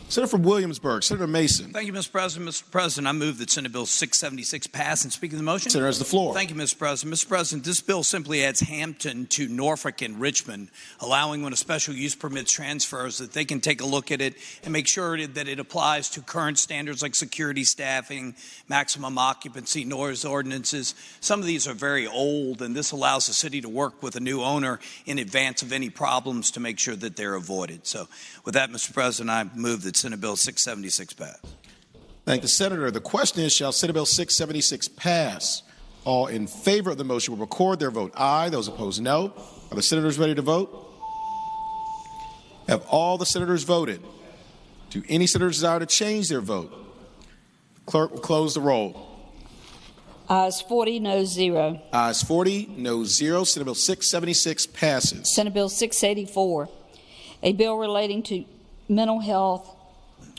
A: Senator from Williamsburg, Senator Mason.
P: Thank you, Mr. President. Mr. President, I move that Senate Bill 676 pass. And speaking of the motion,
A: Senator has the floor.
P: Thank you, Mr. President. Mr. President, this bill simply adds Hampton to Norfolk and Richmond, allowing when a special use permit transfers that they can take a look at it and make sure that it applies to current standards like security staffing, maximum occupancy, noise ordinances. Some of these are very old, and this allows the city to work with a new owner in advance of any problems to make sure that they're avoided. So with that, Mr. President, I move that Senate Bill 676 pass.
A: Thank the Senator. The question is, shall Senate Bill 676 pass? All in favor of the motion will record their vote aye. Those opposed, no. Are the senators ready to vote? Have all the senators voted? Do any senators desire to change their vote? Clerk will close the roll.
D: Ayes 40, no 0.
A: Ayes 40, no 0. Senate Bill 676 passes.
D: Senate Bill 684, a bill relating to mental health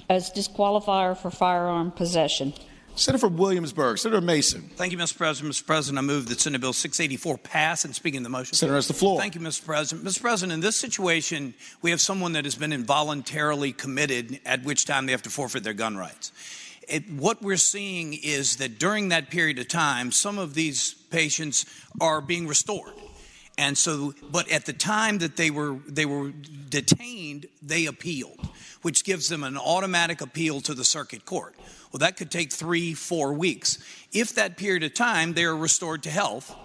D: as disqualifier for firearm possession.
A: Senator from Williamsburg, Senator Mason.
P: Thank you, Mr. President. Mr. President, I move that Senate Bill 684 pass. And speaking of the motion,
A: Senator has the floor.
P: Thank you, Mr. President. Mr. President, in this situation, we have someone that has been involuntarily committed, at which time they have to forfeit their gun rights. What we're seeing is that during that period of time, some of these patients are being restored. And so, but at the time that they were detained, they appealed, which gives them an automatic appeal to the circuit court. Well, that could take 3-4 weeks. If that period of time they are restored to health,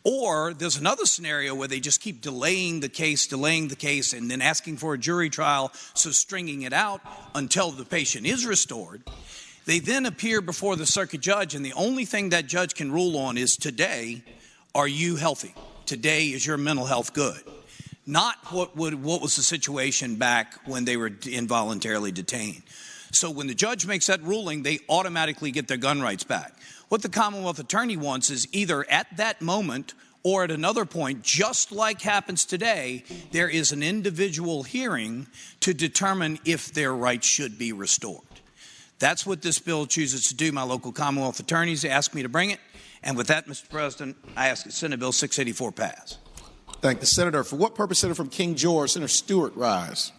P: or there's another scenario where they just keep delaying the case, and then asking for a jury trial, so stringing it out until the patient is restored. They then appear before the circuit judge, and the only thing that judge can rule on is today, are you healthy? Today, is your mental health good? Not what was the situation back when they were involuntarily detained. So when the judge makes that ruling, they automatically get their gun rights back. What the Commonwealth Attorney wants is either at that moment or at another point, just like happens today, there is an individual hearing to determine if their rights should be restored. That's what this bill chooses to do. My local Commonwealth attorneys asked me to bring it. And with that, Mr. President, I ask that Senate Bill 684 pass.
A: Thank the Senator. For what purpose, Senator from King George, Senator Stewart, rise?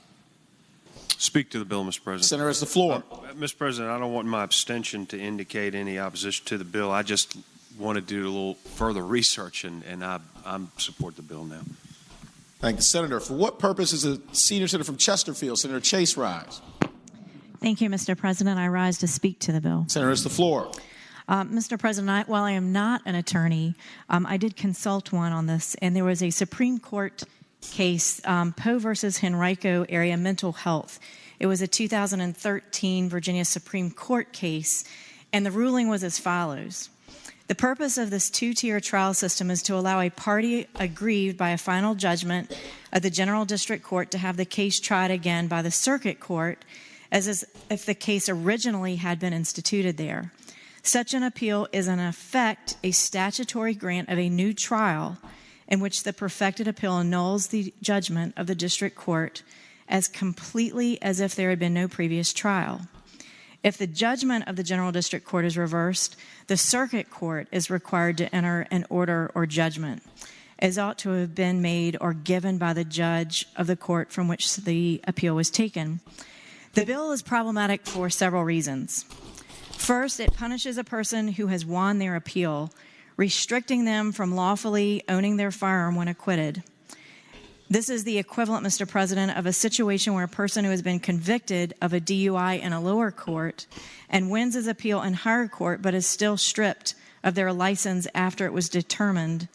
C: Speak to the bill, Mr. President.
A: Senator has the floor.
C: Mr. President, I don't want my abstention to indicate any opposition to the bill. I just want to do a little further research, and I support the bill now.
A: Thank the Senator. For what purpose is the senior senator from Chesterfield, Senator Chase, rise?
V: Thank you, Mr. President. I rise to speak to the bill.
A: Senator has the floor.
V: Mr. President, while I am not an attorney, I did consult one on this, and there was a Supreme Court case, Poe versus Henrico Area Mental Health. It was a 2013 Virginia Supreme Court case, and the ruling was as follows. The purpose of this two-tier trial system is to allow a party aggrieved by a final judgment of the General District Court to have the case tried again by the Circuit Court as if the case originally had been instituted there. Such an appeal is in effect a statutory grant of a new trial in which the perfected appeal annuls the judgment of the district court as completely as if there had been no previous trial. If the judgment of the General District Court is reversed, the Circuit Court is required to enter an order or judgment, as ought to have been made or given by the judge of the court from which the appeal was taken. The bill is problematic for several reasons. First, it punishes a person who has won their appeal, restricting them from lawfully owning their firearm when acquitted. This is the equivalent, Mr. President, of a situation where a person who has been convicted of a DUI in a lower court and wins his appeal in higher court but is still stripped of their license after it was determined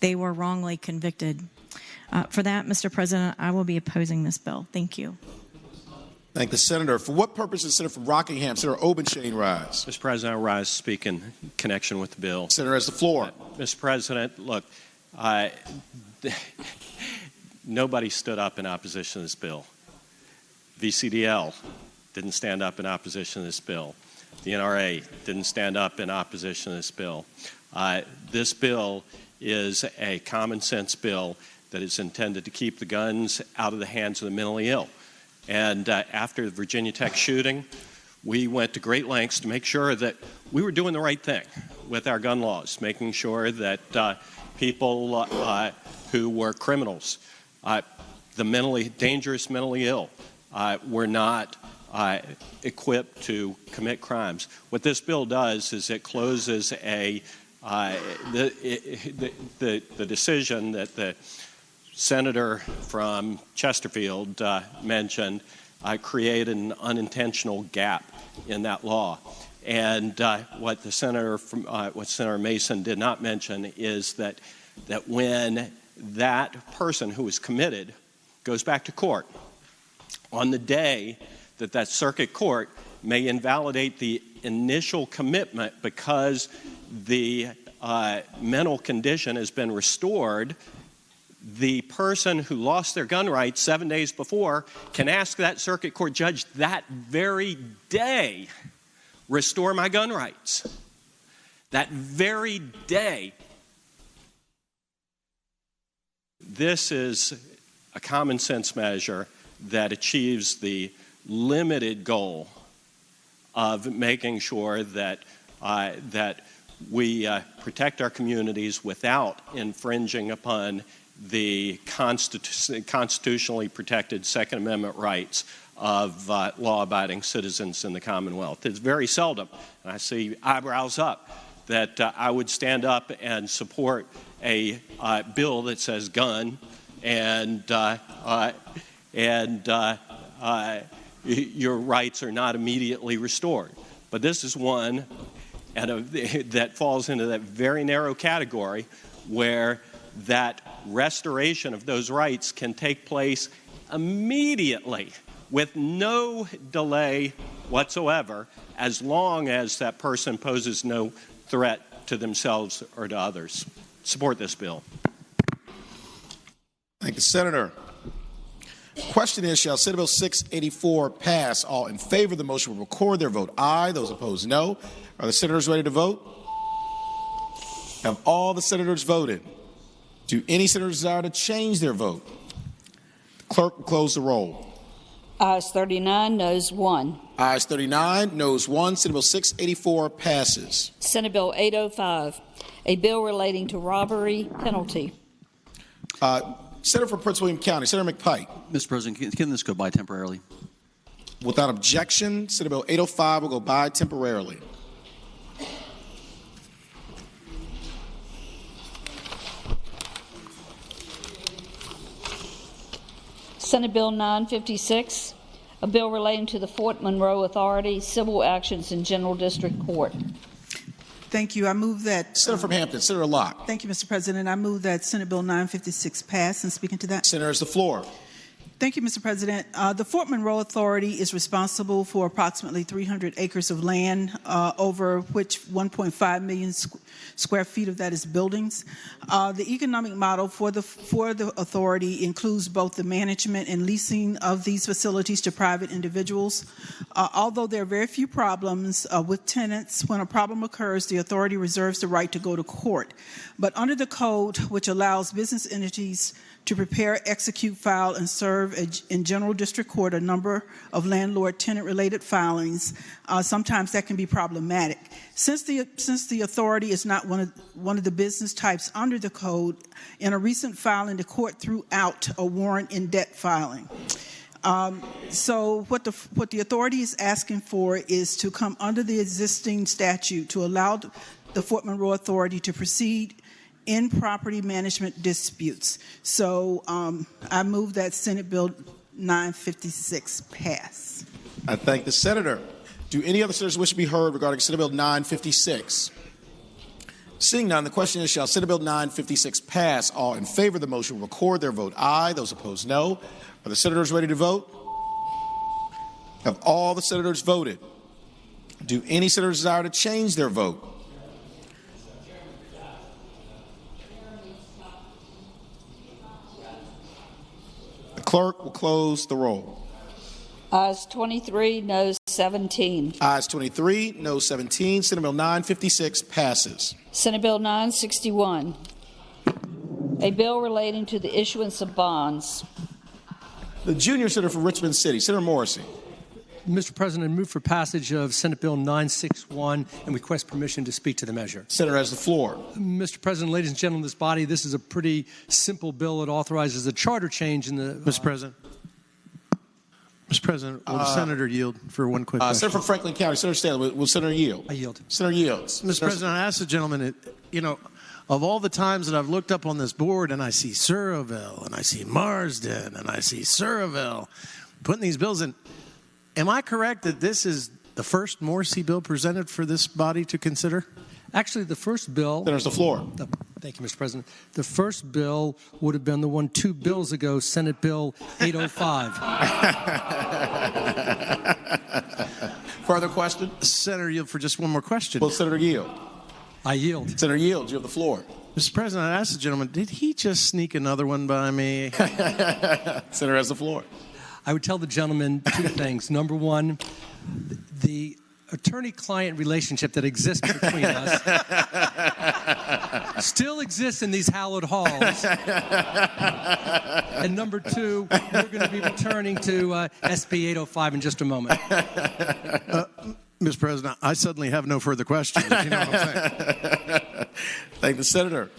V: they were wrongly convicted. For that, Mr. President, I will be opposing this bill. Thank you.
A: Thank the Senator. For what purpose does Senator from Rockingham, Senator Obenshain, rise?
J: Mr. President, I rise to speak in connection with the bill.
A: Senator has the floor.
J: Mr. President, look, nobody stood up in opposition to this bill. VCDL didn't stand up in opposition to this bill. The NRA didn't stand up in opposition to this bill. This bill is a common sense bill that is intended to keep the guns out of the hands of the mentally ill. And after the Virginia Tech shooting, we went to great lengths to make sure that we were doing the right thing with our gun laws, making sure that people who were criminals the dangerous mentally ill were not equipped to commit crimes. What this bill does is it closes the decision that the senator from Chesterfield mentioned created an unintentional gap in that law. And what Senator Mason did not mention is that when that person who was committed goes back to court, on the day that circuit court may invalidate the initial commitment because the mental condition has been restored, the person who lost their gun rights 7 days before can ask that circuit court judge that very day, restore my gun rights. That very day. This is a common sense measure that achieves the limited goal of making sure that we protect our communities without infringing upon the constitutionally protected Second Amendment rights of law-abiding citizens in the Commonwealth. It's very seldom, and I see eyebrows up, that I would stand up and support a bill that says gun and your rights are not immediately restored. But this is one that falls into that very narrow category where that restoration of those rights can take place immediately with no delay whatsoever, as long as that person poses no threat to themselves or to others. Support this bill.
A: Thank you, Senator. Question is, shall Senate Bill 684 pass? All in favor of the motion will record their vote aye. Those opposed, no. Are the senators ready to vote? Have all the senators voted? Do any senators desire to change their vote? The clerk will close the roll.
D: Ayes 39, noes 1.
A: Ayes 39, noes 1. Senate Bill 684 passes.
D: Senate Bill 805, a bill relating to robbery penalty.
A: Senator from Prince William County, Senator McPike.
L: Mr. President, can this go by temporarily?
A: Without objection, Senate Bill 805 will go by temporarily.
D: Senate Bill 956, a bill relating to the Fort Monroe Authority, civil actions in General District Court.
R: Thank you. I move that...
A: Senator from Hampton, Senator Locke.
R: Thank you, Mr. President. I move that Senate Bill 956 pass. And speaking to that...
A: Senator, has the floor.
R: Thank you, Mr. President. The Fort Monroe Authority is responsible for approximately 300 acres of land, over which 1.5 million square feet of that is buildings. The economic model for the authority includes both the management and leasing of these facilities to private individuals. Although there are very few problems with tenants, when a problem occurs, the authority reserves the right to go to court. But under the code, which allows business entities to prepare, execute, file, and serve in General District Court a number of landlord-tenant-related filings, sometimes that can be problematic. Since the authority is not one of the business types under the code, in a recent filing, the court threw out a warrant in debt filing. So what the authority is asking for is to come under the existing statute to allow the Fort Monroe Authority to proceed in property management disputes. So I move that Senate Bill 956 pass.
A: I thank the senator. Do any other senators wish to be heard regarding Senate Bill 956? Seeing none, the question is, shall Senate Bill 956 pass? All in favor of the motion will record their vote aye. Those opposed, no. Are the senators ready to vote? Have all the senators voted? Do any senators desire to change their vote? The clerk will close the roll.
D: Ayes 23, noes 17.
A: Ayes 23, noes 17. Senate Bill 956 passes.
D: Senate Bill 961, a bill relating to the issuance of bonds.
A: The junior senator from Richmond City, Senator Morrissey.
O: Mr. President, I move for passage of Senate Bill 961 and request permission to speak to the measure.
A: Senator has the floor.
O: Mr. President, ladies and gentlemen of this body, this is a pretty simple bill. It authorizes a charter change in the...
K: Mr. President. Mr. President, will the senator yield for one quick question?
A: Senator from Franklin County, Senator Stanley, will Senator yield?
O: I yield.
A: Senator yields.
K: Mr. President, I asked the gentleman, of all the times that I've looked up on this board and I see Surreyville and I see Marsden and I see Surreyville putting these bills in, am I correct that this is the first Morrissey bill presented for this body to consider?
O: Actually, the first bill...
A: There's the floor.
O: Thank you, Mr. President. The first bill would have been the one 2 bills ago, Senate Bill 805.
A: Further question?
K: Senator, yield for just one more question.
A: Will Senator yield?
O: I yield.
A: Senator yields. You have the floor.
K: Mr. President, I asked the gentleman, did he just sneak another one by me?
A: Senator has the floor.
O: I would tell the gentleman 2 things. Number one, the attorney-client relationship that exists between us still exists in these hallowed halls. And number 2, we're going to be returning to SB 805 in just a moment.
K: Mr. President, I suddenly have no further questions. You know what I'm saying?
A: Thank the senator.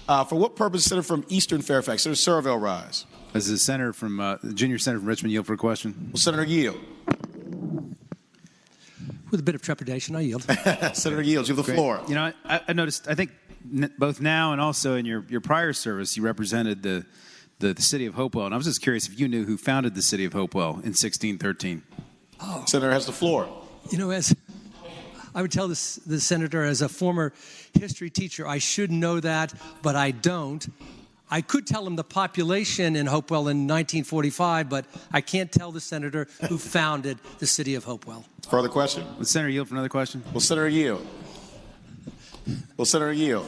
A: For what purpose, Senator from Eastern Fairfax? Senator Surville rise.
E: As a senator from junior senator from Richmond, yield for a question.
A: Will Senator yield?
O: With a bit of trepidation, I yield.
A: Senator yields. You have the floor.
E: You know, I noticed. I think both now and also in your prior service, you represented the city of Hopewell, and I was just curious if you knew who founded the city of Hopewell in 1613.
O: Oh.
A: Senator has the floor.
O: You know, as I would tell the senator, as a former history teacher, I should know that, but I don't. I could tell him the population in Hopewell in 1945, but I can't tell the senator who founded the city of Hopewell.
A: Further question?
E: Will Senator yield for another question?
A: Will Senator yield? Will Senator yield?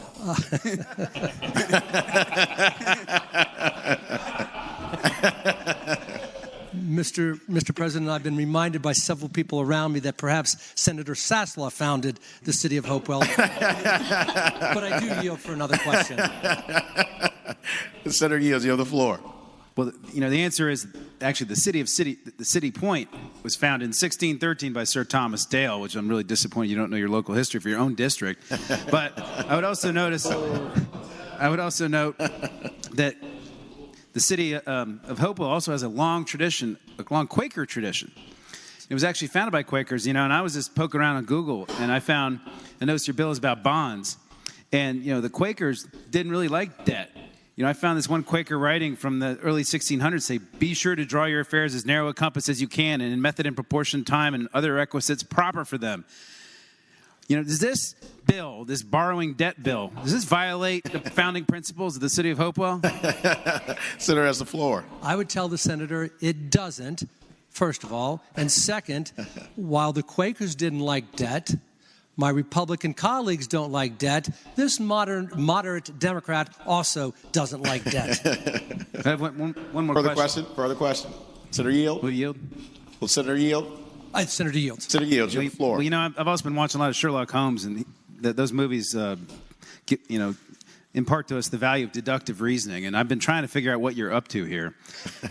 O: Mr. President, I've been reminded by several people around me that perhaps Senator Saslaw founded the city of Hopewell. But I do yield for another question.
A: Senator yields. You have the floor.
E: Well, you know, the answer is actually the City Point was founded in 1613 by Sir Thomas Dale, which I'm really disappointed you don't know your local history for your own district. But I would also note that the city of Hopewell also has a long Quaker tradition. It was actually founded by Quakers, you know, and I was just poking around on Google, and I noticed your bill is about bonds. And, you know, the Quakers didn't really like debt. You know, I found this one Quaker writing from the early 1600s say, be sure to draw your affairs as narrow a compass as you can and in method and proportion, time, and other requisites proper for them. You know, does this bill, this borrowing debt bill, does this violate the founding principles of the city of Hopewell?
A: Senator has the floor.
O: I would tell the senator it doesn't, first of all. And second, while the Quakers didn't like debt, my Republican colleagues don't like debt. This moderate Democrat also doesn't like debt.
E: I have one more question.
A: Further question. Senator yield.
E: Will yield?
A: Will Senator yield?
O: Senator yields.
A: Senator yields. You have the floor.
E: Well, you know, I've also been watching a lot of Sherlock Holmes, and those movies, impart to us the value of deductive reasoning. And I've been trying to figure out what you're up to here.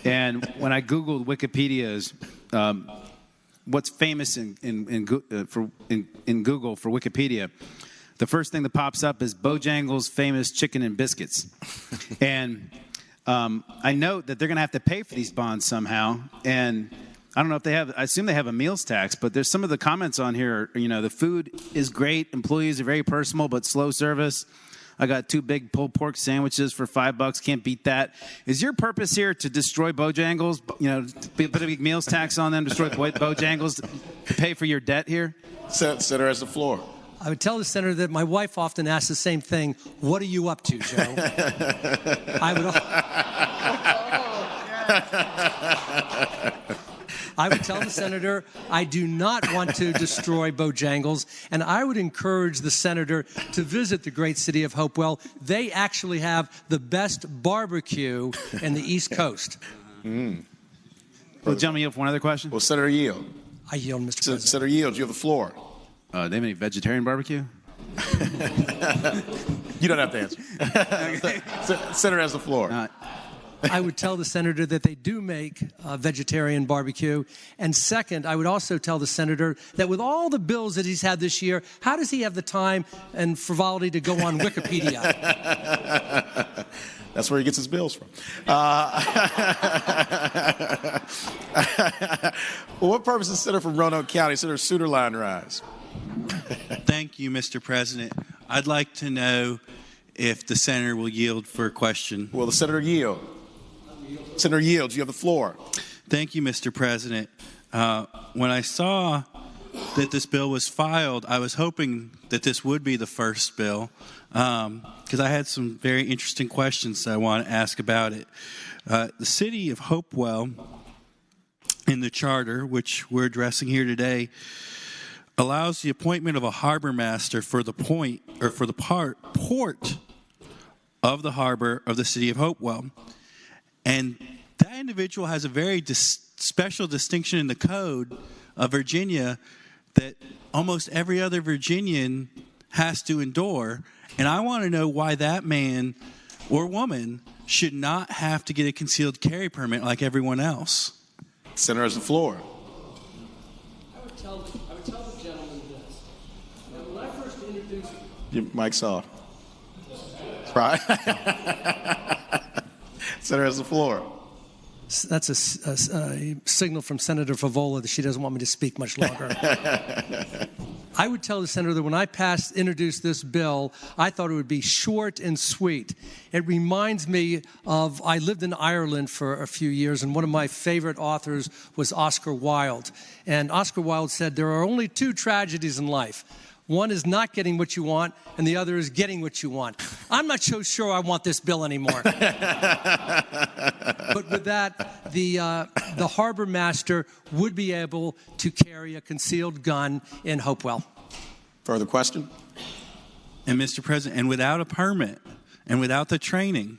E: And when I Googled Wikipedia's what's famous in Google for Wikipedia, the first thing that pops up is Bojangles' famous chicken and biscuits. And I note that they're going to have to pay for these bonds somehow. And I don't know if they have, I assume they have a meals tax, but there's some of the comments on here, you know, the food is great, employees are very personal, but slow service. I got 2 big pulled pork sandwiches for $5. Can't beat that. Is your purpose here to destroy Bojangles? You know, put a big meals tax on them, destroy Bojangles, to pay for your debt here?
A: Senator has the floor.
O: I would tell the senator that my wife often asks the same thing. What are you up to, Joe? I would tell the senator I do not want to destroy Bojangles, and I would encourage the senator to visit the great city of Hopewell. They actually have the best barbecue in the East Coast.
E: Well, gentlemen, yield for one other question?
A: Well, Senator yield.
O: I yield, Mr. President.
A: Senator yield. You have the floor.
E: They have any vegetarian barbecue?
A: You don't have to answer. Senator has the floor.
O: I would tell the senator that they do make vegetarian barbecue. And second, I would also tell the senator that with all the bills that he's had this year, how does he have the time and frivolity to go on Wikipedia?
A: That's where he gets his bills from. For what purpose is Senator from Roanoke County, Senator Suderline, rise?
S: Thank you, Mr. President. I'd like to know if the senator will yield for a question.
A: Will the senator yield? Senator yields. You have the floor.
S: Thank you, Mr. President. When I saw that this bill was filed, I was hoping that this would be the first bill because I had some very interesting questions that I want to ask about it. The city of Hopewell in the charter, which we're addressing here today, allows the appointment of a harbor master for the port of the harbor of the city of Hopewell. And that individual has a very special distinction in the code of Virginia that almost every other Virginian has to endure. And I want to know why that man or woman should not have to get a concealed carry permit like everyone else.
A: Senator has the floor.
O: I would tell the gentleman this. Now, when I first introduced...
A: Your mic's off. Right. Senator has the floor.
O: That's a signal from Senator Favola that she doesn't want me to speak much longer. I would tell the senator that when I introduced this bill, I thought it would be short and sweet. It reminds me of, I lived in Ireland for a few years, and one of my favorite authors was Oscar Wilde. And Oscar Wilde said, there are only two tragedies in life. One is not getting what you want, and the other is getting what you want. I'm not so sure I want this bill anymore. But with that, the harbor master would be able to carry a concealed gun in Hopewell.
A: Further question?
S: And Mr. President, and without a permit and without the training,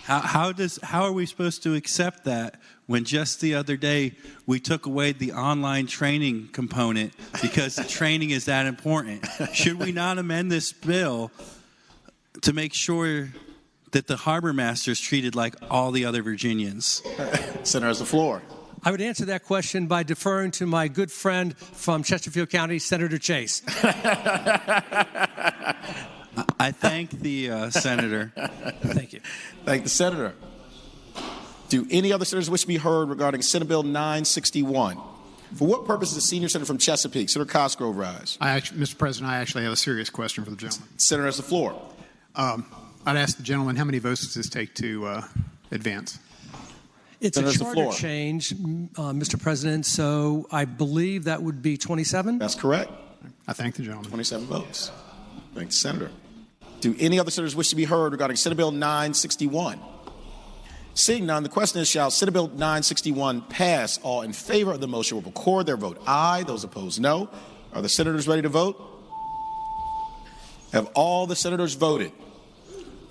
S: how are we supposed to accept that when just the other day we took away the online training component because the training is that important? Should we not amend this bill to make sure that the harbor master is treated like all the other Virginians?
A: Senator has the floor.
O: I would answer that question by deferring to my good friend from Chesterfield County, Senator Chase.
S: I thank the senator.
O: Thank you.
A: Thank the senator. Do any other senators wish to be heard regarding Senate Bill 961? For what purpose does the senior senator from Chesapeake, Senator Cosgrove, rise?
G: Mr. President, I actually have a serious question for the gentleman.
A: Senator has the floor.
G: I'd ask the gentleman, how many votes does this take to advance?
O: It's a charter change, Mr. President, so I believe that would be 27?
A: That's correct.
G: I thank the gentleman.
A: 27 votes. Thank the senator. Do any other senators wish to be heard regarding Senate Bill 961? Seeing none, the question is, shall Senate Bill 961 pass? All in favor of the motion will record their vote aye. Those opposed, no. Are the senators ready to vote? Have all the senators voted?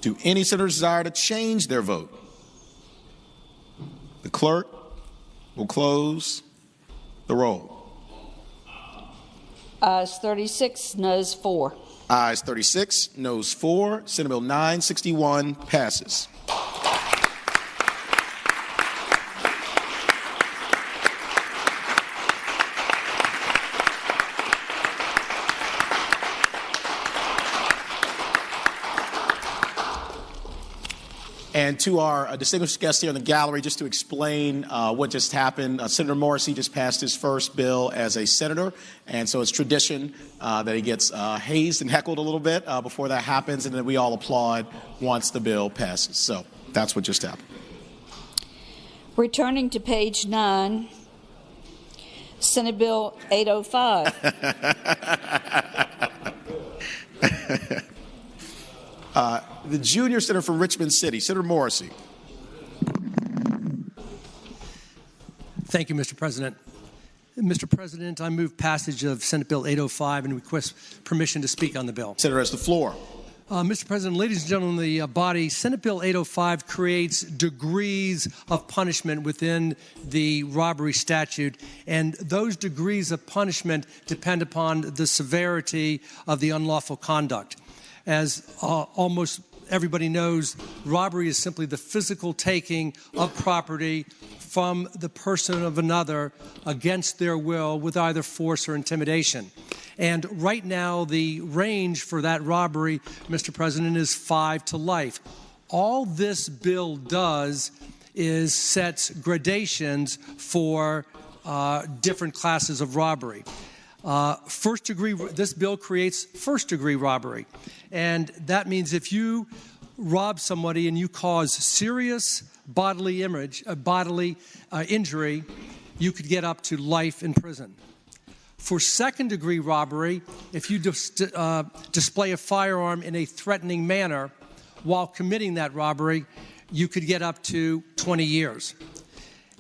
A: Do any senators desire to change their vote? The clerk will close the roll.
D: Ayes 36, noes 4.
A: Ayes 36, noes 4. Senate Bill 961 passes. And to our distinguished guests here in the gallery, just to explain what just happened, Senator Morrissey just passed his first bill as a senator, and so it's tradition that he gets hazed and heckled a little bit before that happens, and then we all applaud once the bill passes. So that's what just happened.
D: Returning to page 9, Senate Bill 805.
A: The junior senator from Richmond City, Senator Morrissey.
O: Thank you, Mr. President. Mr. President, I move passage of Senate Bill 805 and request permission to speak on the bill.
A: Senator has the floor.
O: Mr. President, ladies and gentlemen of the body, Senate Bill 805 creates degrees of punishment within the robbery statute, and those degrees of punishment depend upon the severity of the unlawful conduct. As almost everybody knows, robbery is simply the physical taking of property from the person of another against their will with either force or intimidation. And right now, the range for that robbery, Mr. President, is 5 to life. All this bill does is sets gradations for different classes of robbery. This bill creates first-degree robbery. And that means if you rob somebody and you cause serious bodily injury, you could get up to life in prison. For second-degree robbery, if you display a firearm in a threatening manner while committing that robbery, you could get up to 20 years.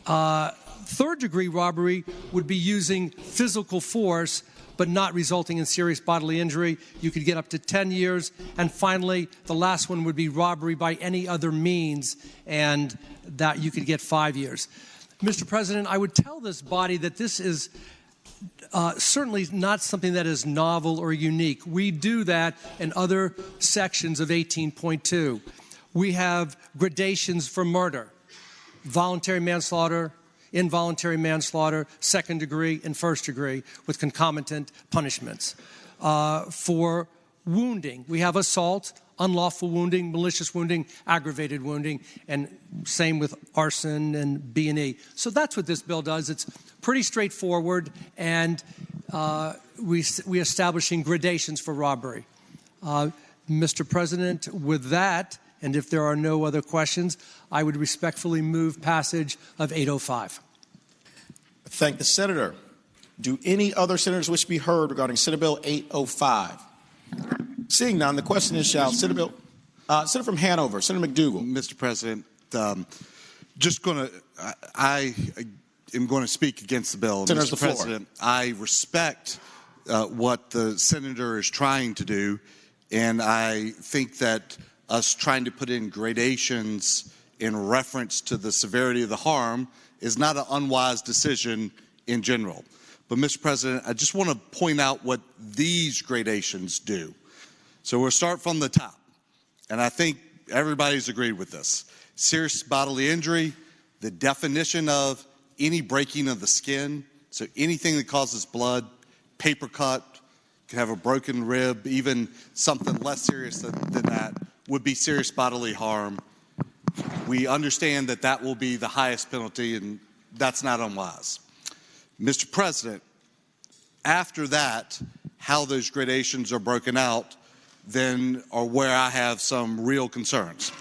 O: Third-degree robbery would be using physical force but not resulting in serious bodily injury. You could get up to 10 years. And finally, the last one would be robbery by any other means, and that you could get 5 years. Mr. President, I would tell this body that this is certainly not something that is novel or unique. We do that in other sections of 18.2. We have gradations for murder, voluntary manslaughter, involuntary manslaughter, second degree, and first degree with concomitant punishments. For wounding, we have assault, unlawful wounding, malicious wounding, aggravated wounding, and same with arson and B&E. So that's what this bill does. It's pretty straightforward, and we're establishing gradations for robbery. Mr. President, with that, and if there are no other questions, I would respectfully move passage of 805.
A: Thank the senator. Do any other senators wish to be heard regarding Senate Bill 805? Seeing none, the question is, shall Senator from Hanover, Senator McDougal.
M: Mr. President, I am going to speak against the bill.
A: Senator,
M: Mr. President, I respect what the senator is trying to do, and I think that us trying to put in gradations in reference to the severity of the harm is not an unwise decision in general. But, Mr. President, I just want to point out what these gradations do. So we'll start from the top, and I think everybody's agreed with this. Serious bodily injury, the definition of any breaking of the skin, so anything that causes blood, paper cut, can have a broken rib, even something less serious than that would be serious bodily harm. We understand that that will be the highest penalty, and that's not unwise. Mr. President, after that, how those gradations are broken out then are where I have some real concerns.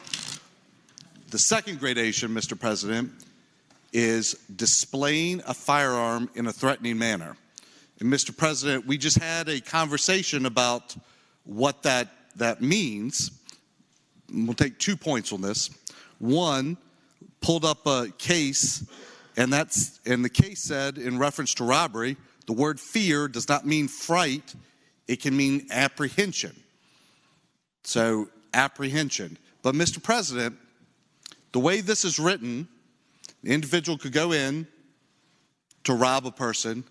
M: The second gradation, Mr. President, is displaying a firearm in a threatening manner. And Mr. President, we just had a conversation about what that means. We'll take 2 points on this. One, pulled up a case, and the case said, in reference to robbery, the word fear does not mean fright, it can mean apprehension. So, apprehension. But, Mr. President, the way this is written, the individual could go in to rob a person,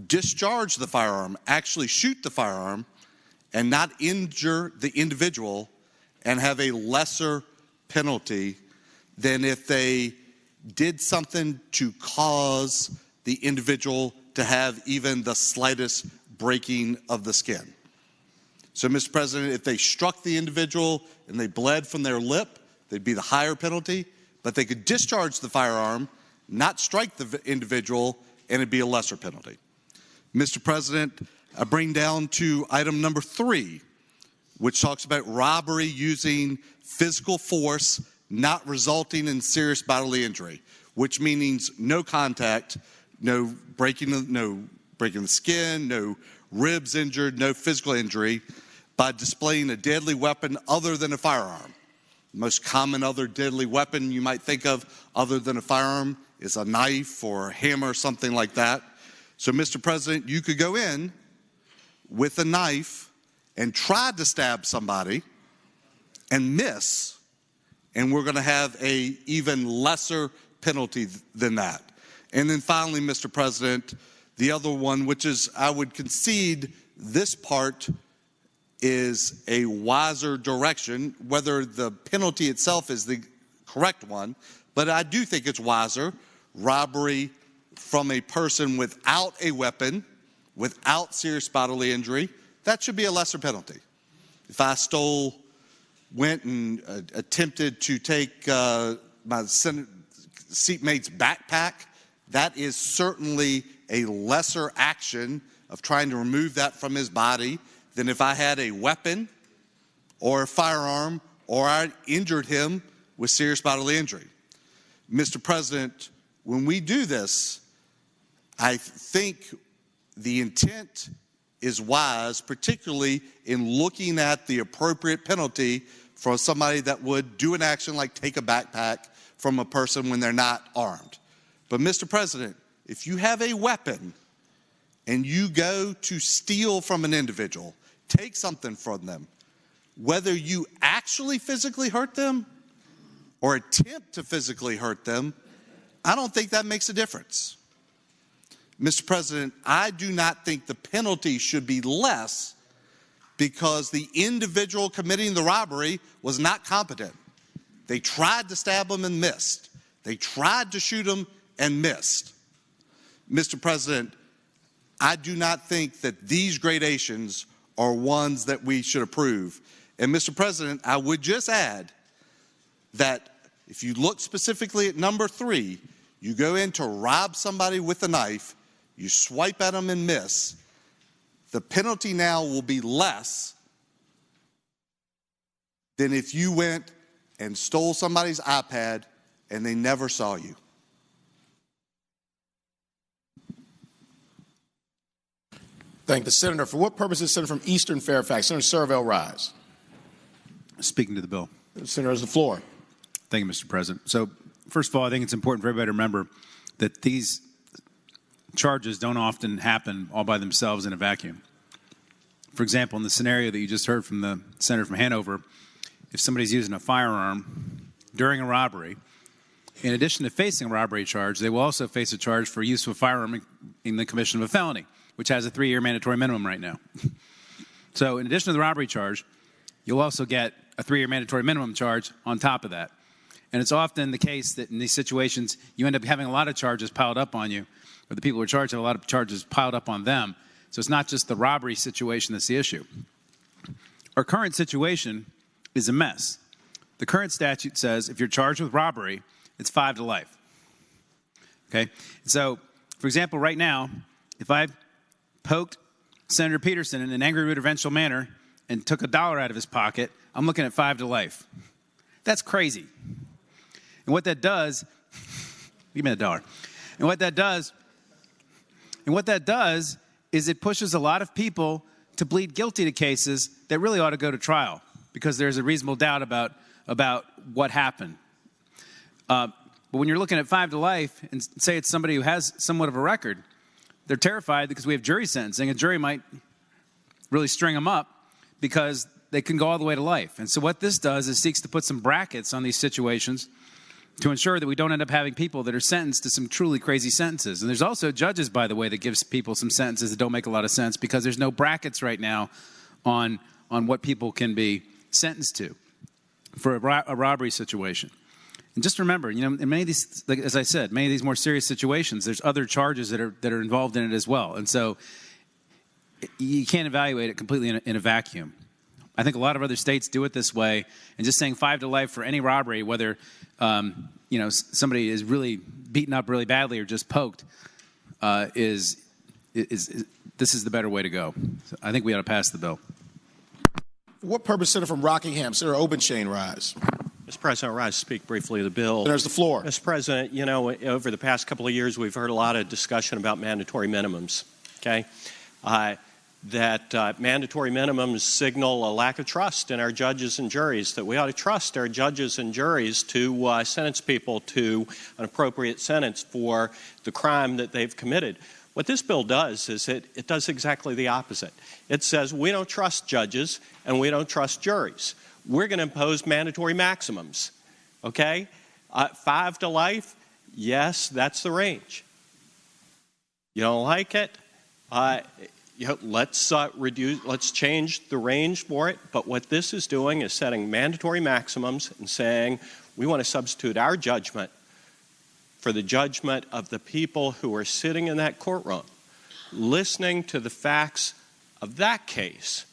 M: discharge the firearm, actually shoot the firearm, and not injure the individual and have a lesser penalty than if they did something to cause the individual to have even the slightest breaking of the skin. So, Mr. President, if they struck the individual and they bled from their lip, they'd be the higher penalty, but they could discharge the firearm, not strike the individual, and it'd be a lesser penalty. Mr. President, I bring down to item number 3, which talks about robbery using physical force not resulting in serious bodily injury, which means no contact, no breaking the skin, no ribs injured, no physical injury, by displaying a deadly weapon other than a firearm. The most common other deadly weapon you might think of other than a firearm is a knife or a hammer or something like that. So, Mr. President, you could go in with a knife and try to stab somebody and miss, and we're going to have an even lesser penalty than that. And then finally, Mr. President, the other one, which is I would concede this part is a wiser direction, whether the penalty itself is the correct one, but I do think it's wiser. Robbery from a person without a weapon, without serious bodily injury, that should be a lesser penalty. If I went and attempted to take my seatmate's backpack, that is certainly a lesser action of trying to remove that from his body than if I had a weapon or a firearm or I injured him with serious bodily injury. Mr. President, when we do this, I think the intent is wise, particularly in looking at the appropriate penalty for somebody that would do an action like take a backpack from a person when they're not armed. But Mr. President, if you have a weapon and you go to steal from an individual, take something from them, whether you actually physically hurt them or attempt to physically hurt them, I don't think that makes a difference. Mr. President, I do not think the penalty should be less because the individual committing the robbery was not competent. They tried to stab him and missed. They tried to shoot him and missed. Mr. President, I do not think that these gradations are ones that we should approve. And Mr. President, I would just add that if you look specifically at number 3, you go in to rob somebody with a knife, you swipe at them and miss, the penalty now will be less than if you went and stole somebody's iPad and they never saw you.
A: Thank the senator. For what purpose is the senator from Eastern Fairfax? Senator Servell rise.
E: Speaking to the bill.
A: The senator has the floor.
E: Thank you, Mr. President. So, first of all, I think it's important for everybody to remember that these charges don't often happen all by themselves in a vacuum. For example, in the scenario that you just heard from the senator from Hanover, if somebody's using a firearm during a robbery, in addition to facing a robbery charge, they will also face a charge for use of a firearm in the commission of a felony, which has a 3-year mandatory minimum right now. So in addition to the robbery charge, you'll also get a 3-year mandatory minimum charge on top of that. And it's often the case that in these situations, you end up having a lot of charges piled up on you, or the people who are charged have a lot of charges piled up on them. So it's not just the robbery situation that's the issue. Our current situation is a mess. The current statute says if you're charged with robbery, it's 5 to life. Okay? So, for example, right now, if I poked Senator Peterson in an angry, rude, or vengeful manner and took $1 out of his pocket, I'm looking at 5 to life. That's crazy. And what that does, give me $1. And what that does is it pushes a lot of people to plead guilty to cases that really ought to go to trial because there's a reasonable doubt about what happened. But when you're looking at 5 to life and say it's somebody who has somewhat of a record, they're terrified because we have jury sentencing. A jury might really string them up because they can go all the way to life. And so what this does is seeks to put some brackets on these situations to ensure that we don't end up having people that are sentenced to some truly crazy sentences. And there's also judges, by the way, that gives people some sentences that don't make a lot of sense because there's no brackets right now on what people can be sentenced to for a robbery situation. And just remember, you know, in many of these, like, as I said, many of these more serious situations, there's other charges that are involved in it as well. And so you can't evaluate it completely in a vacuum. I think a lot of other states do it this way, and just saying 5 to life for any robbery, whether somebody is really beaten up really badly or just poked, this is the better way to go. So I think we ought to pass the bill.
A: For what purpose, senator from Rockingham? Senator Obenchain rise.
J: Mr. President, I rise to speak briefly to the bill.
A: There's the floor.
J: Mr. President, you know, over the past couple of years, we've heard a lot of discussion about mandatory minimums, okay? That mandatory minimums signal a lack of trust in our judges and juries, that we ought to trust our judges and juries to sentence people to an appropriate sentence for the crime that they've committed. What this bill does is it does exactly the opposite. It says we don't trust judges and we don't trust juries. We're going to impose mandatory maximums, okay? 5 to life, yes, that's the range. You don't like it? let's change the range for it. But what this is doing is setting mandatory maximums and saying we want to substitute our judgment for the judgment of the people who are sitting in that courtroom, listening to the facts of that case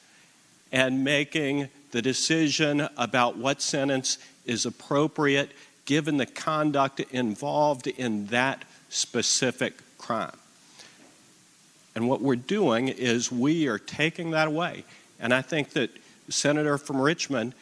J: and making the decision about what sentence is appropriate given the conduct involved in that specific crime. And what we're doing is we are taking that away. And I think that the senator from Richmond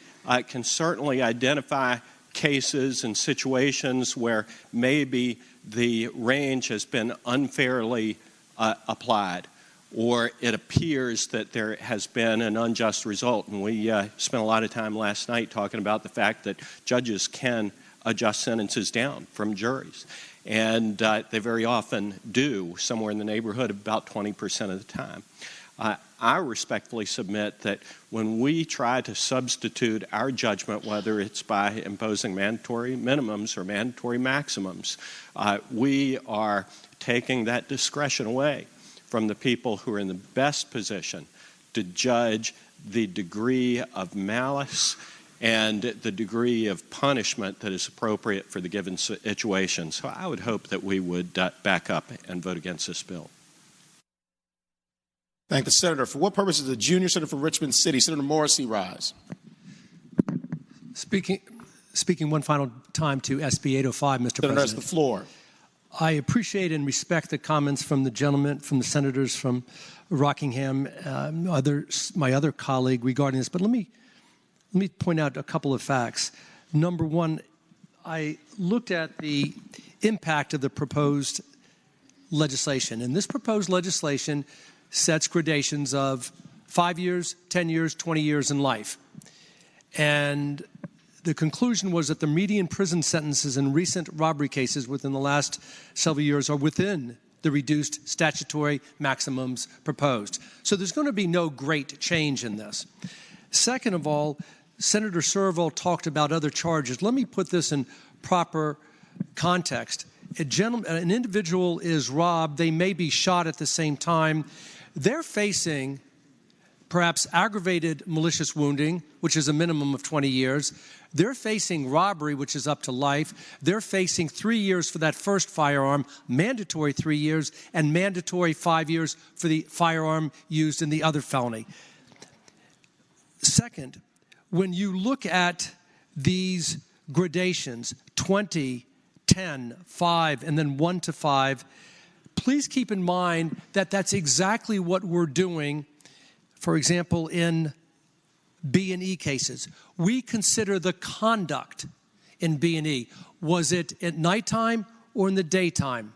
J: can certainly identify cases and situations where maybe the range has been unfairly applied, or it appears that there has been an unjust result. And we spent a lot of time last night talking about the fact that judges can adjust sentences down from juries. And they very often do, somewhere in the neighborhood of about 20% of the time. I respectfully submit that when we try to substitute our judgment, whether it's by imposing mandatory minimums or mandatory maximums, we are taking that discretion away from the people who are in the best position to judge the degree of malice and the degree of punishment that is appropriate for the given situation. So I would hope that we would back up and vote against this bill.
A: Thank the senator. For what purpose does the junior senator from Richmond City, Senator Morrissey, rise?
O: Speaking one final time to SB 805, Mr.
A: Senator,
O: President.
A: has the floor.
O: I appreciate and respect the comments from the gentleman, from the senators from Rockingham, my other colleague regarding this. But let me point out a couple of facts. Number one, I looked at the impact of the proposed legislation. And this proposed legislation sets gradations of 5 years, 10 years, 20 years in life. And the conclusion was that the median prison sentences in recent robbery cases within the last several years are within the reduced statutory maximums proposed. So there's going to be no great change in this. Second of all, Senator Serval talked about other charges. Let me put this in proper context. An individual is robbed. They may be shot at the same time. They're facing perhaps aggravated malicious wounding, which is a minimum of 20 years. They're facing robbery, which is up to life. They're facing 3 years for that first firearm, mandatory 3 years, and mandatory 5 years for the firearm used in the other felony. Second, when you look at these gradations, 20, 10, 5, and then 1 to 5, please keep in mind that that's exactly what we're doing, for example, in B&E cases. We consider the conduct in B&E. Was it at nighttime or in the daytime?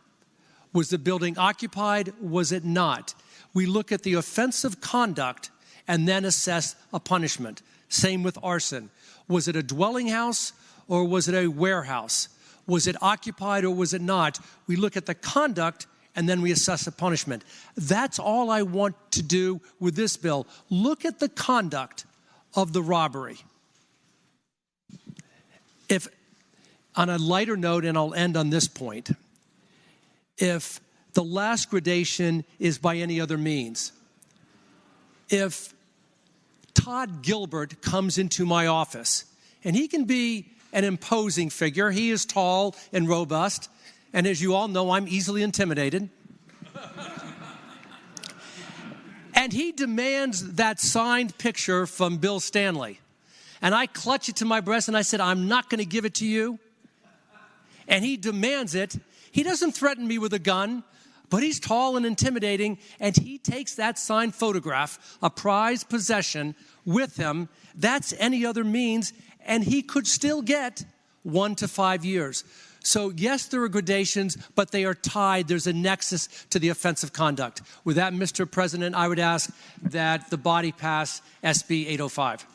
O: Was the building occupied? Was it not? We look at the offensive conduct and then assess a punishment. Same with arson. Was it a dwelling house or was it a warehouse? Was it occupied or was it not? We look at the conduct and then we assess a punishment. That's all I want to do with this bill. Look at the conduct of the robbery. If, on a lighter note, and I'll end on this point, if the last gradation is by any other means, if Todd Gilbert comes into my office, and he can be an imposing figure, he is tall and robust, and as you all know, I'm easily intimidated. And he demands that signed picture from Bill Stanley. And I clutch it to my breast and I said, I'm not going to give it to you. And he demands it. He doesn't threaten me with a gun, but he's tall and intimidating, and he takes that signed photograph, a prized possession, with him. That's any other means, and he could still get 1 to 5 years. So yes, there are gradations, but they are tied. There's a nexus to the offensive conduct. With that, Mr. President, I would ask that the body pass SB 805.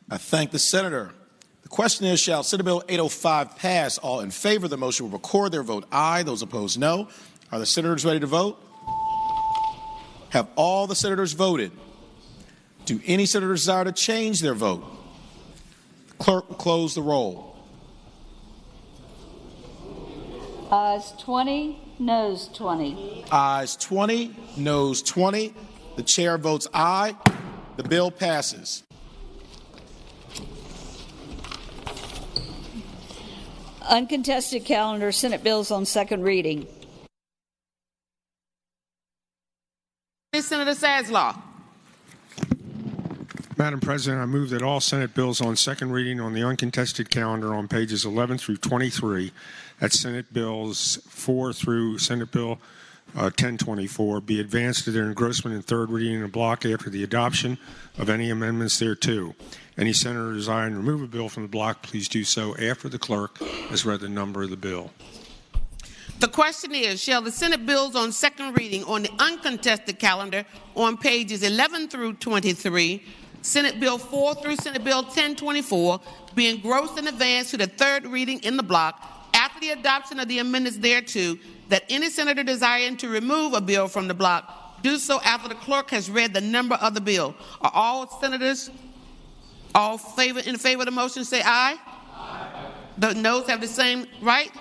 A: I thank the senator. The question is, shall Senate Bill 805 pass? All in favor of the motion will record their vote aye. Those opposed, no. Are the senators ready to vote? Have all the senators voted? Do any senators desire to change their vote? The clerk will close the roll.
D: Ayes 20, noes 20.
A: Ayes 20, noes 20. The chair votes aye. The bill passes.
D: Uncontested calendar, Senate bills on second reading.
I: Senator Saslaw.
B: Madam President, I move that all Senate bills on second reading on the uncontested calendar on pages 11 through 23, that's Senate bills 4 through Senate Bill 1024, be advanced to their engrossment in third reading in a block after the adoption of any amendments thereto. Any senator desiring to remove a bill from the block, please do so after the clerk has read the number of the bill.
I: The question is, shall the Senate bills on second reading on the uncontested calendar on pages 11 through 23, Senate Bill 4 through Senate Bill 1024, be engrossed and advanced to the third reading in the block after the adoption of the amendments thereto, that any senator desiring to remove a bill from the block do so after the clerk has read the number of the bill? Are all senators in favor of the motion say aye? Aye. The noes have the same right?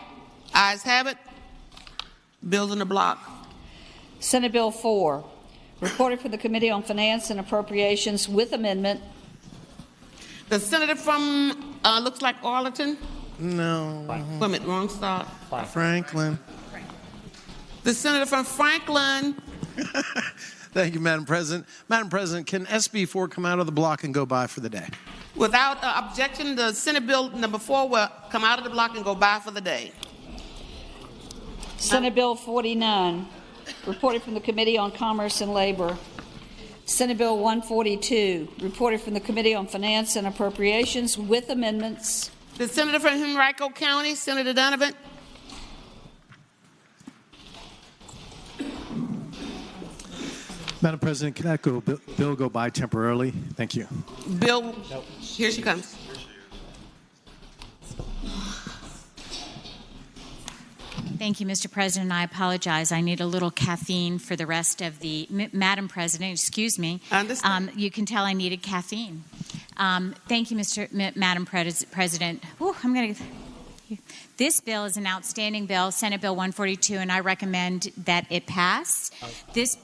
I: Ayes have it. Bills in the block.
D: Senate Bill 4, reported from the Committee on Finance and Appropriations with amendment.
I: The senator from, looks like Arlington.
K: No.
I: Wait a minute, wrong start.
K: Franklin.
I: The senator from Franklin.
K: Thank you, Madam President. Madam President, can SB 4 come out of the block and go by for the day?
I: Without objection, the Senate Bill number 4 will come out of the block and go by for the day.
D: Senate Bill 49, reported from the Committee on Commerce and Labor. Senate Bill 142, reported from the Committee on Finance and Appropriations with amendments.
I: The senator from Henrico County, Senator Donovan.
N: Madam President, can that bill go by temporarily? Thank you.
I: Bill, here she comes.
Q: Thank you, Mr. President. I apologize. I need a little caffeine for the rest of the... Madam President, excuse me.
I: I understand.
Q: You can tell I needed caffeine. Thank you, Madam President. Ooh, I'm going to... This bill is an outstanding bill, Senate Bill 142, and I recommend that it pass. This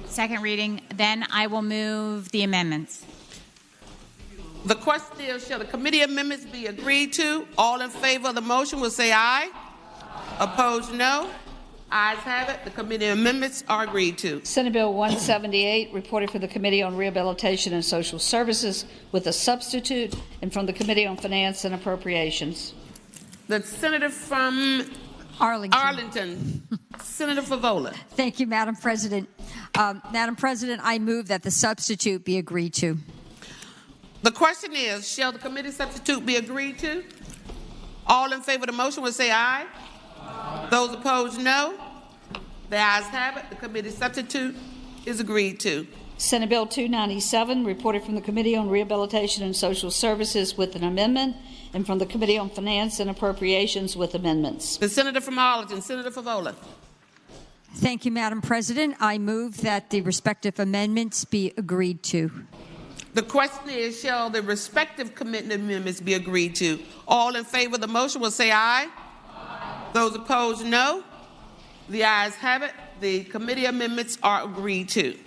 Q: second reading, then I will move the amendments.
I: The question is, shall the committee amendments be agreed to? All in favor of the motion will say aye. Opposed, no. Ayes have it. The committee amendments are agreed to.
D: Senate Bill 178, reported from the Committee on Rehabilitation and Social Services with a substitute, and from the Committee on Finance and Appropriations.
I: The senator from Arlington. Senator Favola.
T: Thank you, Madam President. Madam President, I move that the substitute be agreed to.
I: The question is, shall the committee substitute be agreed to? All in favor of the motion will say aye. Those opposed, no. The ayes have it. The committee substitute is agreed to.
D: Senate Bill 297, reported from the Committee on Rehabilitation and Social Services with an amendment, and from the Committee on Finance and Appropriations with amendments.
I: The senator from Arlington, Senator Favola.
T: Thank you, Madam President. I move that the respective amendments be agreed to.
I: The question is, shall the respective committee amendments be agreed to? All in favor of the motion will say aye. Those opposed, no. The ayes have it. The committee amendments are agreed to.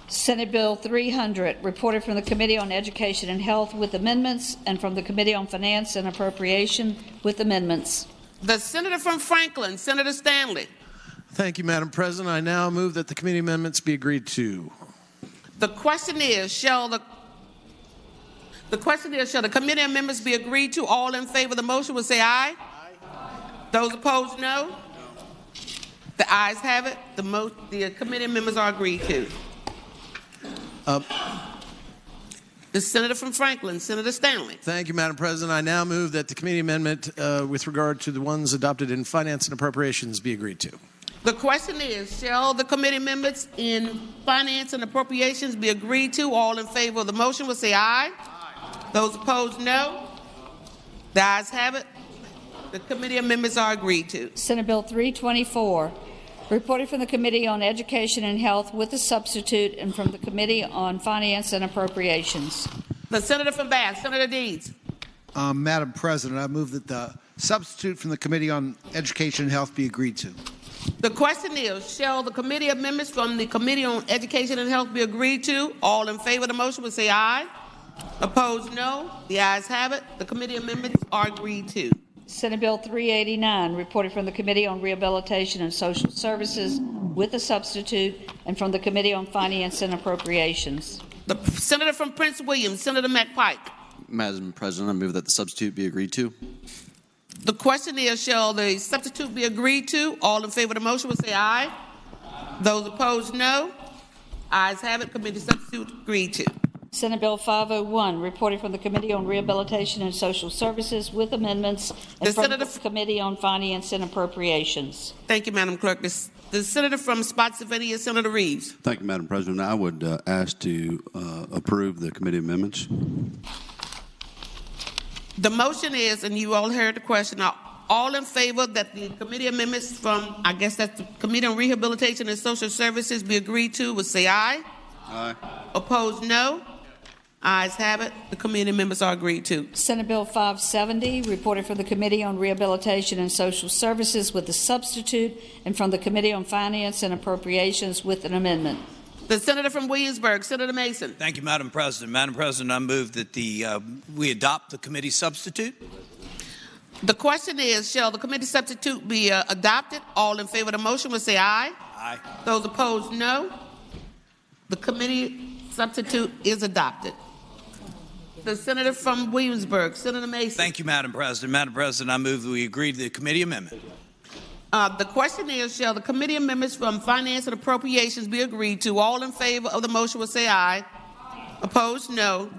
D: Senate Bill 300, reported from the Committee on Education and Health with amendments, and from the Committee on Finance and Appropriation with amendments.
I: The senator from Franklin, Senator Stanley.
K: Thank you, Madam President. I now move that the committee amendments be agreed to.
I: The question is, shall the committee amendments be agreed to? All in favor of the motion will say aye. Those opposed, no. The ayes have it. The committee amendments are agreed to. The senator from Franklin, Senator Stanley.
K: Thank you, Madam President. I now move that the committee amendment with regard to the ones adopted in Finance and Appropriations be agreed to.
I: The question is, shall the committee amendments in Finance and Appropriations be agreed to? All in favor of the motion will say aye. Those opposed, no. The ayes have it. The committee amendments are agreed to.
D: Senate Bill 324, reported from the Committee on Education and Health with a substitute, and from the Committee on Finance and Appropriations.
I: The senator from Bath, Senator Deeds.
U: Madam President, I move that the
F: substitute from the Committee on Education and Health be agreed to?
I: The question is, shall the committee amendments from the Committee on Education and Health be agreed to? All in favor of the motion will say aye. Opposed, no. The ayes have it. The committee amendments are agreed to.
D: Senate Bill 389, reported from the Committee on Rehabilitation and Social Services with a substitute, and from the Committee on Finance and Appropriations.
I: The Senator from Prince William, Senator McPike.
L: Madam President, I move that the substitute be agreed to.
I: The question is, shall the substitute be agreed to? All in favor of the motion will say aye. Those opposed, no. Ayes have it. Committee substitute agreed to.
D: Senate Bill 501, reported from the Committee on Rehabilitation and Social Services with amendments, and from the Committee on Finance and Appropriations.
I: Thank you, Madam Clerk. The Senator from Spotsylvania, Senator Reeves.
L: Thank you, Madam President. I would ask to approve the committee amendments.
I: The motion is, and you all heard the question, are all in favor that the committee amendments from, I guess that's the Committee on Rehabilitation and Social Services be agreed to, would say aye.
L: Aye.
I: Opposed, no. Ayes have it. The committee members are agreed to.
D: Senate Bill 570, reported from the Committee on Rehabilitation and Social Services with a substitute, and from the Committee on Finance and Appropriations with an amendment.
I: The Senator from Williamsburg, Senator Mason.
P: Thank you, Madam President. Madam President, I move that we adopt the committee substitute.
I: The question is, shall the committee substitute be adopted? All in favor of the motion will say aye.
P: Aye.
I: Those opposed, no. The committee substitute is adopted. The Senator from Williamsburg, Senator Mason.
P: Thank you, Madam President. Madam President, I move that we agree to the committee amendment.
I: The question is, shall the committee amendments from Finance and Appropriations be agreed to? All in favor of the motion will say aye. Opposed, no.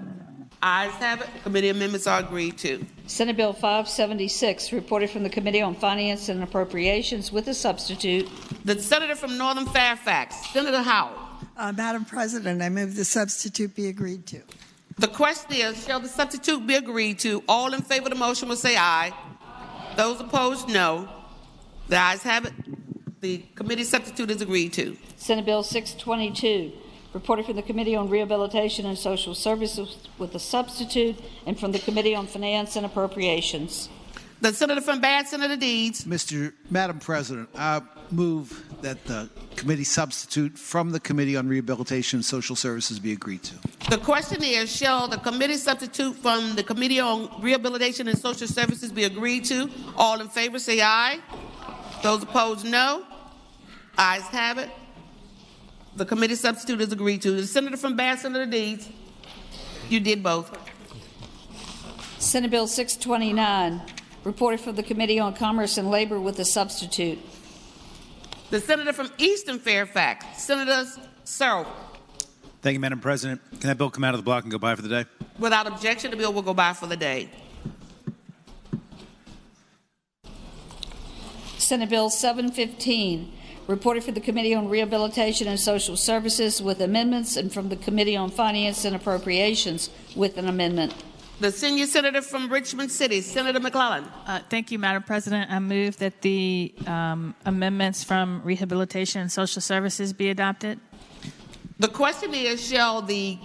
I: Ayes have it. Committee amendments are agreed to.
D: Senate Bill 576, reported from the Committee on Finance and Appropriations with a substitute.
I: The Senator from Northern Fairfax, Senator Howard.
H: Madam President, I move the substitute be agreed to.
I: The question is, shall the substitute be agreed to? All in favor of the motion will say aye. Those opposed, no. The ayes have it. The committee substitute is agreed to.
D: Senate Bill 622, reported from the Committee on Rehabilitation and Social Services with a substitute, and from the Committee on Finance and Appropriations.
I: The Senator from Bath, Senator Deeds.
F: Madam President, I move that the committee substitute from the Committee on Rehabilitation and Social Services be agreed to.
I: The question is, shall the committee substitute from the Committee on Rehabilitation and Social Services be agreed to? All in favor say aye. Those opposed, no. Ayes have it. The committee substitute is agreed to. The Senator from Bath, Senator Deeds. You did both.
D: Senate Bill 629, reported from the Committee on Commerce and Labor with a substitute.
I: The Senator from Eastern Fairfax, Senator Searle.
E: Thank you, Madam President. Can that bill come out of the block and go by for the day?
I: Without objection, the bill will go by for the day.
D: Senate Bill 715, reported for the Committee on Rehabilitation and Social Services with amendments, and from the Committee on Finance and Appropriations with an amendment.
I: The senior senator from Richmond City, Senator McClellan.
U: Thank you, Madam President. I move that the amendments from Rehabilitation and Social Services be adopted.
I: The question is, shall the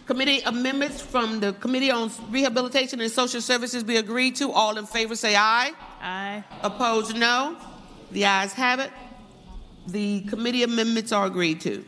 I: committee amendments from the Committee on Rehabilitation and Social Services be agreed to? All in favor say aye.
U: Aye.
I: Opposed, no. The ayes have it. The committee amendments are agreed to.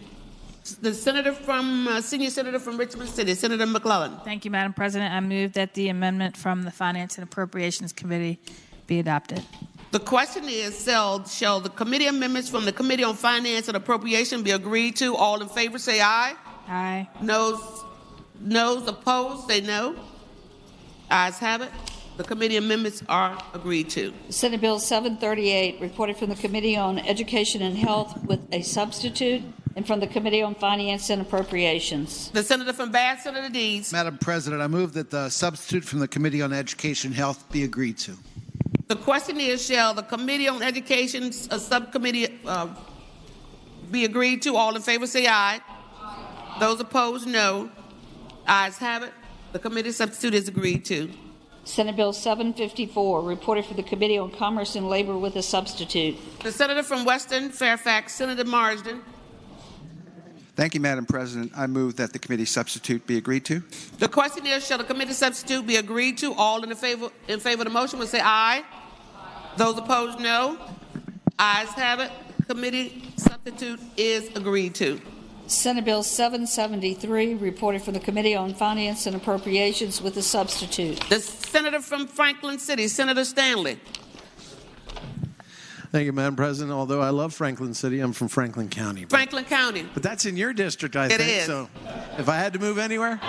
I: The senator from senior senator from Richmond City, Senator McClellan.
U: Thank you, Madam President. I move that the amendment from the Finance and Appropriations Committee be adopted.
I: The question is, shall the committee amendments from the Committee on Finance and Appropriation be agreed to? All in favor say aye.
U: Aye.
I: Noes opposed say no. Ayes have it. The committee amendments are agreed to.
D: Senate Bill 738, reported from the Committee on Education and Health with a substitute, and from the Committee on Finance and Appropriations.
I: The senator from Bath, Senator Deeds.
F: Madam President, I move that the substitute from the Committee on Education and Health be agreed to.
I: The question is, shall the Committee on Education subcommittee be agreed to? All in favor say aye. Those opposed, no. Ayes have it. The committee substitute is agreed to.
D: Senate Bill 754, reported for the Committee on Commerce and Labor with a substitute.
I: The senator from Western Fairfax, Senator Marsden.
C: Thank you, Madam President. I move that the committee substitute be agreed to.
I: The question is, shall the committee substitute be agreed to? All in favor of the motion will say aye. Those opposed, no. Ayes have it. Committee substitute is agreed to.
D: Senate Bill 773, reported from the Committee on Finance and Appropriations with a substitute.
I: The senator from Franklin City, Senator Stanley.
K: Thank you, Madam President. Although I love Franklin City, I'm from Franklin County.
I: Franklin County.
K: But that's in your district, I think.
I: It is.
K: So if I had to move anywhere,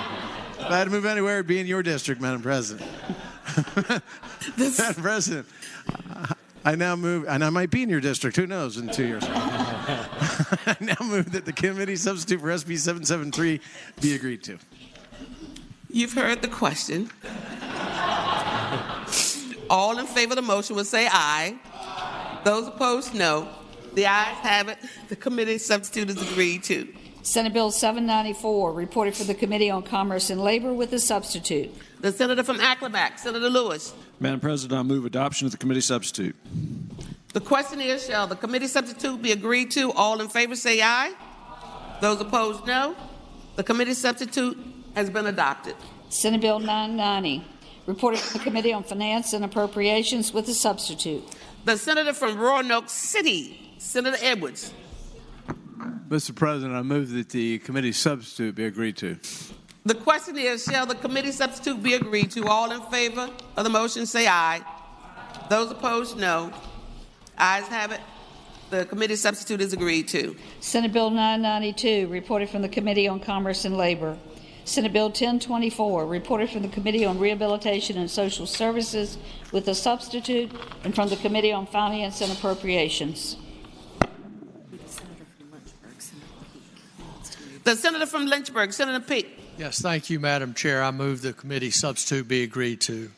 K: it'd be in your district, Madam President. Madam President, I now move, and I might be in your district, who knows, in 2 years. I now move that the committee substitute for SB 773 be agreed to.
I: You've heard the question. All in favor of the motion will say aye. Those opposed, no. The ayes have it. The committee substitute is agreed to.
D: Senate Bill 794, reported for the Committee on Commerce and Labor with a substitute.
I: The senator from Accomack, Senator Lewis.
V: Madam President, I move adoption of the committee substitute.
I: The question is, shall the committee substitute be agreed to? All in favor say aye. Those opposed, no. The committee substitute has been adopted.
D: Senate Bill 990, reported from the Committee on Finance and Appropriations with a substitute.
I: The senator from Roanoke City, Senator Edwards.
W: Mr. President, I move that the committee substitute be agreed to.
I: The question is, shall the committee substitute be agreed to? All in favor of the motion say aye. Those opposed, no. Ayes have it. The committee substitute is agreed to.
D: Senate Bill 992, reported from the Committee on Commerce and Labor. Senate Bill 1024, reported from the Committee on Rehabilitation and Social Services with a substitute, and from the Committee on Finance and Appropriations.
I: The senator from Lynchburg, Senator Peake.
X: Yes, thank you, Madam Chair. I move the committee substitute be agreed to.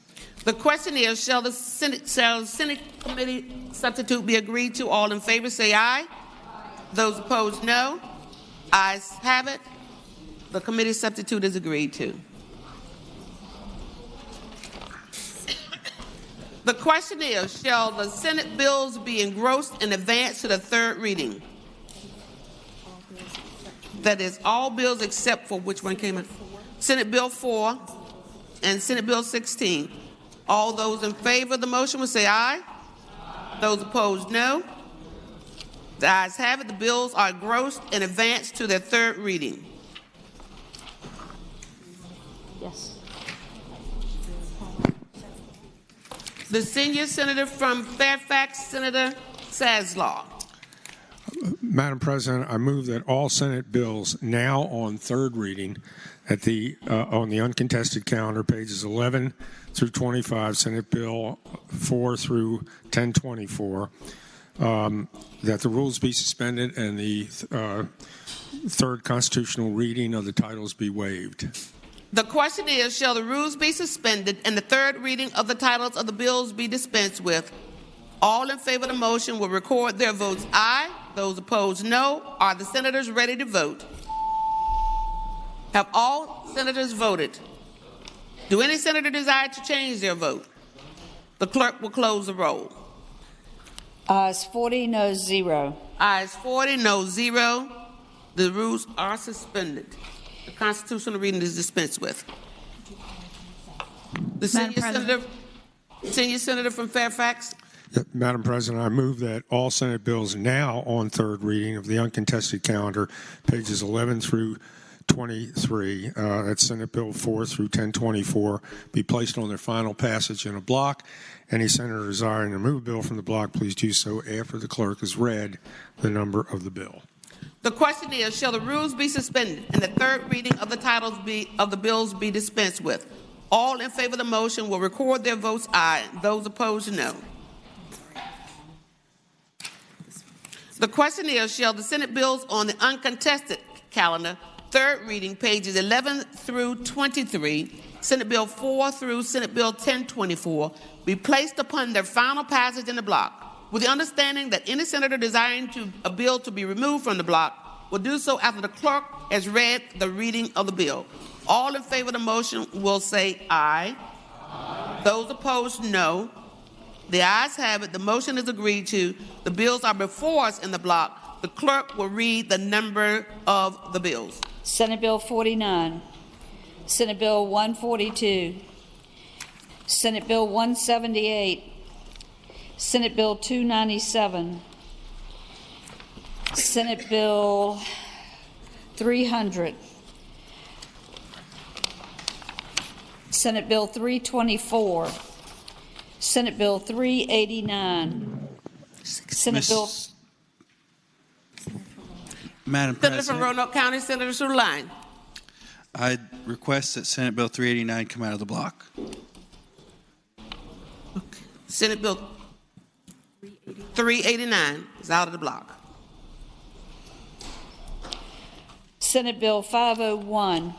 I: The question is, shall the Senate committee substitute be agreed to? All in favor say aye. Those opposed, no. Ayes have it. The committee substitute is agreed to. The question is, shall the Senate bills be engrossed in advance to the third reading? That is, all bills except for which one came in? Senate Bill 4 and Senate Bill 16. All those in favor of the motion will say aye. Those opposed, no. The ayes have it. The bills are engrossed in advance to their third reading.
D: Yes.
I: The senior senator from Fairfax, Senator Saslaw.
B: Madam President, I move that all Senate bills now on third reading at the on the uncontested calendar, pages 11 through 25, Senate Bill 4 through 1024, that the rules be suspended and the third constitutional reading of the titles be waived.
I: The question is, shall the rules be suspended and the third reading of the titles of the bills be dispensed with? All in favor of the motion will record their votes aye. Those opposed, no. Are the senators ready to vote? Have all senators voted? Do any senator desire to change their vote? The clerk will close the roll.
D: Ayes 40, noes 0.
I: Ayes 40, noes 0. The rules are suspended. The constitutional reading is dispensed with. The senior senator from Fairfax.
B: Madam President, I move that all Senate bills now on third reading of the uncontested calendar, pages 11 through 23, that's Senate Bill 4 through 1024, be placed on their final passage in a block. Any senator desiring to remove a bill from the block, please do so after the clerk has read the number of the bill.
I: The question is, shall the rules be suspended and the third reading of the titles of the bills be dispensed with? All in favor of the motion will record their votes aye. Those opposed, no. The question is, shall the Senate bills on the uncontested calendar, third reading, pages 11 through 23, Senate Bill 4 through Senate Bill 1024, be placed upon their final passage in the block, with the understanding that any senator desiring a bill to be removed from the block will do so after the clerk has read the reading of the bill. All in favor of the motion will say aye. Those opposed, no. The ayes have it. The motion is agreed to. The bills are before us in the block. block. The clerk will read the number of the bills.
D: Senate Bill 49, Senate Bill 142, Senate Bill 178, Senate Bill 297, Senate Bill 300, Senate Bill 324, Senate Bill 389, Senate Bill...
G: Madam
I: Senator
G: President,
I: from Roanoke County, Senator Suderline.
G: I request that Senate Bill 389 come out of the block.
I: Senate Bill 389 is out of the block.
D: Senate Bill 501,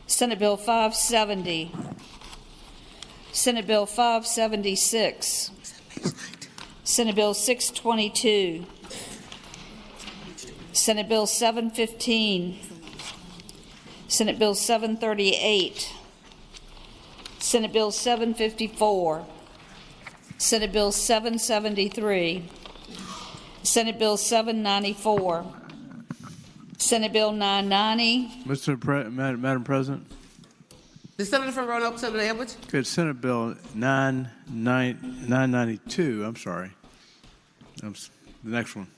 D: Senate Bill 570, Senate Bill 576, Senate Bill 622, Senate Bill 715, Senate Bill 738, Senate Bill 754, Senate Bill 773, Senate Bill 794, Senate Bill 990.
W: Madam President?
I: The Senator from Roanoke, Senator Edwards.
W: Okay, Senate Bill 992. I'm sorry. The next one.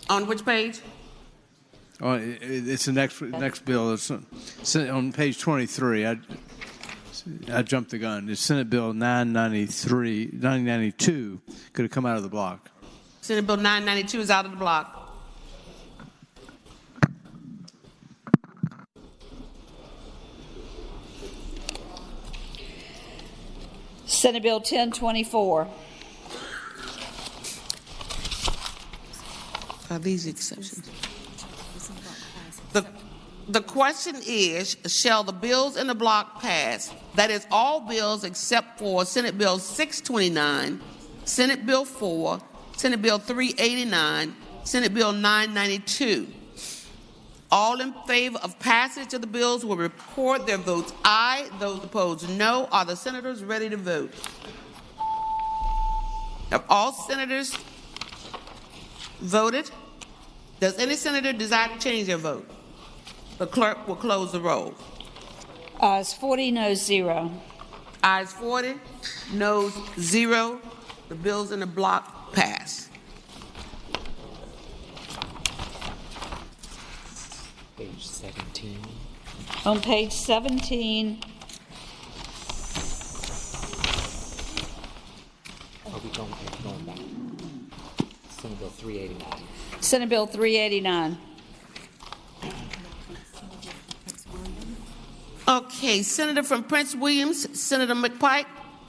I: On which page?
W: Oh, it's the next bill. It's on page 23. I jumped the gun. It's Senate Bill 992. Could have come out of the block.
I: Senate Bill 992 is out of the block.
D: Senate Bill 1024.
I: Are these exceptions? The question is, shall the bills in the block pass? That is, all bills except for Senate Bill 629, Senate Bill 4, Senate Bill 389, Senate Bill 992. All in favor of passage of the bills will record their votes aye. Those opposed, no. Are the senators ready to vote? Have all senators voted? Does any senator desire to change their vote? The clerk will close the roll.
D: Ayes 40, noes 0.
I: Ayes 40, noes 0. The bills in the block pass.
M: Page 17.
D: On page 17.
M: Are we going back? Senate Bill 389.
D: Senate Bill 389.
I: Okay, Senator from Prince Williams, Senator McPike,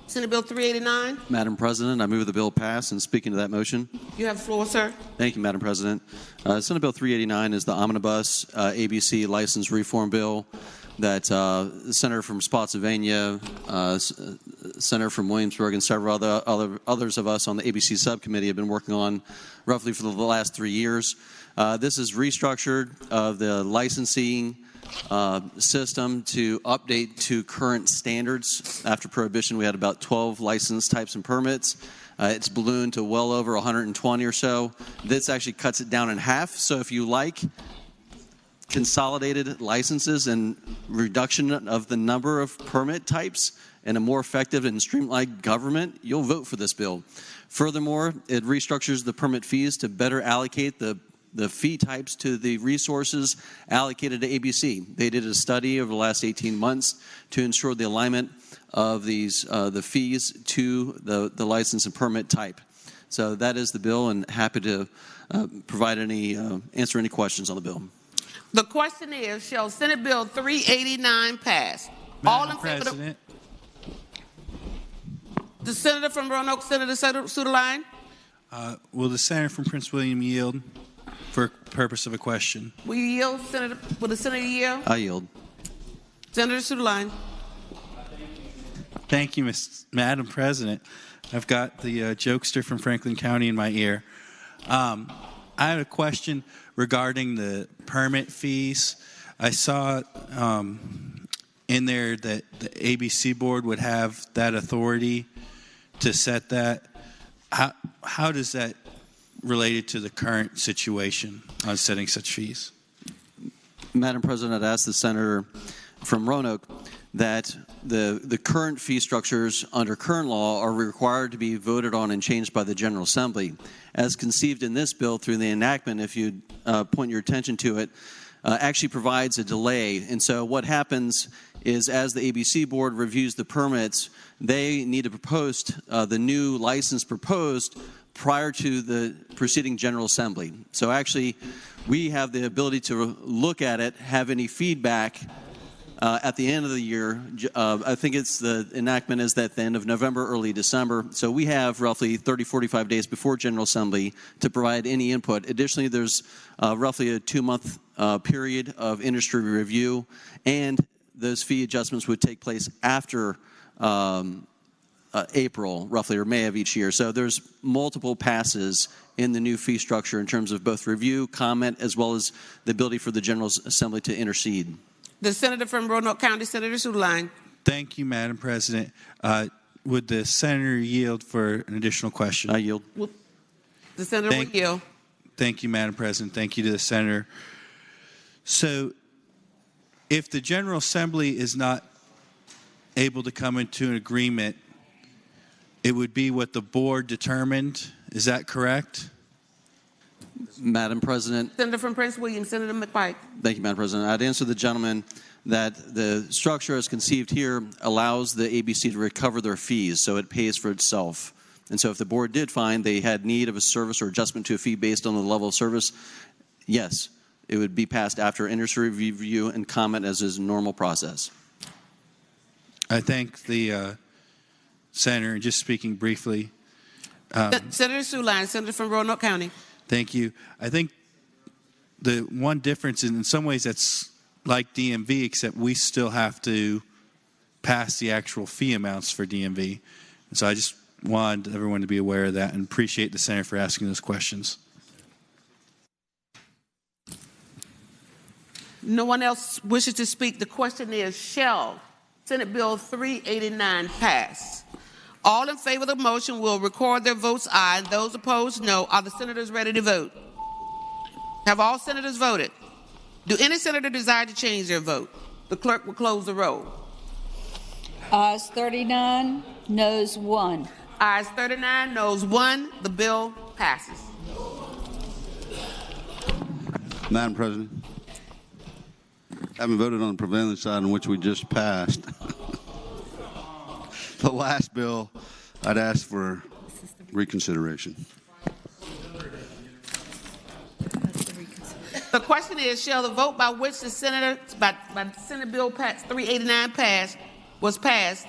I: Senate Bill 389.
L: Madam President, I move the bill pass, and speaking to that motion.
I: You have the floor, sir.
L: Thank you, Madam President. Senate Bill 389 is the omnibus ABC license reform bill that the Senator from Spotsylvania, Senator from Williamsburg, and several others of us on the ABC subcommittee have been working on roughly for the last 3 years. This is restructured of the licensing system to update to current standards. After Prohibition, we had about 12 license types and permits. It's ballooned to well over 120 or so. This actually cuts it down in half. So if you like consolidated licenses and reduction of the number of permit types and a more effective and streamlined government, you'll vote for this bill. Furthermore, it restructures the permit fees to better allocate the fee types to the resources allocated to ABC. They did a study over the last 18 months to ensure the alignment of these the fees to the license and permit type. So that is the bill, and happy to provide answer any questions on the bill.
I: The question is, shall Senate Bill 389 pass?
G: Madam President.
I: The Senator from Roanoke, Senator Suderline.
G: Will the Senator from Prince William yield for purpose of a question?
I: Will you yield, Senator? Will the Senator yield?
L: I yield.
I: Senator Suderline.
G: Thank you, Madam President. I've got the jokester from Franklin County in my ear. I had a question regarding the permit fees. I saw in there that the ABC board would have that authority to set that. How does that related to the current situation on setting such fees.
L: Madam President, I'd ask the senator from Roanoke that the current fee structures under current law are required to be voted on and changed by the General Assembly. As conceived in this bill through the enactment, if you point your attention to it, actually provides a delay. And so what happens is as the ABC board reviews the permits, they need to propose the new license proposed prior to the preceding General Assembly. So actually, we have the ability to look at it, have any feedback at the end of the year. I think it's the enactment is at the end of November, early December. So we have roughly 30, 45 days before General Assembly to provide any input. Additionally, there's roughly a 2-month period of industry review, and those fee adjustments would take place after April, roughly, or May of each year. So there's multiple passes in the new fee structure in terms of both review, comment, as well as the ability for the General Assembly to intercede.
I: The senator from Roanoke County, Senator Suline.
G: Thank you, Madam President. Would the senator yield for an additional question?
L: I yield.
I: The senator will yield.
G: Thank you, Madam President. Thank you to the senator. So if the General Assembly is not able to come into an agreement, it would be what the board determined. Is that correct?
L: Madam President.
I: Senator from Prince William, Senator McPike.
L: Thank you, Madam President. I'd answer the gentleman that the structure as conceived here allows the ABC to recover their fees, so it pays for itself. And so if the board did find they had need of a service or adjustment to a fee based on the level of service, yes, it would be passed after industry review and comment as is a normal process.
G: I thank the senator. And just speaking briefly.
I: Senator Suline, Senator from Roanoke County.
G: Thank you. I think the one difference in some ways that's like DMV, except we still have to pass the actual fee amounts for DMV. And so I just wanted everyone to be aware of that and appreciate the senator for asking those questions.
I: No one else wishes to speak. The question is, shall Senate Bill 389 pass? All in favor of the motion will record their votes aye. Those opposed, no. Are the senators ready to vote? Have all senators voted? Do any senator desire to change their vote? The clerk will close the roll.
D: Ayes 39, noes 1.
I: Ayes 39, noes 1. The bill passes.
J: Madam President, having voted on the prevailing side on which we just passed, the last bill, I'd ask for reconsideration.
I: The question is, shall the vote by which the senator, by Senate Bill 389 was passed,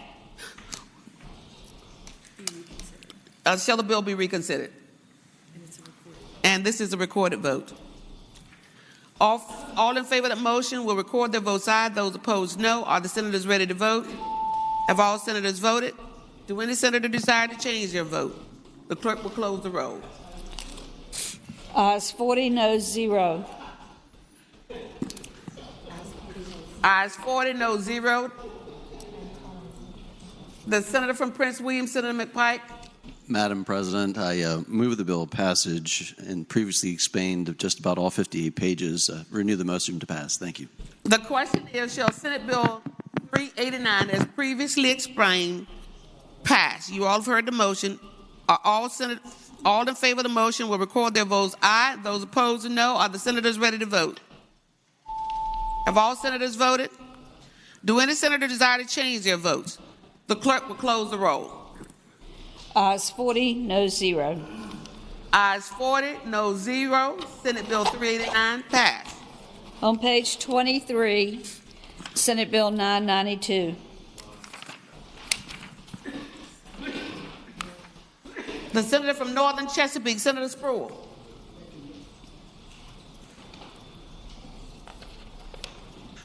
I: shall the bill be reconsidered? And this is a recorded vote. All in favor of the motion will record their votes aye. Those opposed, no. Are the senators ready to vote? Have all senators voted? Do any senator desire to change their vote? The clerk will close the roll.
D: Ayes 40, noes 0.
I: Ayes 40, noes 0. The senator from Prince William, Senator McPike.
L: Madam President, I move the bill passage and previously explained just about all 58 pages. Renew the motion to pass. Thank you.
I: The question is, shall Senate Bill 389, as previously explained, pass? You all have heard the motion. Are all in favor of the motion will record their votes aye. Those opposed, no. Are the senators ready to vote? Have all senators voted? Do any senator desire to change their votes? The clerk will close the roll.
D: Ayes 40, noes 0.
I: Ayes 40, noes 0. Senate Bill 389 passed.
D: On page 23, Senate Bill 992.
I: The senator from Northern Chesapeake, Senator Spruill.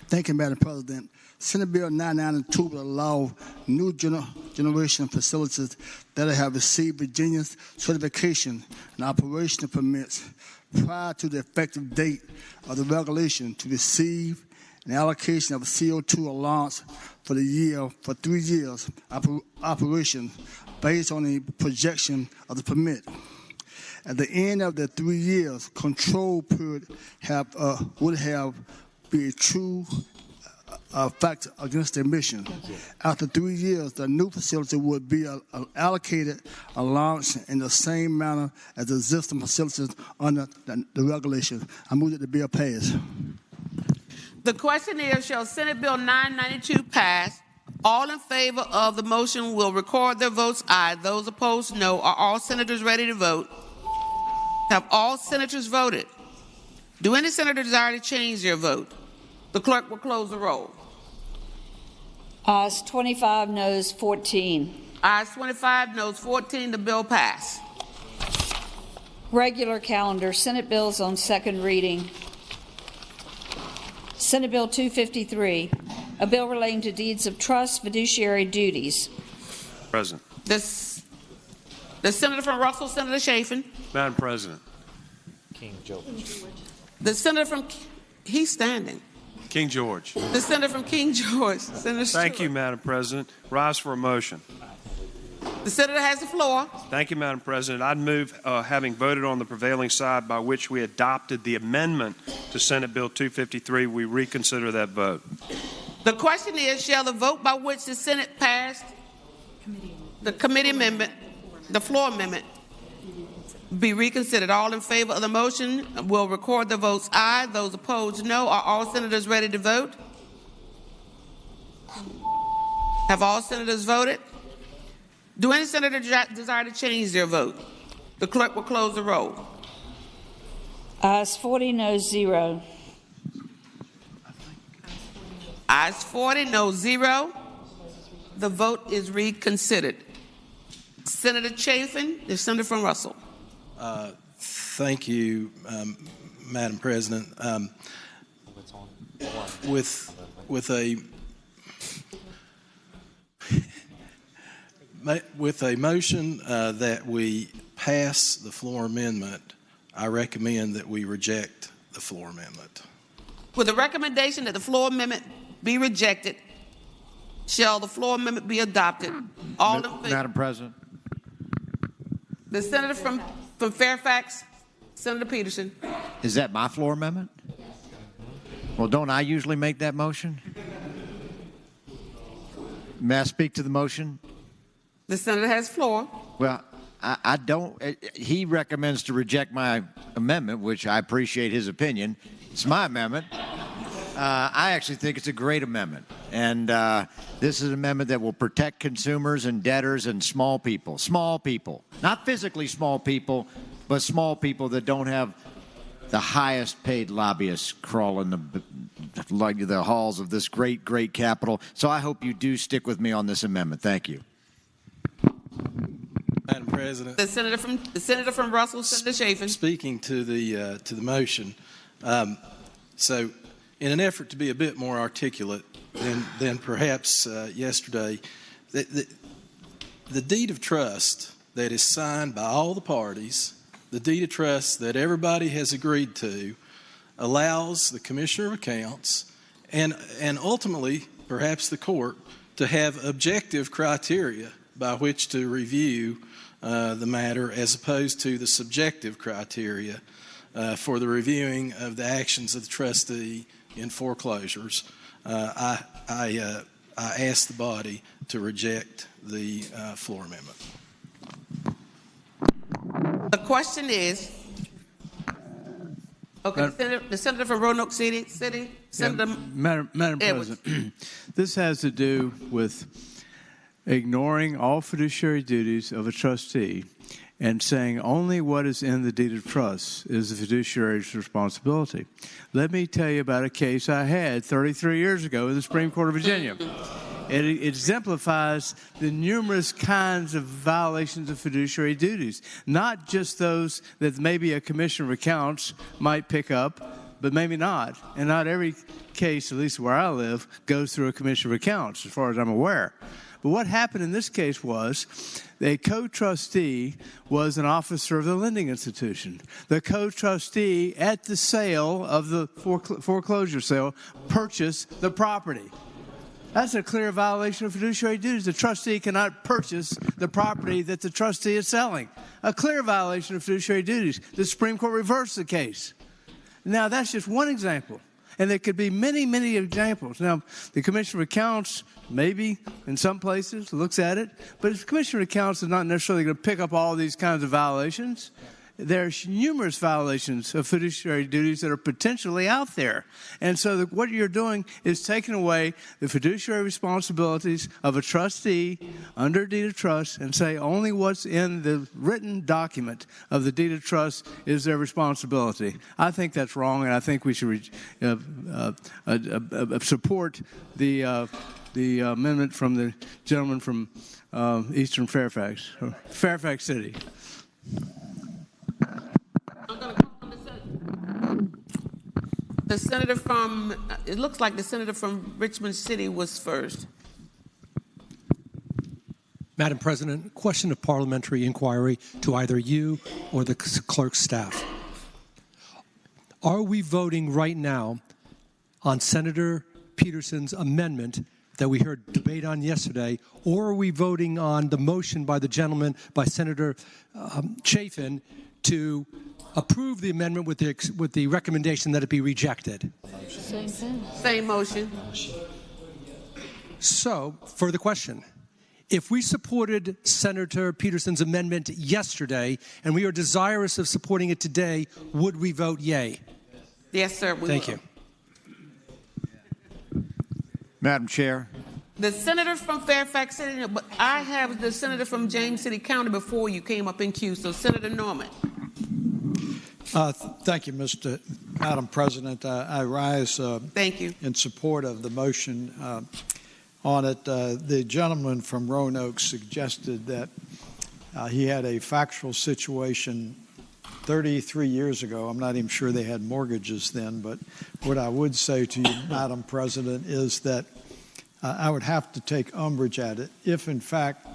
O: Thank you, Madam President. Senate Bill 992 will allow new generation facilities that have received Virginia's certification and operational permits prior to the effective date of the regulation to receive an allocation of a CO2 allowance for the year for 3 years operation based on the projection of the permit. At the end of the 3 years, control period would have been a true fact against their mission. After 3 years, the new facility would be allocated allowance in the same manner as the existing facilities under the regulation. I move that the bill pass.
I: The question is, shall Senate Bill 992 pass? All in favor of the motion will record their votes aye. Those opposed, no. Are all senators ready to vote? Have all senators voted? Do any senator desire to change their vote? The clerk will close the roll.
D: Ayes 25, noes 14.
I: Ayes 25, noes 14. The bill passed.
D: Regular calendar, Senate bills on second reading. Senate Bill 253, a bill relating to deeds of trust, fiduciary duties.
V: President.
I: The senator from Russell, Senator Chafin.
V: Madam President.
M: King George.
I: The senator from, he's standing.
V: King George.
I: The senator from King George, Senator
V: Thank
I: Stewart.
V: you, Madam President. Rise for a motion.
I: The senator has the floor.
V: Thank you, Madam President. I'd move, having voted on the prevailing side by which we adopted the amendment to Senate Bill 253, we reconsider that vote.
I: The question is, shall the vote by which the Senate passed the committee amendment, the floor amendment, be reconsidered? All in favor of the motion will record the votes aye. Those opposed, no. Are all senators ready to vote? Have all senators voted? Do any senator desire to change their vote? The clerk will close the roll.
D: Ayes 40, noes 0.
I: Ayes 40, no 0. The vote is reconsidered. Senator Chafin, the senator from Russell.
W: Thank you, Madam President. With a motion that we pass the floor amendment, I recommend that we reject the floor amendment.
I: With a recommendation that the floor amendment be rejected, shall the floor amendment be adopted? All in favor?
A: Madam President.
I: The senator from Fairfax, Senator Peterson.
A: Is that my floor amendment? Well, don't I usually make that motion? May I speak to the motion?
I: The senator has floor.
A: Well, I don't. He recommends to reject my amendment, which I appreciate his opinion. It's my amendment. I actually think it's a great amendment. And this is an amendment that will protect consumers and debtors and small people. Small people. Not physically small people, but small people that don't have the highest paid lobbyists crawling the halls of this great, great capital. So I hope you do stick with me on this amendment. Thank you.
W: Madam President.
I: The senator from Russell, Senator Chafin.
W: Speaking to the motion, so in an effort to be a bit more articulate than perhaps yesterday, the deed of trust that is signed by all the parties, the deed of trust that everybody has agreed to, allows the Commissioner of Accounts and ultimately perhaps the court to have objective criteria by which to review the matter, as opposed to the subjective criteria for the reviewing of the actions of the trustee in foreclosures. I ask the body to reject the floor amendment.
I: The question is, okay, the senator from Roanoke City, Senator
W: Madam President, this has to do with ignoring all fiduciary duties of a trustee and saying only what is in the deed of trust is the fiduciary's responsibility. Let me tell you about a case I had 33 years ago in the Supreme Court of Virginia. It exemplifies the numerous kinds of violations of fiduciary duties, not just those that maybe a Commissioner of Accounts might pick up, but maybe not. And not every case, at least where I live, goes through a Commissioner of Accounts, as far as I'm aware. But what happened in this case was a co-trustee was an officer of the lending institution. The co-trustee at the sale of the foreclosure sale purchased the property. That's a clear violation of fiduciary duties. The trustee cannot purchase the property that the trustee is selling. A clear violation of fiduciary duties. The Supreme Court reversed the case. Now, that's just one example. And there could be many, many examples. Now, the Commissioner of Accounts, maybe in some places, looks at it, but the Commissioner of Accounts is not necessarily going to pick up all these kinds of violations. There's numerous violations of fiduciary duties that are potentially out there. And so what you're doing is taking away the fiduciary responsibilities of a trustee under deed of trust and say only what's in the written document of the deed of trust is their responsibility. I think that's wrong, and I think we should support the amendment from the gentleman from Eastern Fairfax City.
I: The senator from, it looks like the senator from Richmond City was first.
N: Madam President, question of parliamentary inquiry to either you or the clerk's staff. Are we voting right now on Senator Peterson's amendment that we heard debate on yesterday, or are we voting on the motion by the gentleman, by Senator Chafin, to approve the amendment with the recommendation that it be rejected?
I: Same thing. Same motion.
N: So, further question. If we supported Senator Peterson's amendment yesterday and we are desirous of supporting it today, would we vote yay?
I: Yes, sir.
N: Thank you.
A: Madam Chair.
I: The senator from Fairfax City, but I have the senator from James City County before you came up in queue, so Senator Norman.
Q: Thank you, Madam President. I rise
I: Thank you.
Q: in support of the motion on it. The gentleman from Roanoke suggested that he had a factual situation 33 years ago. I'm not even sure they had mortgages then, but what I would say to you, Madam President, is that I would have to take umbrage at it if, in fact,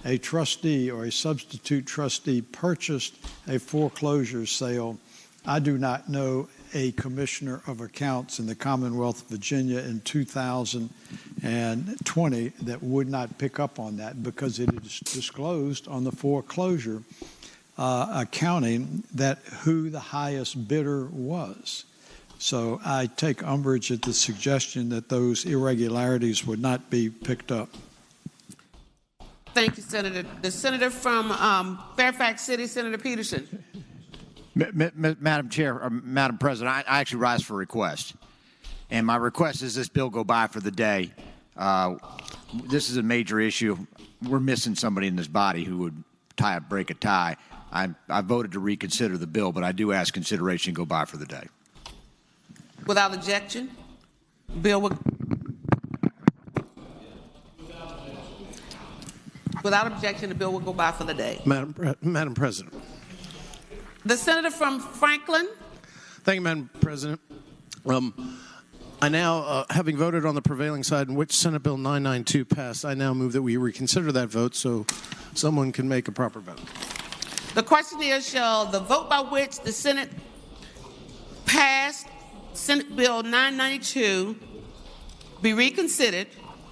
Q: a trustee or a substitute trustee purchased a foreclosure sale. I do not know a commissioner of accounts in the Commonwealth of Virginia in 2020 that would not pick up on that, because it is disclosed on the foreclosure accounting that who the highest bidder was. So I take umbrage at the suggestion that those irregularities would not be picked up.
I: Thank you, Senator. The senator from Fairfax City, Senator Peterson.
A: Madam Chair, or Madam President, I actually rise for a request. And my request is this bill go by for the day. This is a major issue. We're missing somebody in this body who would break a tie. I voted to reconsider the bill, but I do ask consideration go by for the day.
I: Without objection, bill will. Without objection, the bill will go by for the day.
K: Madam President.
I: The senator from Franklin.
K: Thank you, Madam President. I now, having voted on the prevailing side in which Senate Bill 992 passed, I now move that we reconsider that vote so someone can make a proper vote.
I: The question is, shall the vote by which the Senate passed Senate Bill 992 be reconsidered?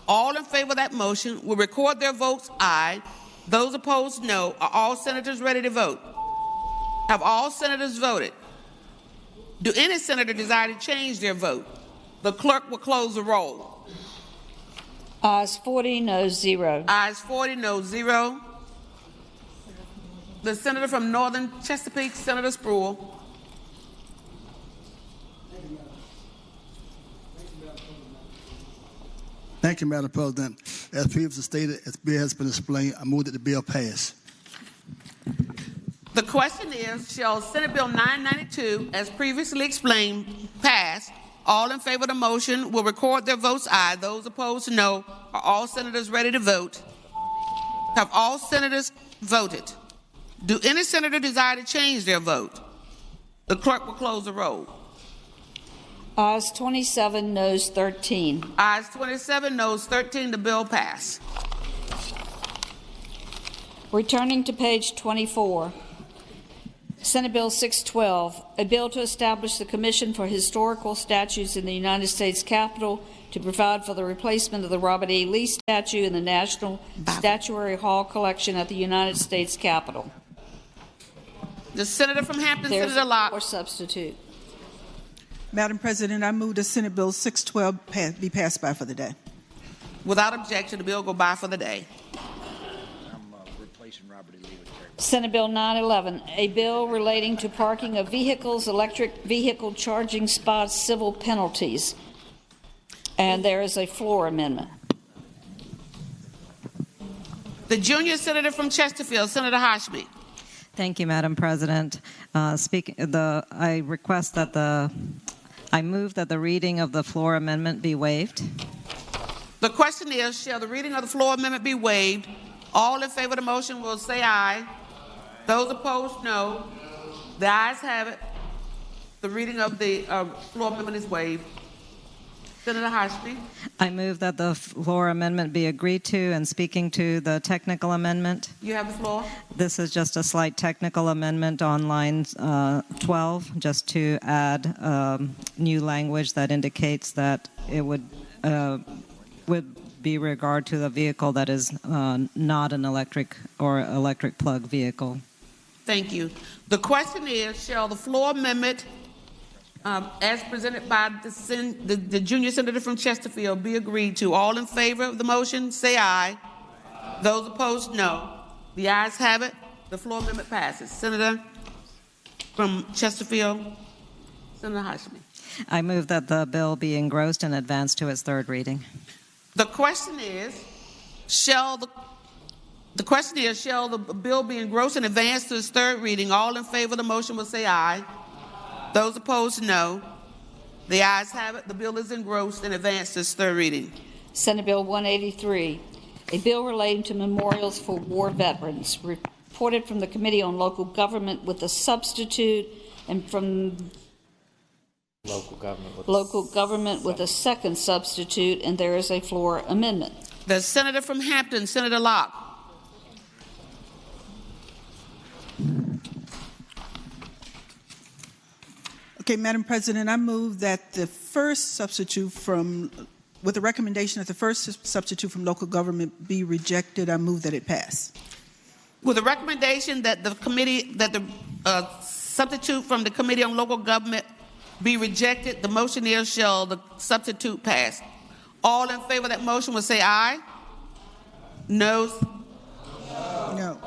I: All in favor of that motion will record their votes aye. Those opposed, no. Are all senators ready to vote? Have all senators voted? Do any senator desire to change their vote? The clerk will close the roll.
D: Ayes 40, no 0.
I: Ayes 40, no 0. The senator from Northern Chesapeake, Senator Spruill.
O: Thank you, Madam President. As previously stated, as the bill has been explained, I move that the bill pass.
I: The question is, shall Senate Bill 992, as previously explained, pass? All in favor of the motion will record their votes aye. Those opposed, no. Are all senators ready to vote? Have all senators voted? Do any senator desire to change their vote? The clerk will close the roll.
D: Ayes 27, noes 13.
I: Ayes 27, noes 13. The bill passed.
D: Returning to page 24. Senate Bill 612, a bill to establish the Commission for Historical Statues in the United States Capitol to provide for the replacement of the Robert E. Lee statue in the National Statuary Hall collection at the United States Capitol.
I: The senator from Hampton,
D: There's
I: Senator Locke.
D: or substitute.
P: Madam President, I move that Senate Bill 612 be passed by for the day.
I: Without objection, the bill go by for the day.
D: Senate Bill 911, a bill relating to parking of vehicles, electric vehicle charging spots, civil penalties. And there is a floor amendment.
I: The junior senator from Chesterfield, Senator Hashmi.
R: Thank you, Madam President. I move that the reading of the floor amendment be waived.
I: The question is, shall the reading of the floor amendment be waived? All in favor of the motion will say aye. Those opposed, no. The ayes have it. The reading of the floor amendment is waived. Senator Hashmi.
R: I move that the floor amendment be agreed to, and speaking to the technical amendment.
I: You have the floor.
R: This is just a slight technical amendment on line 12, just to add new language that indicates that it would be regard to the vehicle that is not an electric or electric plug vehicle.
I: Thank you. The question is, shall the floor amendment, as presented by the junior senator from Chesterfield, be agreed to? All in favor of the motion, say aye. Those opposed, no. The ayes have it. The floor amendment passes. Senator from Chesterfield, Senator Hashmi.
R: I move that the bill be engrossed and advanced to its third reading.
I: The question is, shall the bill be engrossed and advanced to its third reading? All in favor of the motion will say aye. Those opposed, no. The ayes have it. The bill is engrossed and advanced to its third reading.
D: Senate Bill 183, a bill relating to memorials for war veterans, reported from the Committee on Local Government with a substitute, and from
M: Local government
D: with a second substitute, and there is a floor amendment.
I: The senator from Hampton, Senator Locke.
P: Okay, Madam President, I move that the first substitute with the recommendation that the first substitute from local government be rejected, I move that it pass.
I: With the recommendation that the substitute from the Committee on Local Government be rejected, the motion is, shall the substitute pass? All in favor of that motion will say aye. Noes?
P: No.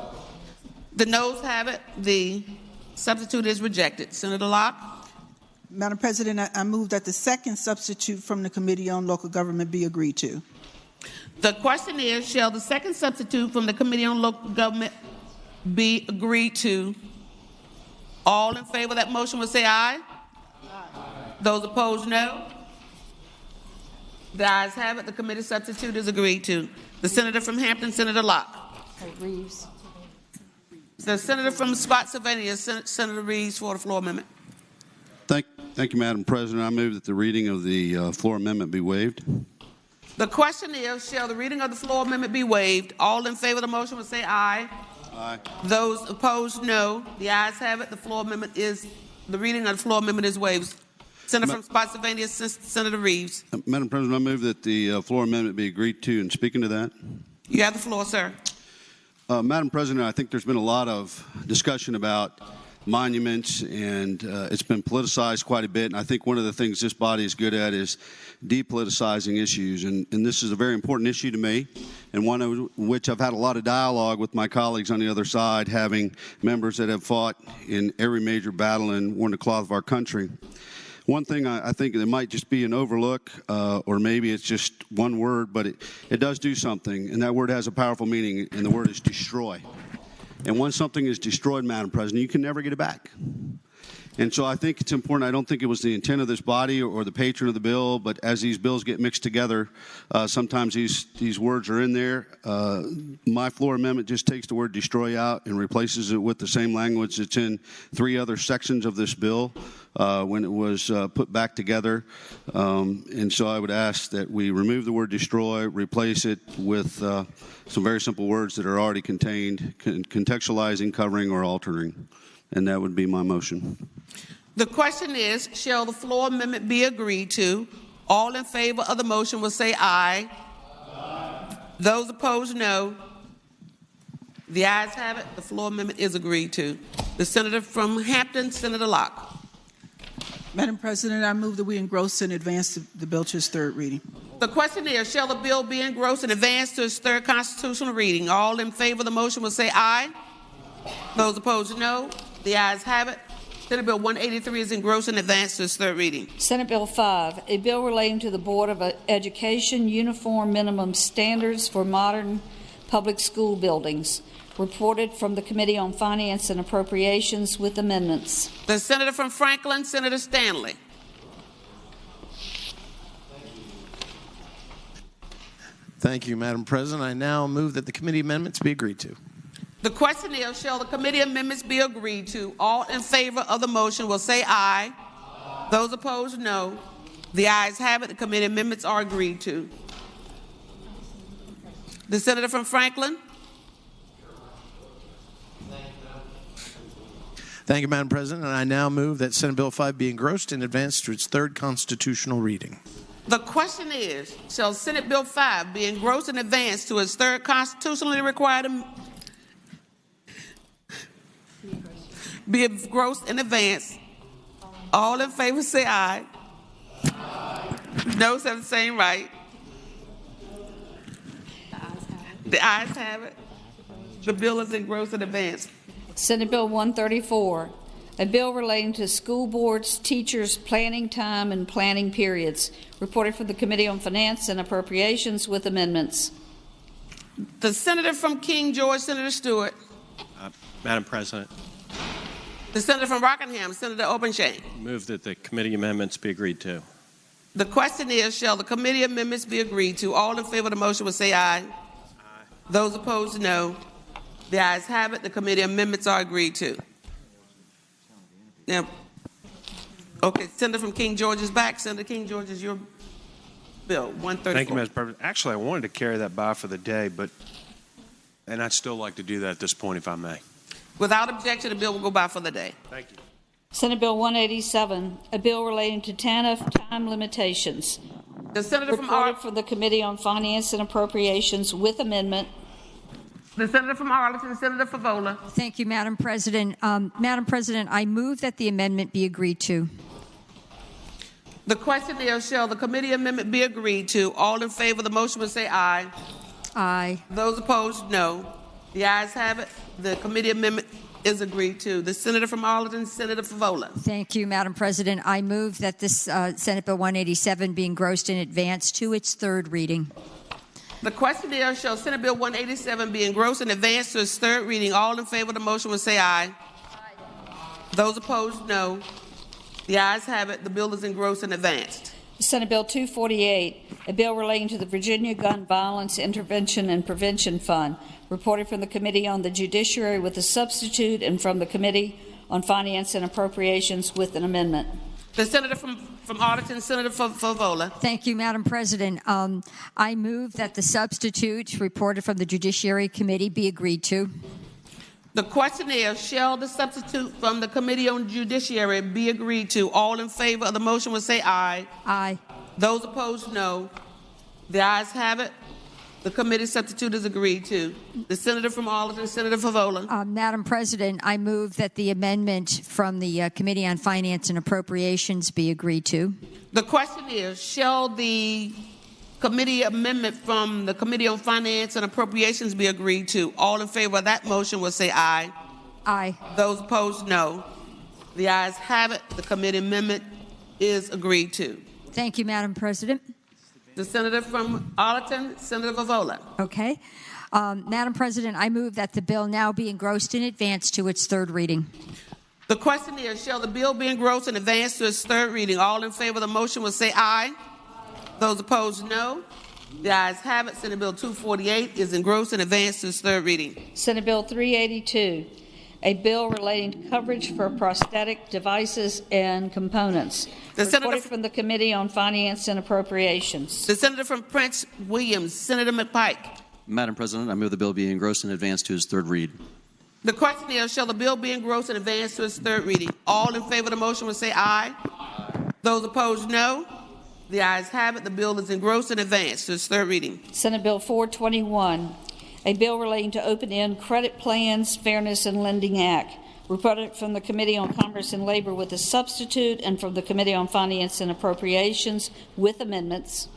I: The noes have it. The substitute is rejected. Senator Locke.
P: Madam President, I move that the second substitute from the Committee on Local Government be agreed to.
I: The question is, shall the second substitute from the Committee on Local Government be agreed to? All in favor of that motion will say aye. Those opposed, no. The ayes have it. The committee substitute is agreed to. The senator from Hampton, Senator Locke.
D: Reeves.
I: The senator from Spotsylvania, Senator Reeves, for the floor amendment.
J: Thank you, Madam President. I move that the reading of the floor amendment be waived.
I: The question is, shall the reading of the floor amendment be waived? All in favor of the motion will say aye.
J: Aye.
I: Those opposed, no. The ayes have it. The reading of the floor amendment is waived. Senator from Spotsylvania, Senator Reeves.
J: Madam President, I move that the floor amendment be agreed to. And speaking to that,
I: you have the floor, sir.
J: Madam President, I think there's been a lot of discussion about monuments, and it's been politicized quite a bit. And I think one of the things this body is good at is depoliticizing issues. And this is a very important issue to me, and one of which I've had a lot of dialogue with my colleagues on the other side, having members that have fought in every major battle and worn the cloth of our country. One thing I think that might just be an overlook, or maybe it's just one word, but it does do something, and that word has a powerful meaning, and the word is destroy. And once something is destroyed, Madam President, you can never get it back. And so I think it's important. I don't think it was the intent of this body or the patron of the bill, but as these bills get mixed together, sometimes these words are in there. My floor amendment just takes the word destroy out and replaces it with the same language that's in 3 other sections of this bill when it was put back together. And so I would ask that we remove the word destroy, replace it with some very simple words that are already contained, contextualizing, covering, or altering. And that would be my motion.
I: The question is, shall the floor amendment be agreed to? All in favor of the motion will say aye. Those opposed, no. The ayes have it. The floor amendment is agreed to. The senator from Hampton, Senator Locke.
P: Madam President, I move that we engross and advance the bill to its third reading.
I: The question is, shall the bill be engrossed and advanced to its third constitutional reading? All in favor of the motion will say aye. Those opposed, no. The ayes have it. Senate Bill 183 is engrossed and advanced to its third reading.
D: Senate Bill 5, a bill relating to the Board of Education uniform minimum standards for modern public school buildings, reported from the Committee on Finance and Appropriations with amendments.
I: The senator from Franklin, Senator Stanley.
K: Thank you, Madam President. I now move that the committee amendments be agreed to.
I: The question is, shall the committee amendments be agreed to? All in favor of the motion will say aye. Those opposed, no. The ayes have it. The committee amendments are agreed to. The senator from Franklin.
K: Thank you, Madam President. And I now move that Senate Bill 5 be engrossed and advanced to its third constitutional reading.
I: The question is, shall Senate Bill 5 be engrossed and advanced to its third constitutionally required be engrossed and advanced? All in favor say aye. No have the same right. The ayes have it. The bill is engrossed and advanced.
D: Senate Bill 134, a bill relating to school boards, teachers' planning time and planning periods, reported from the Committee on Finance and Appropriations with amendments.
I: The senator from King George, Senator Stewart.
V: Madam President.
I: The senator from Rockingham, Senator Obenshain.
V: Move that the committee amendments be agreed to.
I: The question is, shall the committee amendments be agreed to? All in favor of the motion will say aye. Those opposed, no. The ayes have it. The committee amendments are agreed to. Now, okay, Senator from King George is back. Senator King George is your bill, 134.
V: Thank you, Madam President. Actually, I wanted to carry that by for the day, and I'd still like to do that at this point, if I may.
I: Without objection, the bill will go by for the day.
V: Thank you.
D: Senate Bill 187, a bill relating to TANF time limitations.
I: The senator
D: reported from the Committee on Finance and Appropriations with amendment.
I: The senator from Arlington, Senator Favola.
E: Thank you, Madam President. Madam President, I move that the amendment be agreed to.
I: The question is, shall the committee amendment be agreed to? All in favor of the motion will say aye.
E: Aye.
I: Those opposed, no. The ayes have it. The committee amendment is agreed to. The senator from Arlington, Senator Favola.
E: Thank you, Madam President. I move that this Senate Bill 187 be engrossed in advance to its third reading.
I: The question is, shall Senate Bill 187 be engrossed and advanced to its third reading? All in favor of the motion will say aye. Those opposed, no. The ayes have it. The bill is engrossed and advanced.
D: Senate Bill 248, a bill relating to the Virginia Gun Violence Intervention and Prevention Fund, reported from the Committee on the Judiciary with a substitute and from the Committee on Finance and Appropriations with an amendment.
I: The senator from Arlington, Senator Favola.
E: Thank you, Madam President. I move that the substitute reported from the Judiciary Committee be agreed to.
I: The question is, shall the substitute from the Committee on Judiciary be agreed to? All in favor of the motion will say aye.
E: Aye.
I: Those opposed, no. The ayes have it. The committee substitute is agreed to. The senator from Arlington, Senator Favola.
E: Madam President, I move that the amendment from the Committee on Finance and Appropriations be agreed to.
I: The question is, shall the committee amendment from the Committee on Finance and Appropriations be agreed to? All in favor of that motion will say aye.
E: Aye.
I: Those opposed, no. The ayes have it. The committee amendment is agreed to.
E: Thank you, Madam President.
I: The senator from Arlington, Senator Favola.
E: Okay. Madam President, I move that the bill now be engrossed in advance to its third reading.
I: The question is, shall the bill be engrossed in advance to its third reading? All in favor of the motion will say aye. Those opposed, no. The ayes have it. Senate Bill 248 is engrossed in advance to its third reading.
D: Senate Bill 382, a bill relating to coverage for prosthetic devices and components.
I: The senator
D: from the Committee on Finance and Appropriations.
I: The senator from Prince Williams, Senator McPike.
L: Madam President, I move the bill be engrossed in advance to its third read.
I: The question is, shall the bill be engrossed in advance to its third reading? All in favor of the motion will say aye. Those opposed, no. The ayes have it. The bill is engrossed and advanced to its third reading.
D: Senate Bill 421, a bill relating to open-end credit plans, Fairness and Lending Act, reported from the Committee on Commerce and Labor with a substitute and from the Committee on Finance and Appropriations with amendments.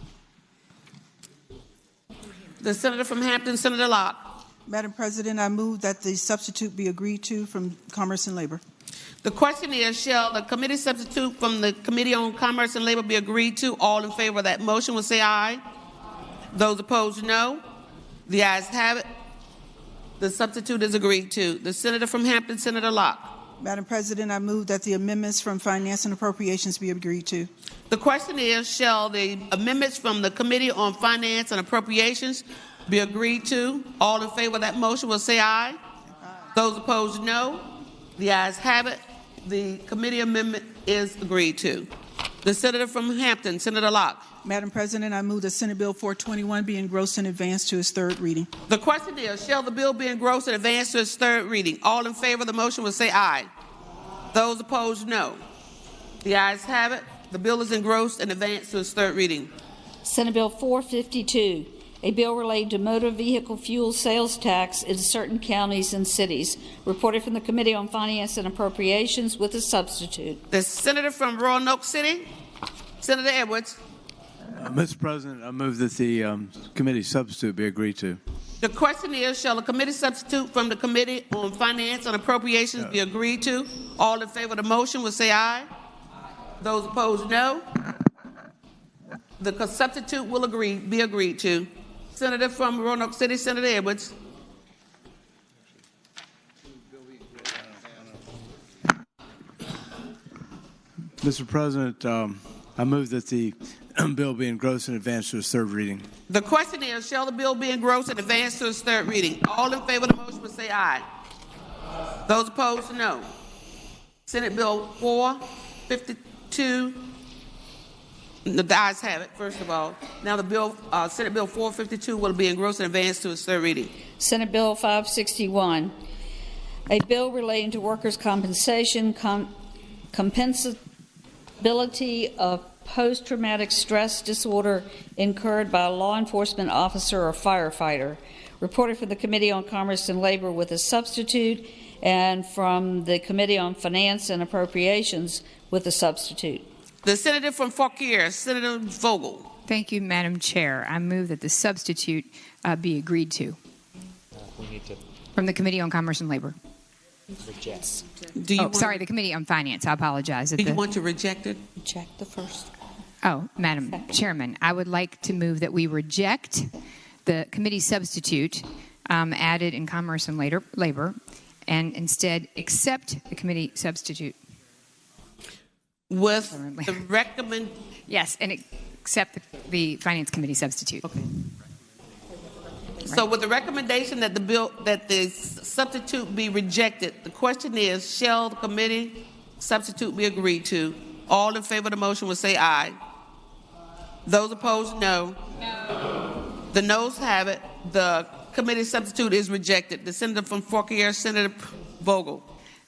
I: The senator from Hampton, Senator Locke.
P: Madam President, I move that the substitute be agreed to from Commerce and Labor.
I: The question is, shall the committee substitute from the Committee on Commerce and Labor be agreed to? All in favor of that motion will say aye. Those opposed, no. The ayes have it. The substitute is agreed to. The senator from Hampton, Senator Locke.
P: Madam President, I move that the amendments from Finance and Appropriations be agreed to.
I: The question is, shall the amendments from the Committee on Finance and Appropriations be agreed to? All in favor of that motion will say aye. Those opposed, no. The ayes have it. The committee amendment is agreed to. The senator from Hampton, Senator Locke.
P: Madam President, I move that Senate Bill 421 be engrossed and advanced to its third reading.
I: The question is, shall the bill be engrossed and advanced to its third reading? All in favor of the motion will say aye. Those opposed, no. The ayes have it. The bill is engrossed and advanced to its third reading.
D: Senate Bill 452, a bill relating to motor vehicle fuel sales tax in certain counties and cities, reported from the Committee on Finance and Appropriations with a substitute.
I: The senator from Roanoke City, Senator Edwards.
W: Mr. President, I move that the committee substitute be agreed to.
I: The question is, shall the committee substitute from the Committee on Finance and Appropriations be agreed to? All in favor of the motion will say aye. Those opposed, no. The substitute will be agreed to. Senator from Roanoke City, Senator Edwards.
W: Mr. President, I move that the bill be engrossed and advanced to its third reading.
I: The question is, shall the bill be engrossed and advanced to its third reading? All in favor of the motion will say aye. Those opposed, no. Senate Bill 452. The ayes have it, first of all. Now the bill, Senate Bill 452 will be engrossed and advanced to its third reading.
D: Senate Bill 561, a bill relating to workers' compensation, compensability of post-traumatic stress disorder incurred by a law enforcement officer or firefighter, reported from the Committee on Commerce and Labor with a substitute and from the Committee on Finance and Appropriations with a substitute.
I: The senator from Fauquier, Senator Vogel.
H: Thank you, Madam Chair. I move that the substitute be agreed to.
M: We need to
H: From the Committee on Commerce and Labor.
M: reject.
H: Sorry, the Committee on Finance. I apologize.
I: Do you want to reject it?
D: Reject the first.
H: Oh, Madam Chairman, I would like to move that we reject the committee substitute added in Commerce and Labor and instead accept the committee substitute.
I: With the recommend.
H: Yes, and accept the Finance Committee substitute.
I: Okay. So with the recommendation that the substitute be rejected, the question is, shall the committee substitute be agreed to? All in favor of the motion will say aye. Those opposed, no. No. The noes have it. The committee substitute is rejected. The senator from Fauquier, Senator Vogel.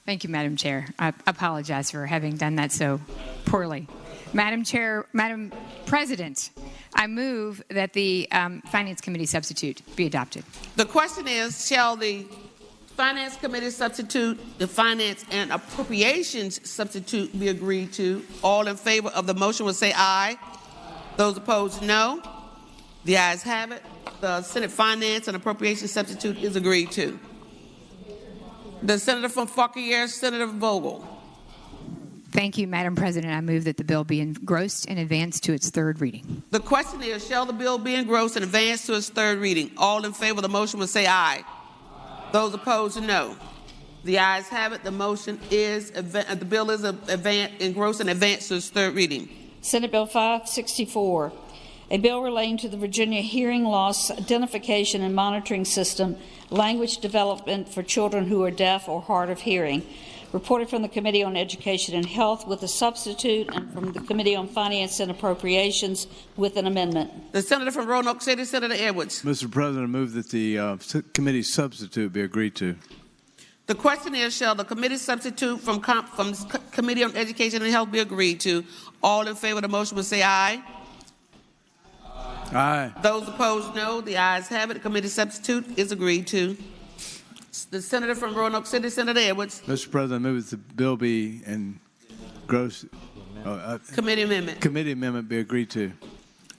H: Thank you, Madam Chair. I apologize for having done that so poorly. Madam President, I move that the Finance Committee substitute be adopted.
I: The question is, shall the Finance Committee substitute, the Finance and Appropriations substitute be agreed to? All in favor of the motion will say aye. Those opposed, no. The ayes have it. The Senate Finance and Appropriations substitute is agreed to. The senator from Fauquier, Senator Vogel.
H: Thank you, Madam President. I move that the bill be engrossed and advanced to its third reading.
I: The question is, shall the bill be engrossed and advanced to its third reading? All in favor of the motion will say aye. Those opposed, no. The ayes have it. The motion is, the bill is engrossed and advanced to its third reading.
D: Senate Bill 564, a bill relating to the Virginia Hearing Loss Identification and Monitoring System, language development for children who are deaf or hard of hearing, reported from the Committee on Education and Health with a substitute and from the Committee on Finance and Appropriations with an amendment.
I: The senator from Roanoke City, Senator Edwards.
W: Mr. President, I move that the committee substitute be agreed to.
I: The question is, shall the committee substitute from Committee on Education and Health be agreed to? All in favor of the motion will say aye.
W: Aye.
I: Those opposed, no. The ayes have it. The committee substitute is agreed to. The senator from Roanoke City, Senator Edwards.
W: Mr. President, I move that the bill be engrossed.
I: Committee amendment.
W: Committee amendment be agreed to.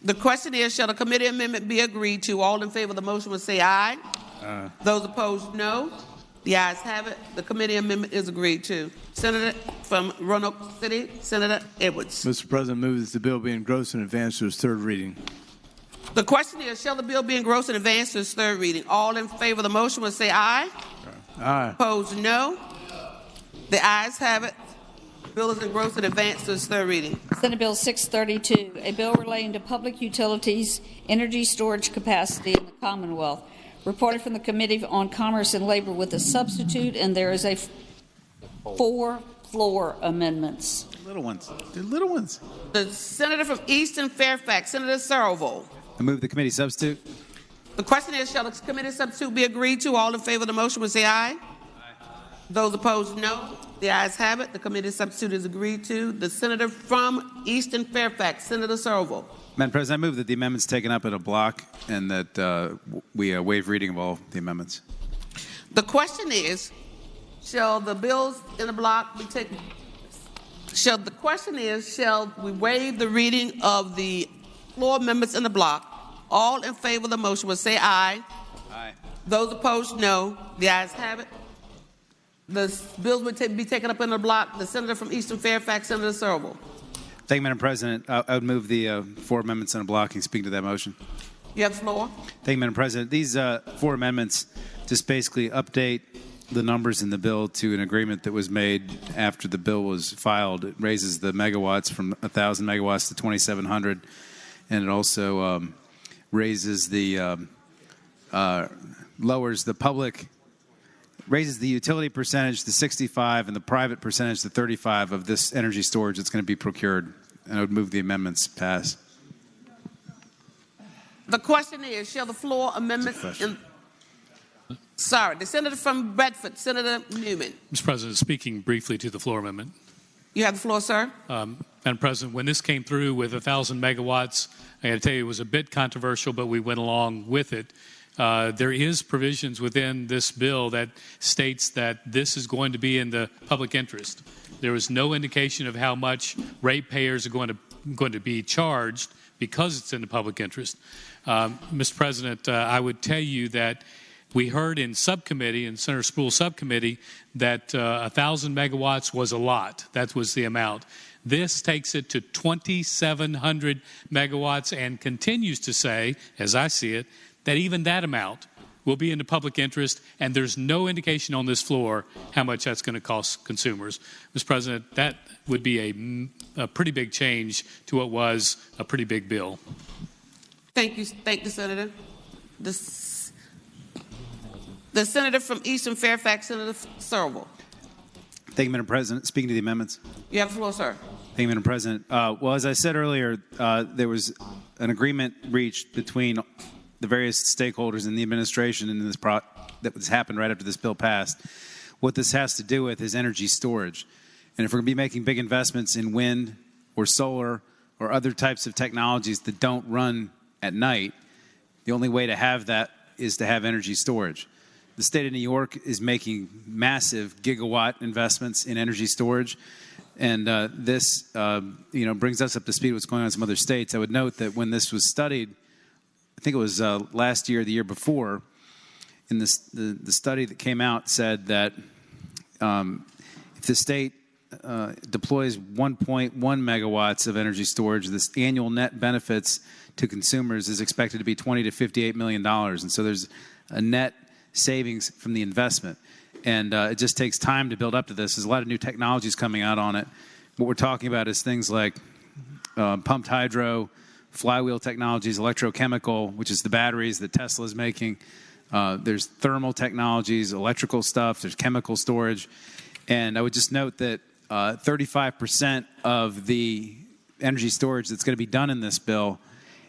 I: The question is, shall the committee amendment be agreed to? All in favor of the motion will say aye.
W: Aye.
I: Those opposed, no. The ayes have it. The committee amendment is agreed to. Senator from Roanoke City, Senator Edwards.
W: Mr. President, I move that the bill be engrossed and advanced to its third reading.
I: The question is, shall the bill be engrossed and advanced to its third reading? All in favor of the motion will say aye.
W: Aye.
I: Opposed, no. The ayes have it. The bill is engrossed and advanced to its third reading.
D: Senate Bill 632, a bill relating to public utilities energy storage capacity in the Commonwealth, reported from the Committee on Commerce and Labor with a substitute, and there is 4 floor amendments.
F: Little ones. The little ones.
I: The senator from Eastern Fairfax, Senator Serovo.
F: I move the committee substitute.
I: The question is, shall the committee substitute be agreed to? All in favor of the motion will say aye. Those opposed, no. The ayes have it. The committee substitute is agreed to. The senator from Eastern Fairfax, Senator Serovo.
F: Madam President, I move that the amendments taken up in a block and that we waive reading of all the amendments.
I: The question is, shall the bills in the block be taken? Shall we waive the reading of the floor amendments in the block? All in favor of the motion will say aye.
F: Aye.
I: Those opposed, no. The ayes have it. The bills will be taken up in the block. The senator from Eastern Fairfax, Senator Serovo.
F: Thank you, Madam President. I would move the 4 amendments in a block and speak to that motion.
I: You have the floor.
F: Thank you, Madam President. These 4 amendments just basically update the numbers in the bill to an agreement that was made after the bill was filed. It raises the megawatts from 1,000 megawatts to 2,700, and it also raises the lowers the public, raises the utility percentage to 65 and the private percentage to 35 of this energy storage that's going to be procured. And I would move the amendments pass.
I: The question is, shall the floor amendments the senator from Bedford, Senator Newman.
S: Mr. President, speaking briefly to the floor amendment.
I: You have the floor, sir.
S: Madam President, when this came through with 1,000 megawatts, I got to tell you it was a bit controversial, but we went along with it. There is provisions within this bill that states that this is going to be in the public interest. There is no indication of how much ratepayers are going to be charged because it's in the public interest. Mr. President, I would tell you that we heard in subcommittee, in Senator Spruill's subcommittee, that 1,000 megawatts was a lot. That was the amount. This takes it to 2,700 megawatts and continues to say, as I see it, that even that amount will be in the public interest, and there's no indication on this floor how much that's going to cost consumers. Mr. President, that would be a pretty big change to what was a pretty big bill.
I: Thank you, Senator. The senator from Eastern Fairfax, Senator Serovo.
F: Thank you, Madam President. Speaking to the amendments.
I: You have the floor, sir.
F: Thank you, Madam President. Well, as I said earlier, there was an agreement reached between the various stakeholders in the administration and this that has happened right after this bill passed. What this has to do with is energy storage. And if we're going to be making big investments in wind or solar or other types of technologies that don't run at night, the only way to have that is to have energy storage. The state of New York is making massive gigawatt investments in energy storage, and this brings us up to speed with what's going on in some other states. I would note that when this was studied, I think it was last year or the year before, in the study that came out said that if the state deploys 1.1 megawatts of energy storage, this annual net benefits to consumers is expected to be $20 to $58 million. And so there's a net savings from the investment. And it just takes time to build up to this. There's a lot of new technologies coming out on it. What we're talking about is things like pumped hydro, flywheel technologies, electrochemical, which is the batteries that Tesla is making. There's thermal technologies, electrical stuff, there's chemical storage. And I would just note that 35% of the energy storage that's going to be done in this bill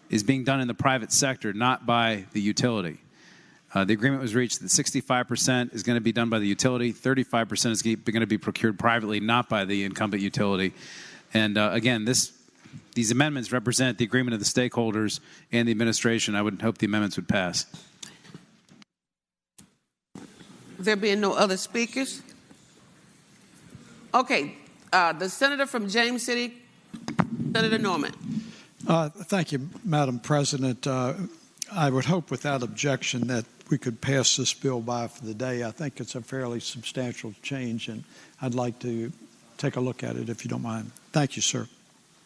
F: is being done in the private sector, not by the utility. The agreement was reached that 65% is going to be done by the utility, 35% is going to be procured privately, not by the incumbent utility. And again, this these amendments represent the agreement of the stakeholders and the administration. I would hope the amendments would pass.
I: There being no other speakers. Okay, the senator from James City, Senator Norman.
Q: Thank you, Madam President. I would hope without objection that we could pass this bill by for the day. I think it's a fairly substantial change, and I'd like to take a look at it if you don't mind. Thank you, sir.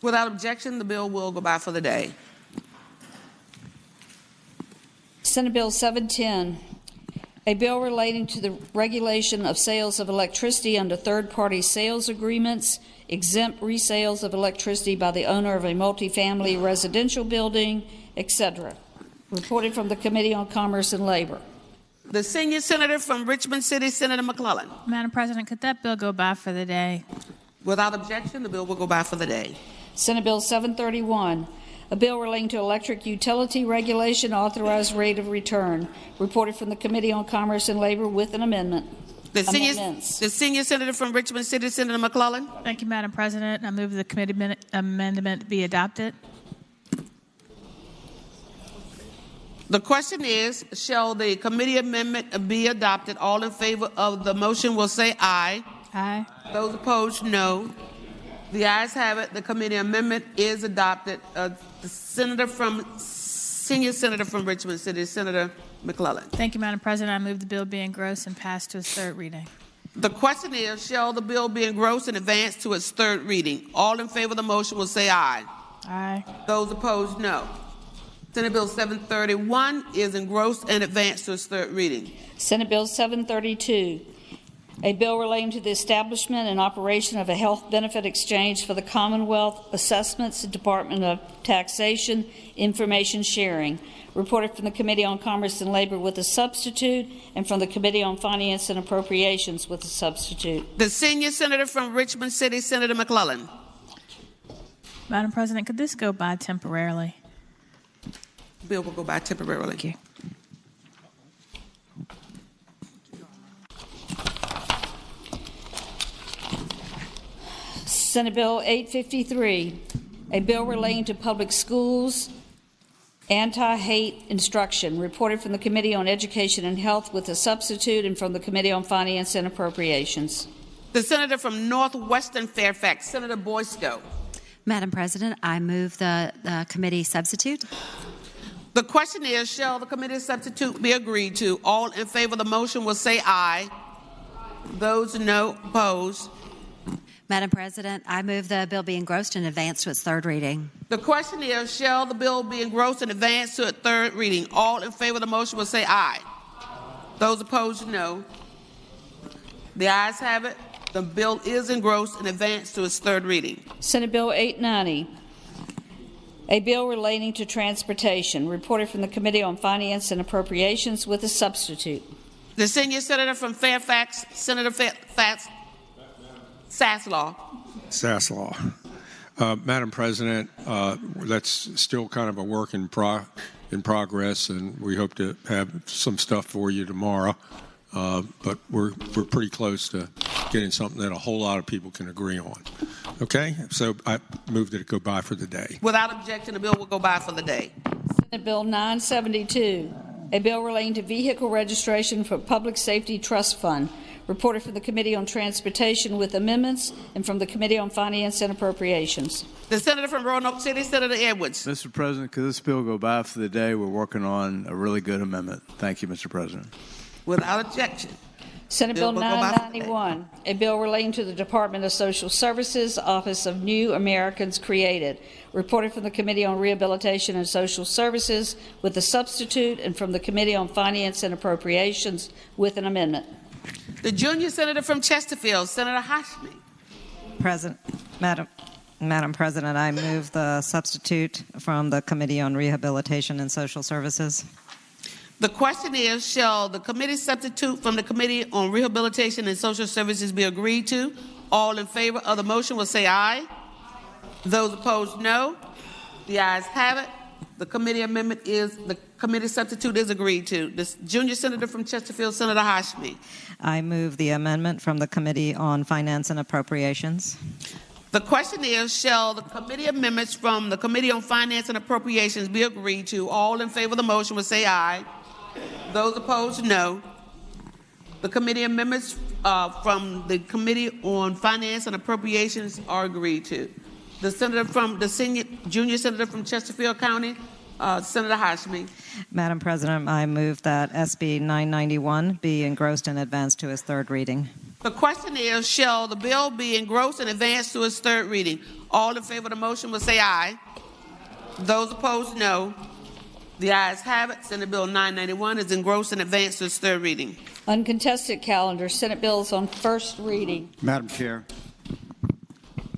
I: Without objection, the bill will go by for the day.
D: Senate Bill 710, a bill relating to the regulation of sales of electricity under third-party sales agreements, exempt resales of electricity by the owner of a multifamily residential building, etc. Reported from the Committee on Commerce and Labor.
I: The senior senator from Richmond City, Senator McClellan.
C: Madam President, could that bill go by for the day?
I: Without objection, the bill will go by for the day.
D: Senate Bill 731, a bill relating to electric utility regulation, authorized rate of return. Reported from the Committee on Commerce and Labor with an amendment.
I: The senior senator from Richmond City, Senator McClellan.
C: Thank you, Madam President. I move the committee amendment be adopted.
I: The question is, shall the committee amendment be adopted? All in favor of the motion will say aye.
C: Aye.
I: Those opposed, no. The ayes have it. The committee amendment is adopted. The senior senator from Richmond City, Senator McClellan.
C: Thank you, Madam President. I move the bill be engrossed and passed to its third reading.
I: The question is, shall the bill be engrossed and advanced to its third reading? All in favor of the motion will say aye.
C: Aye.
I: Those opposed, no. Senate Bill 731 is engrossed and advanced to its third reading.
D: Senate Bill 732, a bill relating to the establishment and operation of a health benefit exchange for the Commonwealth Assessments Department of Taxation Information Sharing. Reported from the Committee on Commerce and Labor with a substitute, and from the Committee on Finance and Appropriations with a substitute.
I: The senior senator from Richmond City, Senator McClellan.
C: Madam President, could this go by temporarily?
I: Bill will go by temporarily.
C: Thank you.
D: Senate Bill 853, a bill relating to public schools, anti-hate instruction. Reported from the Committee on Education and Health with a substitute, and from the Committee on Finance and Appropriations.
I: The senator from Northwestern Fairfax, Senator Boysko.
T: Madam President, I move the committee substitute.
I: The question is, shall the committee substitute be agreed to? All in favor of the motion will say aye. Those no, opposed.
T: Madam President, I move the bill be engrossed and advanced to its third reading.
I: The question is, shall the bill be engrossed and advanced to its third reading? All in favor of the motion will say aye. Those opposed, no. The ayes have it. The bill is engrossed and advanced to its third reading.
D: Senate Bill 890, a bill relating to transportation. Reported from the Committee on Finance and Appropriations with a substitute.
I: The senior senator from Fairfax, Senator Saslaw.
B: Madam President, that's still kind of a work in progress, and we hope to have some stuff for you tomorrow. But we're pretty close to getting something that a whole lot of people can agree on. Okay, so I move that it go by for the day.
I: Without objection, the bill will go by for the day.
D: Senate Bill 972, a bill relating to vehicle registration for Public Safety Trust Fund. Reported from the Committee on Transportation with amendments, and from the Committee on Finance and Appropriations.
I: The senator from Roanoke City, Senator Edwards.
W: Mr. President, could this bill go by for the day? We're working on a really good amendment. Thank you, Mr. President.
I: Without objection.
D: Senate Bill 991, a bill relating to the Department of Social Services, Office of New Americans Created. Reported from the Committee on Rehabilitation and Social Services with a substitute, and from the Committee on Finance and Appropriations with an amendment.
I: The junior senator from Chesterfield, Senator Hashmi.
R: Madam President, I move the substitute from the Committee on Rehabilitation and Social Services.
I: The question is, shall the committee substitute from the Committee on Rehabilitation and Social Services be agreed to? All in favor of the motion will say aye. Those opposed, no. The ayes have it. The committee substitute is agreed to. The junior senator from Chesterfield, Senator Hashmi.
R: I move the amendment from the Committee on Finance and Appropriations.
I: The question is, shall the committee amendments from the Committee on Finance and Appropriations be agreed to? All in favor of the motion will say aye. Those opposed, no. The committee amendments from the Committee on Finance and Appropriations are agreed to. The senator from the junior senator from Chesterfield County, Senator Hashmi.
R: Madam President, I move that SB 991 be engrossed and advanced to its third reading.
I: The question is, shall the bill be engrossed and advanced to its third reading? All in favor of the motion will say aye. Those opposed, no. The ayes have it. Senate Bill 991 is engrossed and advanced to its third reading.
D: Uncontested calendar, Senate bills on first reading.
A: Madam Chair.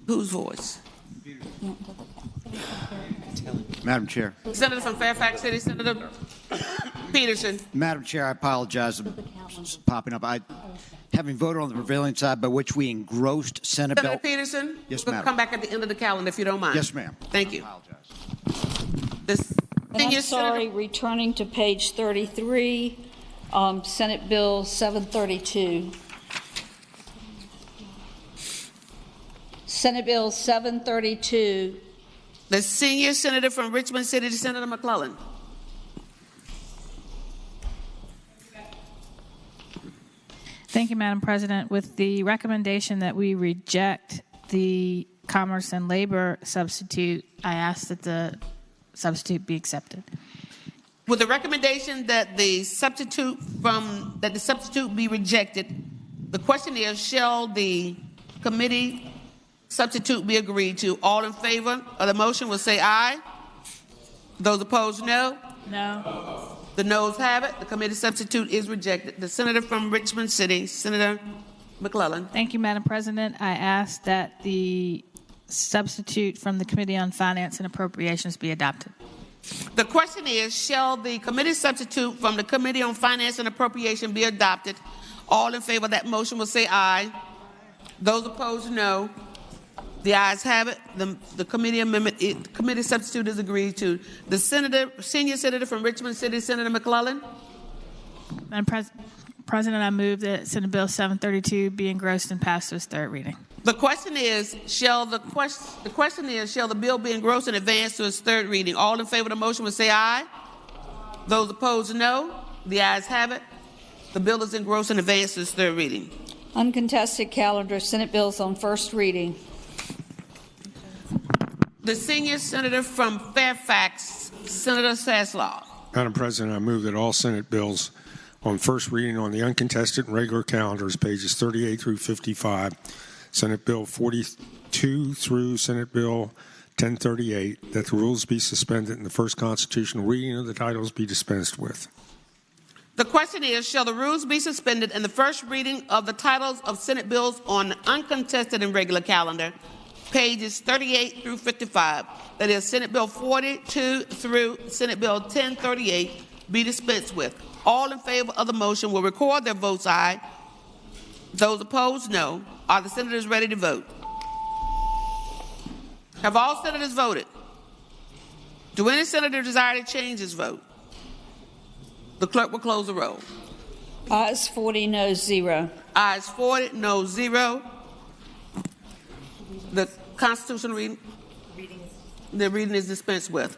I: Whose voice?
A: Madam Chair.
I: Senator from Fairfax City, Senator Peterson.
A: Madam Chair, I apologize for popping up. Having voted on the prevailing side by which we engrossed Senate
I: Senator
A: Bill.
I: Peterson?
A: Yes,
I: We'll
A: ma'am.
I: come back at the end of the calendar if you don't mind.
A: Yes, ma'am.
I: Thank you.
D: And I'm sorry, returning to page 33, Senate Bill 732. Senate Bill 732.
I: The senior senator from Richmond City, Senator McClellan.
C: Thank you, Madam President. With the recommendation that we reject the Commerce and Labor substitute, I ask that the substitute be accepted.
I: With the recommendation that the substitute be rejected, the question is, shall the committee substitute be agreed to? All in favor of the motion will say aye. Those opposed, no.
C: No.
I: The noes have it. The committee substitute is rejected. The senator from Richmond City, Senator McClellan.
C: Thank you, Madam President. I ask that the substitute from the Committee on Finance and Appropriations be adopted.
I: The question is, shall the committee substitute from the Committee on Finance and Appropriation be adopted? All in favor of that motion will say aye. Those opposed, no. The ayes have it. The committee committee substitute is agreed to. The senior senator from Richmond City, Senator McClellan.
C: Madam President, I move that Senate Bill 732 be engrossed and passed to its third reading.
I: The question is, shall the bill be engrossed and advanced to its third reading? All in favor of the motion will say aye. Those opposed, no. The ayes have it. The bill is engrossed and advanced to its third reading.
D: Uncontested calendar, Senate bills on first reading.
I: The senior senator from Fairfax, Senator Saslaw.
B: Madam President, I move that all Senate bills on first reading on the uncontested and regular calendars, pages 38 through 55, Senate Bill 42 through Senate Bill 1038, that the rules be suspended and the first constitutional reading of the titles be dispensed with.
I: The question is, shall the rules be suspended and the first reading of the titles of Senate bills on the uncontested and regular calendar, pages 38 through 55, that is Senate Bill 42 through Senate Bill 1038, be dispensed with? All in favor of the motion will record their votes aye. Those opposed, no. Are the senators ready to vote? Have all senators voted? Do any senator desire to change his vote? The clerk will close the roll.
D: Ayes 40, no 0.
I: Ayes 40, no 0. The constitutional reading? The reading is dispensed with.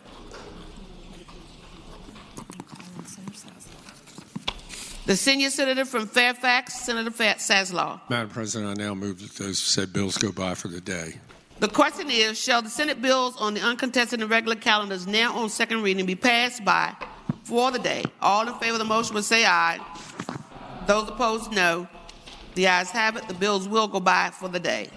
I: The senior senator from Fairfax, Senator Saslaw.
B: Madam President, I now move that those said bills go by for the day.
I: The question is, shall the Senate bills on the uncontested and regular calendars now on second reading be passed by for the day? All in favor of the motion will say aye. Those opposed, no. The ayes have it. The bills will go by for the day.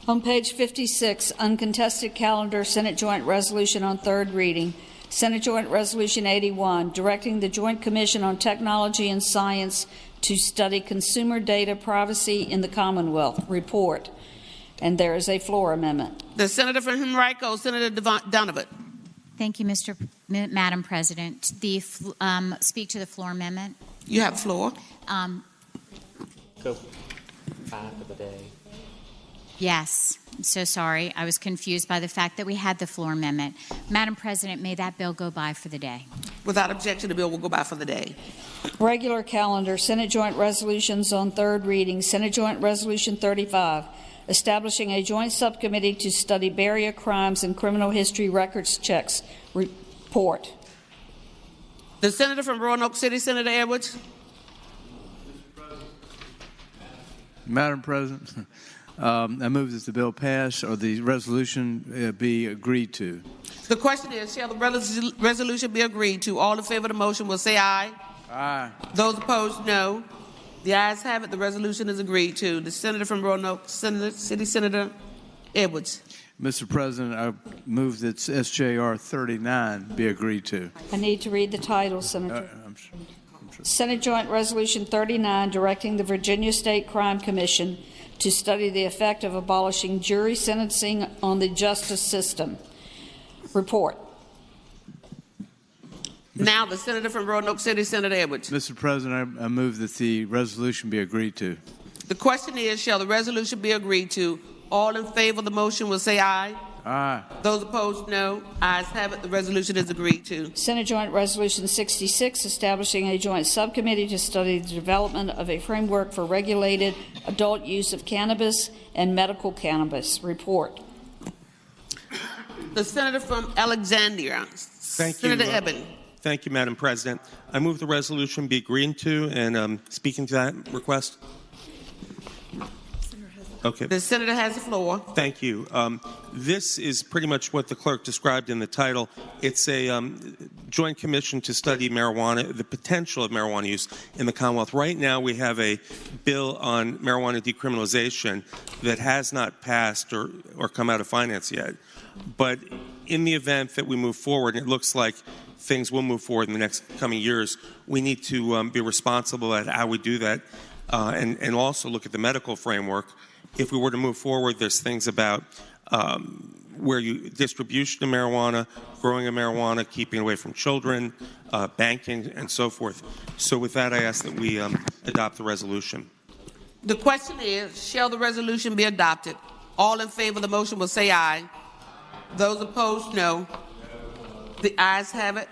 D: On page 56, uncontested calendar, Senate Joint Resolution on third reading. Senate Joint Resolution 81, directing the Joint Commission on Technology and Science to study consumer data privacy in the Commonwealth report. And there is a floor amendment.
I: The senator from Henrico, Senator Donovan.
G: Thank you, Madam President. Speak to the floor amendment.
I: You have floor.
M: Go 5 for the day.
G: Yes. I'm so sorry. I was confused by the fact that we had the floor amendment. Madam President, may that bill go by for the day?
I: Without objection, the bill will go by for the day.
D: Regular calendar, Senate Joint Resolutions on third reading. Senate Joint Resolution 35, establishing a joint subcommittee to study barrier crimes and criminal history records checks. Report.
I: The senator from Roanoke City, Senator Edwards.
W: Madam President, I move that the bill pass or the resolution be agreed to.
I: The question is, shall the resolution be agreed to? All in favor of the motion will say aye.
W: Aye.
I: Those opposed, no. The ayes have it. The resolution is agreed to. The senator from Roanoke City, Senator Edwards.
W: Mr. President, I move that SJR 39 be agreed to.
D: I need to read the title, Senator. Senate Joint Resolution 39, directing the Virginia State Crime Commission to study the effect of abolishing jury sentencing on the justice system. Report.
I: Now the senator from Roanoke City, Senator Edwards.
W: Mr. President, I move that the resolution be agreed to.
I: The question is, shall the resolution be agreed to? All in favor of the motion will say aye.
W: Aye.
I: Those opposed, no. Ayes have it. The resolution is agreed to.
D: Senate Joint Resolution 66, establishing a joint subcommittee to study the development of a framework for regulated adult use of cannabis and medical cannabis. Report.
I: The senator from Alexandria, Senator Eben.
N: Thank you, Madam President. I move the resolution be agreed to, and speaking to that request. Okay.
I: The senator has the floor.
N: Thank you. This is pretty much what the clerk described in the title. It's a joint commission to study marijuana, the potential of marijuana use in the Commonwealth. Right now, we have a bill on marijuana decriminalization that has not passed or come out of finance yet. But in the event that we move forward, and it looks like things will move forward in the next coming years, we need to be responsible at how we do that and also look at the medical framework. If we were to move forward, there's things about distribution of marijuana, growing of marijuana, keeping it away from children, banking, and so forth. So with that, I ask that we adopt the resolution.
I: The question is, shall the resolution be adopted? All in favor of the motion will say aye. Those opposed, no. The ayes have it.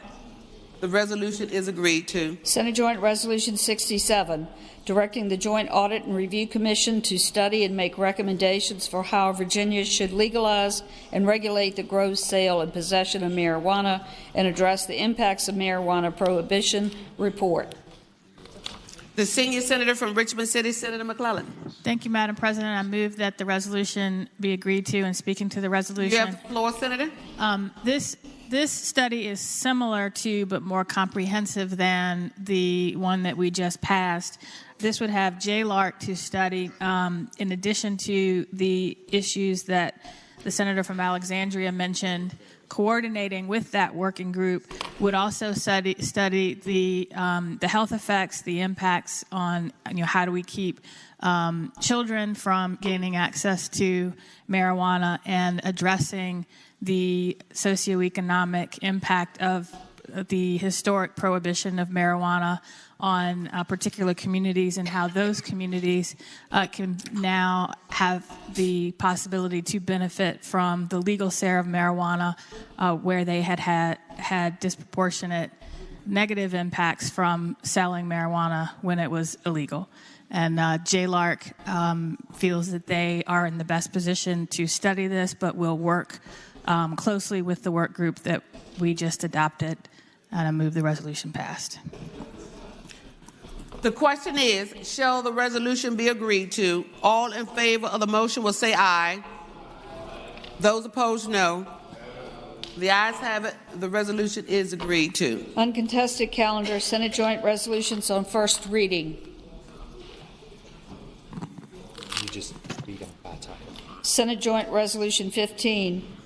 I: The resolution is agreed to.
D: Senate Joint Resolution 67, directing the Joint Audit and Review Commission to study and make recommendations for how Virginia should legalize and regulate the growth, sale, and possession of marijuana and address the impacts of marijuana prohibition. Report.
I: The senior senator from Richmond City, Senator McClellan.
C: Thank you, Madam President. I move that the resolution be agreed to. And speaking to the resolution,
I: you have the floor, Senator.
C: This study is similar to, but more comprehensive than the one that we just passed. This would have JLARC to study, in addition to the issues that the senator from Alexandria mentioned. Coordinating with that working group would also study the health effects, the impacts on how do we keep children from gaining access to marijuana, and addressing the socioeconomic impact of the historic prohibition of marijuana on particular communities, and how those communities can now have the possibility to benefit from the legal sale of marijuana, where they had disproportionate negative impacts from selling marijuana when it was illegal. And JLARC feels that they are in the best position to study this, but will work closely with the work group that we just adopted, and I move the resolution passed.
I: The question is, shall the resolution be agreed to? All in favor of the motion will say aye. Those opposed, no. The ayes have it. The resolution is agreed to.
D: Uncontested calendar, Senate Joint Resolutions on first reading.
M: You just read them by title.
D: Senate Joint Resolution 15.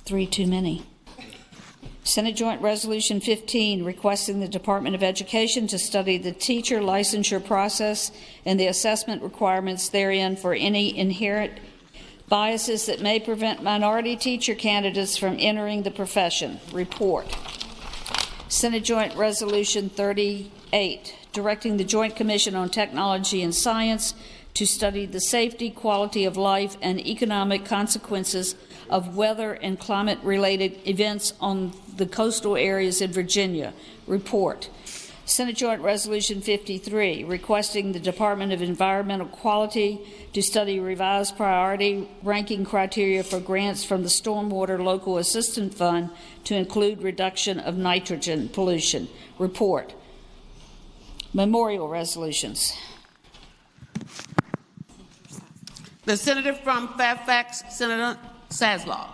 D: Three too many. Senate Joint Resolution 15, requesting the Department of Education to study the teacher licensure process and the assessment requirements therein for any inherent biases that may prevent minority teacher candidates from entering the profession. Report. Senate Joint Resolution 38, directing the Joint Commission on Technology and Science to study the safety, quality of life, and economic consequences of weather and climate-related events on the coastal areas in Virginia. Report. Senate Joint Resolution 53, requesting the Department of Environmental Quality to study revised priority ranking criteria for grants from the Stormwater Local Assistance Fund to include reduction of nitrogen pollution. Report. Memorial resolutions.
I: The senator from Fairfax, Senator Saslaw.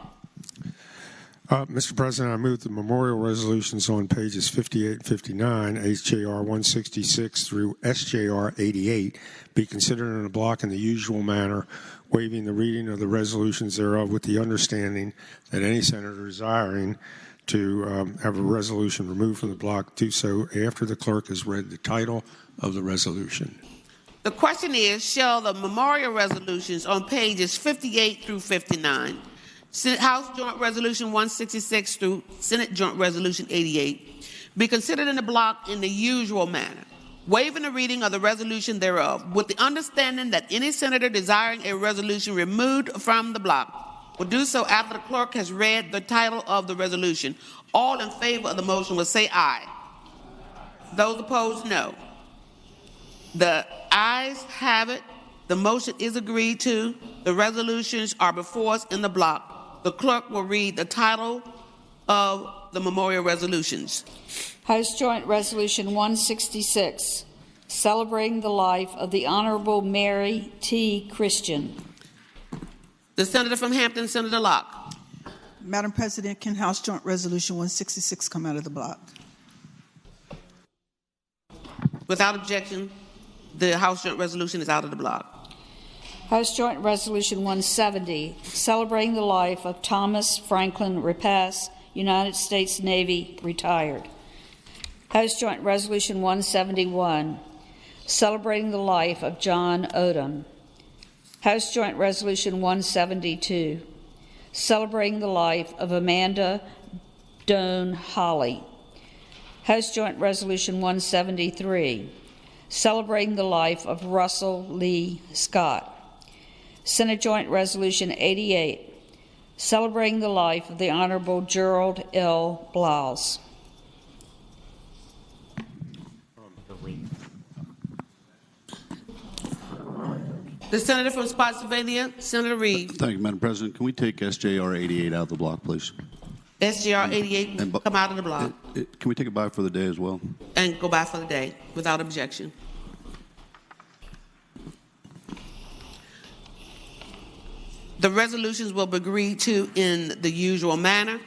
B: Mr. President, I move the memorial resolutions on pages 58 and 59, HJR 166 through SJR 88, be considered in a block in the usual manner, waiving the reading of the resolutions thereof with the understanding that any senator desiring to have a resolution removed from the block do so after the clerk has read the title of the resolution.
I: The question is, shall the memorial resolutions on pages 58 through 59, House Joint Resolution 166 through Senate Joint Resolution 88, be considered in the block in the usual manner, waiving the reading of the resolution thereof, with the understanding that any senator desiring a resolution removed from the block will do so after the clerk has read the title of the resolution. All in favor of the motion will say aye. Those opposed, no. The ayes have it. The motion is agreed to. The resolutions are before us in the block. The clerk will read the title of the memorial resolutions.
D: House Joint Resolution 166, celebrating the life of the Honorable Mary T. Christian.
I: The senator from Hampton, Senator Locke.
P: Madam President, can House Joint Resolution 166 come out of the block?
I: Without objection, the House Joint Resolution is out of the block.
D: House Joint Resolution 170, celebrating the life of Thomas Franklin Repass, United States Navy, retired. House Joint Resolution 171, celebrating the life of John Odom. House Joint Resolution 172, celebrating the life of Amanda Doan Holly. House Joint Resolution 173, celebrating the life of Russell Lee Scott. Senate Joint Resolution 88, celebrating the life of the Honorable Gerald L. Blouse.
I: The senator from Spotsylvania, Senator Reed.
J: Thank you, Madam President. Can we take SJR 88 out of the block, please?
I: SJR 88 come out of the block.
J: Can we take it by for the day as well?
I: And go by for the day without objection. The resolutions will be agreed to in the usual manner.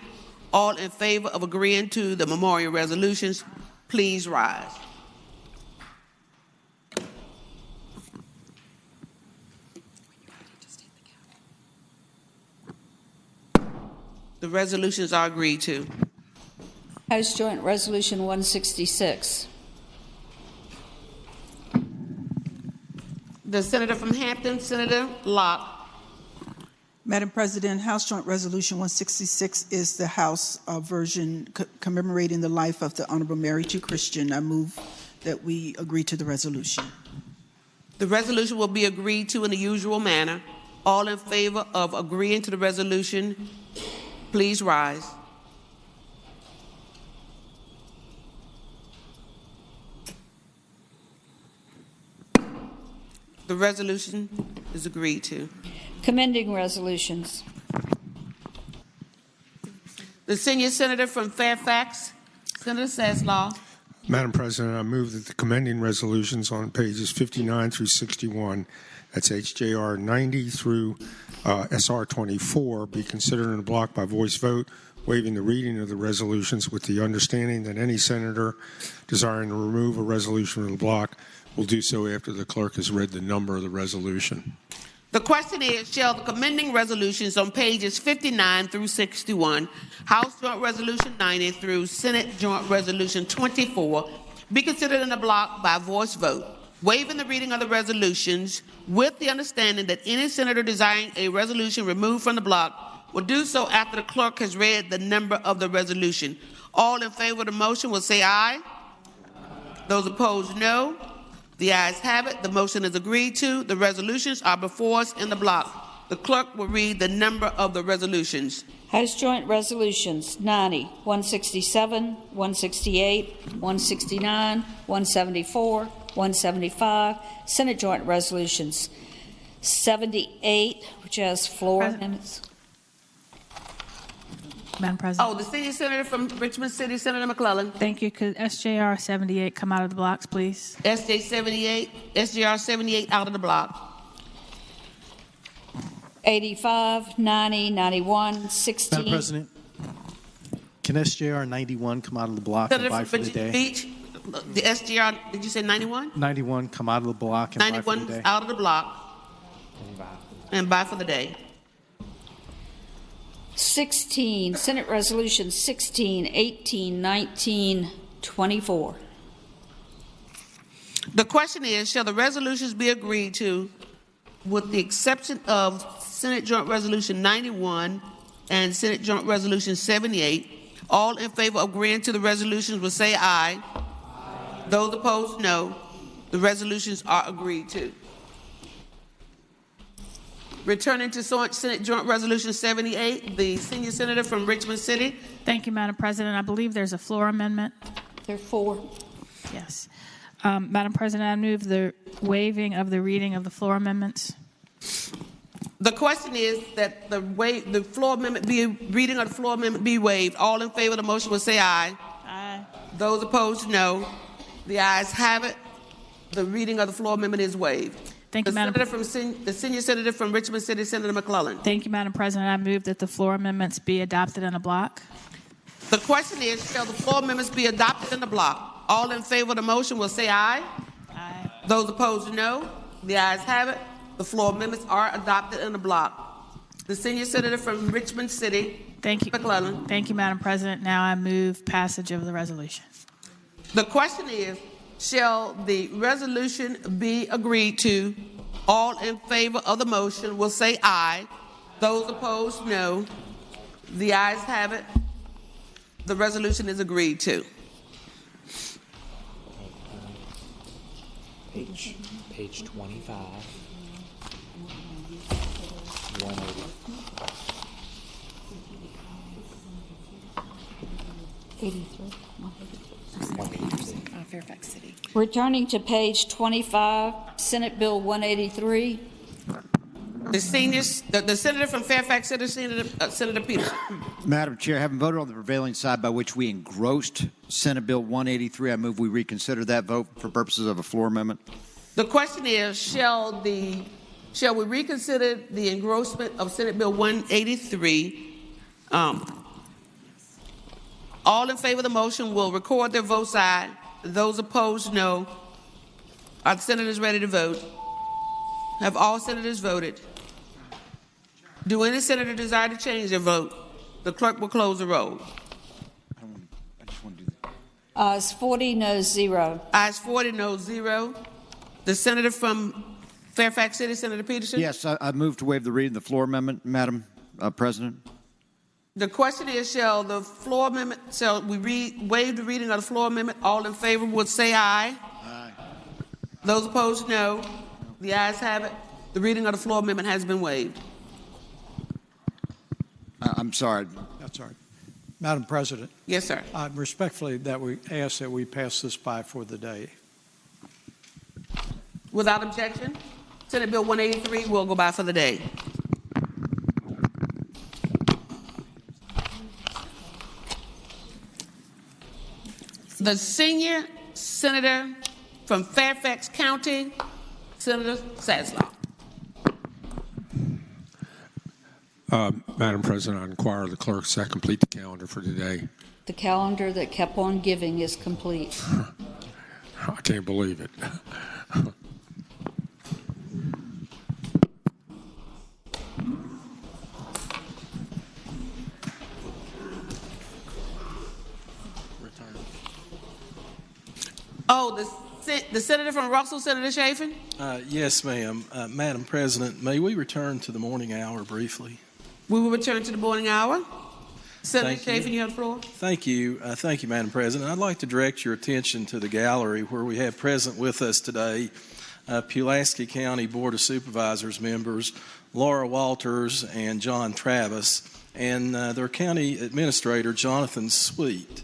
I: All in favor of agreeing to the memorial resolutions, please rise. The resolutions are agreed to.
D: House Joint Resolution 166.
I: The senator from Hampton, Senator Locke.
P: Madam President, House Joint Resolution 166 is the House version commemorating the life of the Honorable Mary T. Christian. I move that we agree to the resolution.
I: The resolution will be agreed to in the usual manner. All in favor of agreeing to the resolution, please rise. The resolution is agreed to.
D: Commending resolutions.
I: The senior senator from Fairfax, Senator Saslaw.
B: Madam President, I move that the commending resolutions on pages 59 through 61, that's HJR 90 through SR 24, be considered in a block by voice vote, waiving the reading of the resolutions with the understanding that any senator desiring to remove a resolution from the block will do so after the clerk has read the number of the resolution.
I: The question is, shall the commending resolutions on pages 59 through 61, House Joint Resolution 90 through Senate Joint Resolution 24, be considered in a block by voice vote, waiving the reading of the resolutions with the understanding that any senator desiring a resolution removed from the block will do so after the clerk has read the number of the resolution. All in favor of the motion will say aye. Those opposed, no. The ayes have it. The motion is agreed to. The resolutions are before us in the block. The clerk will read the number of the resolutions.
D: House Joint Resolutions 90, 167, 168, 169, 174, 175. Senate Joint Resolutions 78, which has floor amendments.
C: Madam President.
I: Oh, the senior senator from Richmond City, Senator McClellan.
C: Thank you. Could SJR 78 come out of the blocks, please?
I: SJR 78 out of the block.
D: 85, 90, 91, 16.
K: Madam President, can SJR 91 come out of the block and buy for the day?
I: Beach, the SJR, did you say 91?
K: 91 come out of the block and buy for the
I: 91
K: day.
I: out of the block and buy for the day.
D: 16, Senate Resolution 16, 18, 19, 24.
I: The question is, shall the resolutions be agreed to with the exception of Senate Joint Resolution 91 and Senate Joint Resolution 78? All in favor of agreeing to the resolutions will say aye. Those opposed, no. The resolutions are agreed to. Returning to Senate Joint Resolution 78, the senior senator from Richmond City.
C: Thank you, Madam President. I believe there's a floor amendment.
D: There are 4.
C: Yes. Madam President, I move the waiving of the reading of the floor amendments.
I: The question is that the floor amendment reading of the floor amendment be waived. All in favor of the motion will say aye.
C: Aye.
I: Those opposed, no. The ayes have it. The reading of the floor amendment is waived.
C: Thank you, Madam
I: The senior senator from Richmond City, Senator McClellan.
C: Thank you, Madam President. I move that the floor amendments be adopted in a block.
I: The question is, shall the floor amendments be adopted in the block? All in favor of the motion will say aye.
C: Aye.
I: Those opposed, no. The ayes have it. The floor amendments are adopted in the block. The senior senator from Richmond City,
C: Thank you,
I: McClellan.
C: Thank you, Madam President. Now I move passage of the resolution.
I: The question is, shall the resolution be agreed to? All in favor of the motion will say aye. Those opposed, no. The ayes have it. The resolution is agreed to.
M: Page 25. 180.
D: 83.
G: Fairfax City.
D: Returning to page 25, Senate Bill 183.
I: The senator from Fairfax City, Senator Peterson.
A: Madam Chair, having voted on the prevailing side by which we engrossed Senate Bill 183, I move we reconsider that vote for purposes of a floor amendment.
I: The question is, shall we reconsider the engrossment of Senate Bill 183? All in favor of the motion will record their votes aye. Those opposed, no. Are the senators ready to vote? Have all senators voted? Do any senator desire to change their vote? The clerk will close the roll.
D: Ayes 40, no 0.
I: Ayes 40, no 0. The senator from Fairfax City, Senator Peterson?
A: Yes, I move to waive the reading of the floor amendment, Madam President.
I: The question is, shall we waive the reading of the floor amendment? All in favor would say aye.
A: Aye.
I: Those opposed, no. The ayes have it. The reading of the floor amendment has been waived.
A: I'm sorry.
Q: That's all right. Madam President.
I: Yes, sir.
Q: Respectfully, that we ask that we pass this by for the day.
I: Without objection, Senate Bill 183 will go by for the day. The senior senator from Fairfax County, Senator Saslow.
B: Madam President, I inquire of the clerks that complete the calendar for today.
D: The calendar that kept on giving is complete.
B: I can't believe it.
I: Oh, the senator from Russell, Senator Chafin?
O: Yes, ma'am. Madam President, may we return to the morning hour briefly?
I: We will return to the morning hour. Senator Chafin, you have the floor.
O: Thank you. Thank you, Madam President. I'd like to direct your attention to the gallery where we have present with us today Pulaski County Board of Supervisors members Laura Walters and John Travis, and their county administrator, Jonathan Sweet.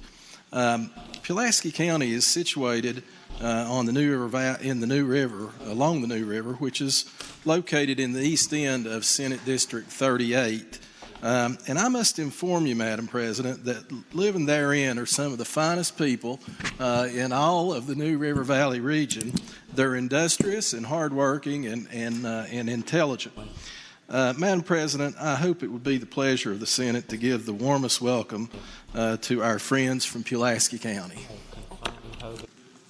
O: Pulaski County is situated on the New River, along the New River, which is located in the east end of Senate District 38. And I must inform you, Madam President, that living therein are some of the finest people in all of the New River Valley region. They're industrious and hardworking and intelligent. Madam President, I hope it would be the pleasure of the Senate to give the warmest welcome to our friends from Pulaski County.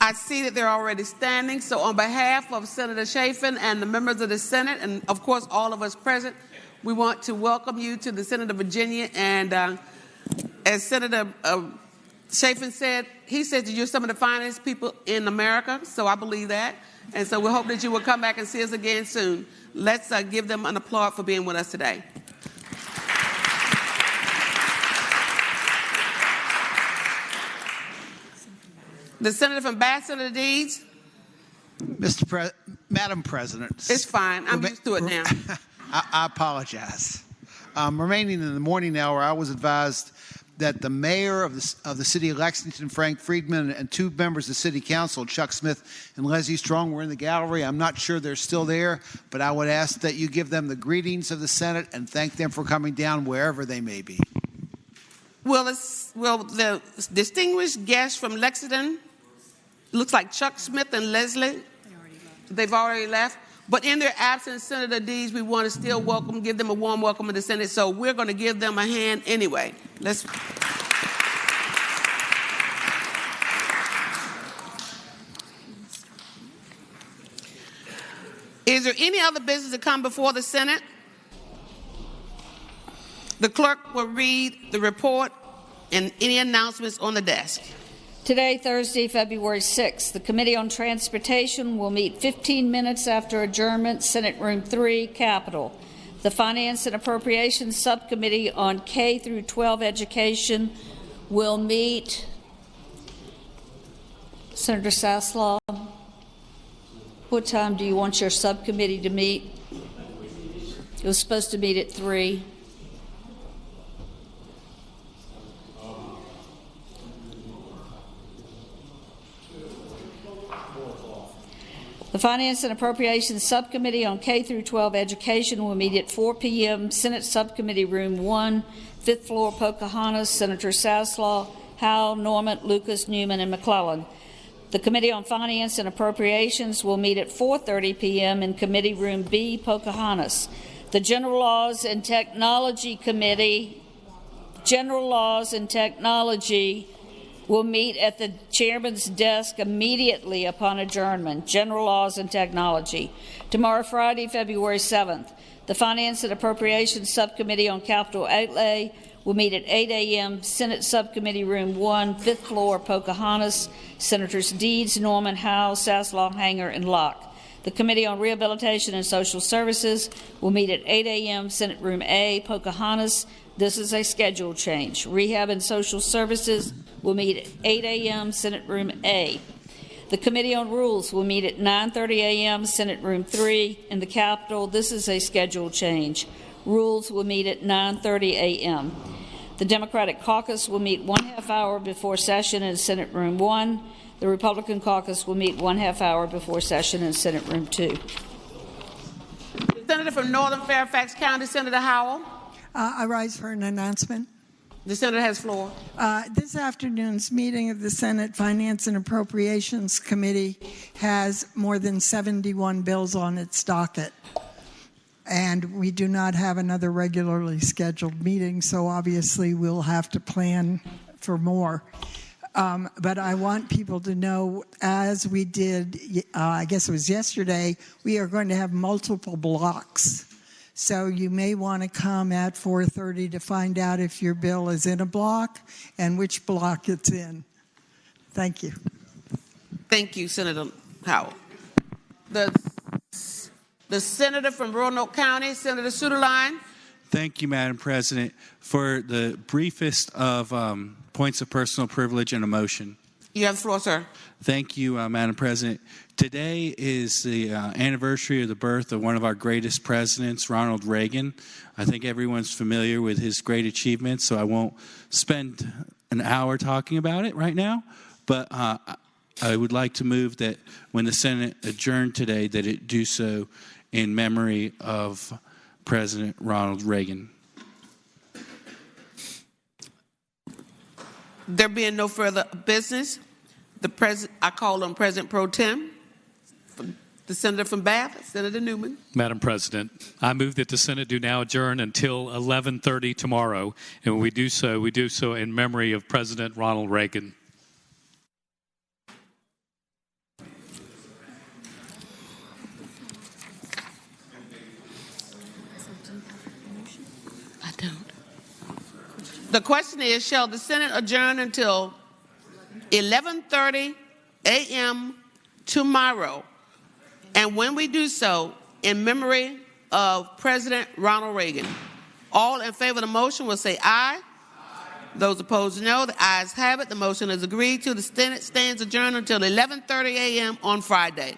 I: I see that they're already standing, so on behalf of Senator Chafin and the members of the Senate, and of course all of us present, we want to welcome you to the Senate of Virginia. And as Senator Chafin said, he said that you're some of the finest people in America, so I believe that. And so we hope that you will come back and see us again soon. Let's give them an applause for being with us today. The Senator from Bath, Senator Deeds.
E: Madam President.
I: It's fine. I'm used to it now.
E: I apologize. Remaining in the morning hour, I was advised that the mayor of the city of Lexington, Frank Friedman, and two members of the city council, Chuck Smith and Leslie Strong, were in the gallery. I'm not sure they're still there, but I would ask that you give them the greetings of the Senate and thank them for coming down wherever they may be.
I: Well, the distinguished guests from Lexington, looks like Chuck Smith and Leslie, they've already left. But in their absence, Senator Deeds, we want to still give them a warm welcome in the Senate. So we're going to give them a hand anyway. Let's. Is there any other business to come before the Senate? The clerk will read the report and any announcements on the desk.
D: Today, Thursday, February 6th, the Committee on Transportation will meet 15 minutes after adjournment, Senate Room 3, Capitol. The Finance and Appropriations Subcommittee on K through 12 Education will meet. Senator Saslaw, what time do you want your subcommittee to meet? It was supposed to meet at 3. The Finance and Appropriations Subcommittee on K through 12 Education will meet at 4 p.m. Senate Subcommittee Room 1, 5th floor, Pocahontas. Senator Saslaw, Howell, Norman, Lucas, Newman, and McClellan. The Committee on Finance and Appropriations will meet at 4:30 p.m. in Committee Room B, Pocahontas. The General Laws and Technology Committee, General Laws and Technology, will meet at the chairman's desk immediately upon adjournment. General Laws and Technology. Tomorrow, Friday, February 7th, the Finance and Appropriations Subcommittee on Capital Outlay will meet at 8 a.m. Senate Subcommittee Room 1, 5th floor, Pocahontas. Senators Deeds, Norman, Howell, Saslaw, Hanger, and Locke. The Committee on Rehabilitation and Social Services will meet at 8 a.m. Senate Room A, Pocahontas. This is a schedule change. Rehab and Social Services will meet at 8 a.m. Senate Room A. The Committee on Rules will meet at 9:30 a.m. Senate Room 3 in the Capitol. This is a schedule change. Rules will meet at 9:30 a.m. The Democratic Caucus will meet 1/2 hour before session in Senate Room 1. The Republican Caucus will meet 1/2 hour before session in Senate Room 2.
I: The Senator from Northern Fairfax County, Senator Howell.
U: I rise for an announcement.
I: The Senator has floor.
U: This afternoon's meeting of the Senate Finance and Appropriations Committee has more than 71 bills on its docket. And we do not have another regularly scheduled meeting, so obviously we'll have to plan for more. But I want people to know, as we did, I guess it was yesterday, we are going to have multiple blocks. So you may want to come at 4:30 to find out if your bill is in a block and which block it's in. Thank you.
I: Thank you, Senator Howell. The Senator from Roanoke County, Senator Suderline.
V: Thank you, Madam President, for the briefest of points of personal privilege and emotion.
I: You have the floor, sir.
H: Thank you, Madam President. Today is the anniversary of the birth of one of our greatest presidents, Ronald Reagan. I think everyone's familiar with his great achievements, so I won't spend an hour talking about it right now. But I would like to move that when the Senate adjourned today, that it do so in memory of President Ronald Reagan.
I: There being no further business, I call on President Pro Tem, the Senator from Bath, Senator Newman.
S: Madam President, I move that the Senate do now adjourn until 11:30 tomorrow, and when we do so in memory of President Ronald Reagan.
I: The question is, shall the Senate adjourn until 11:30 a.m. tomorrow? And when we do so, in memory of President Ronald Reagan. All in favor of the motion will say aye. Those opposed, no. The ayes have it. The motion is agreed to. The Senate stands adjourned until 11:30 a.m. on Friday.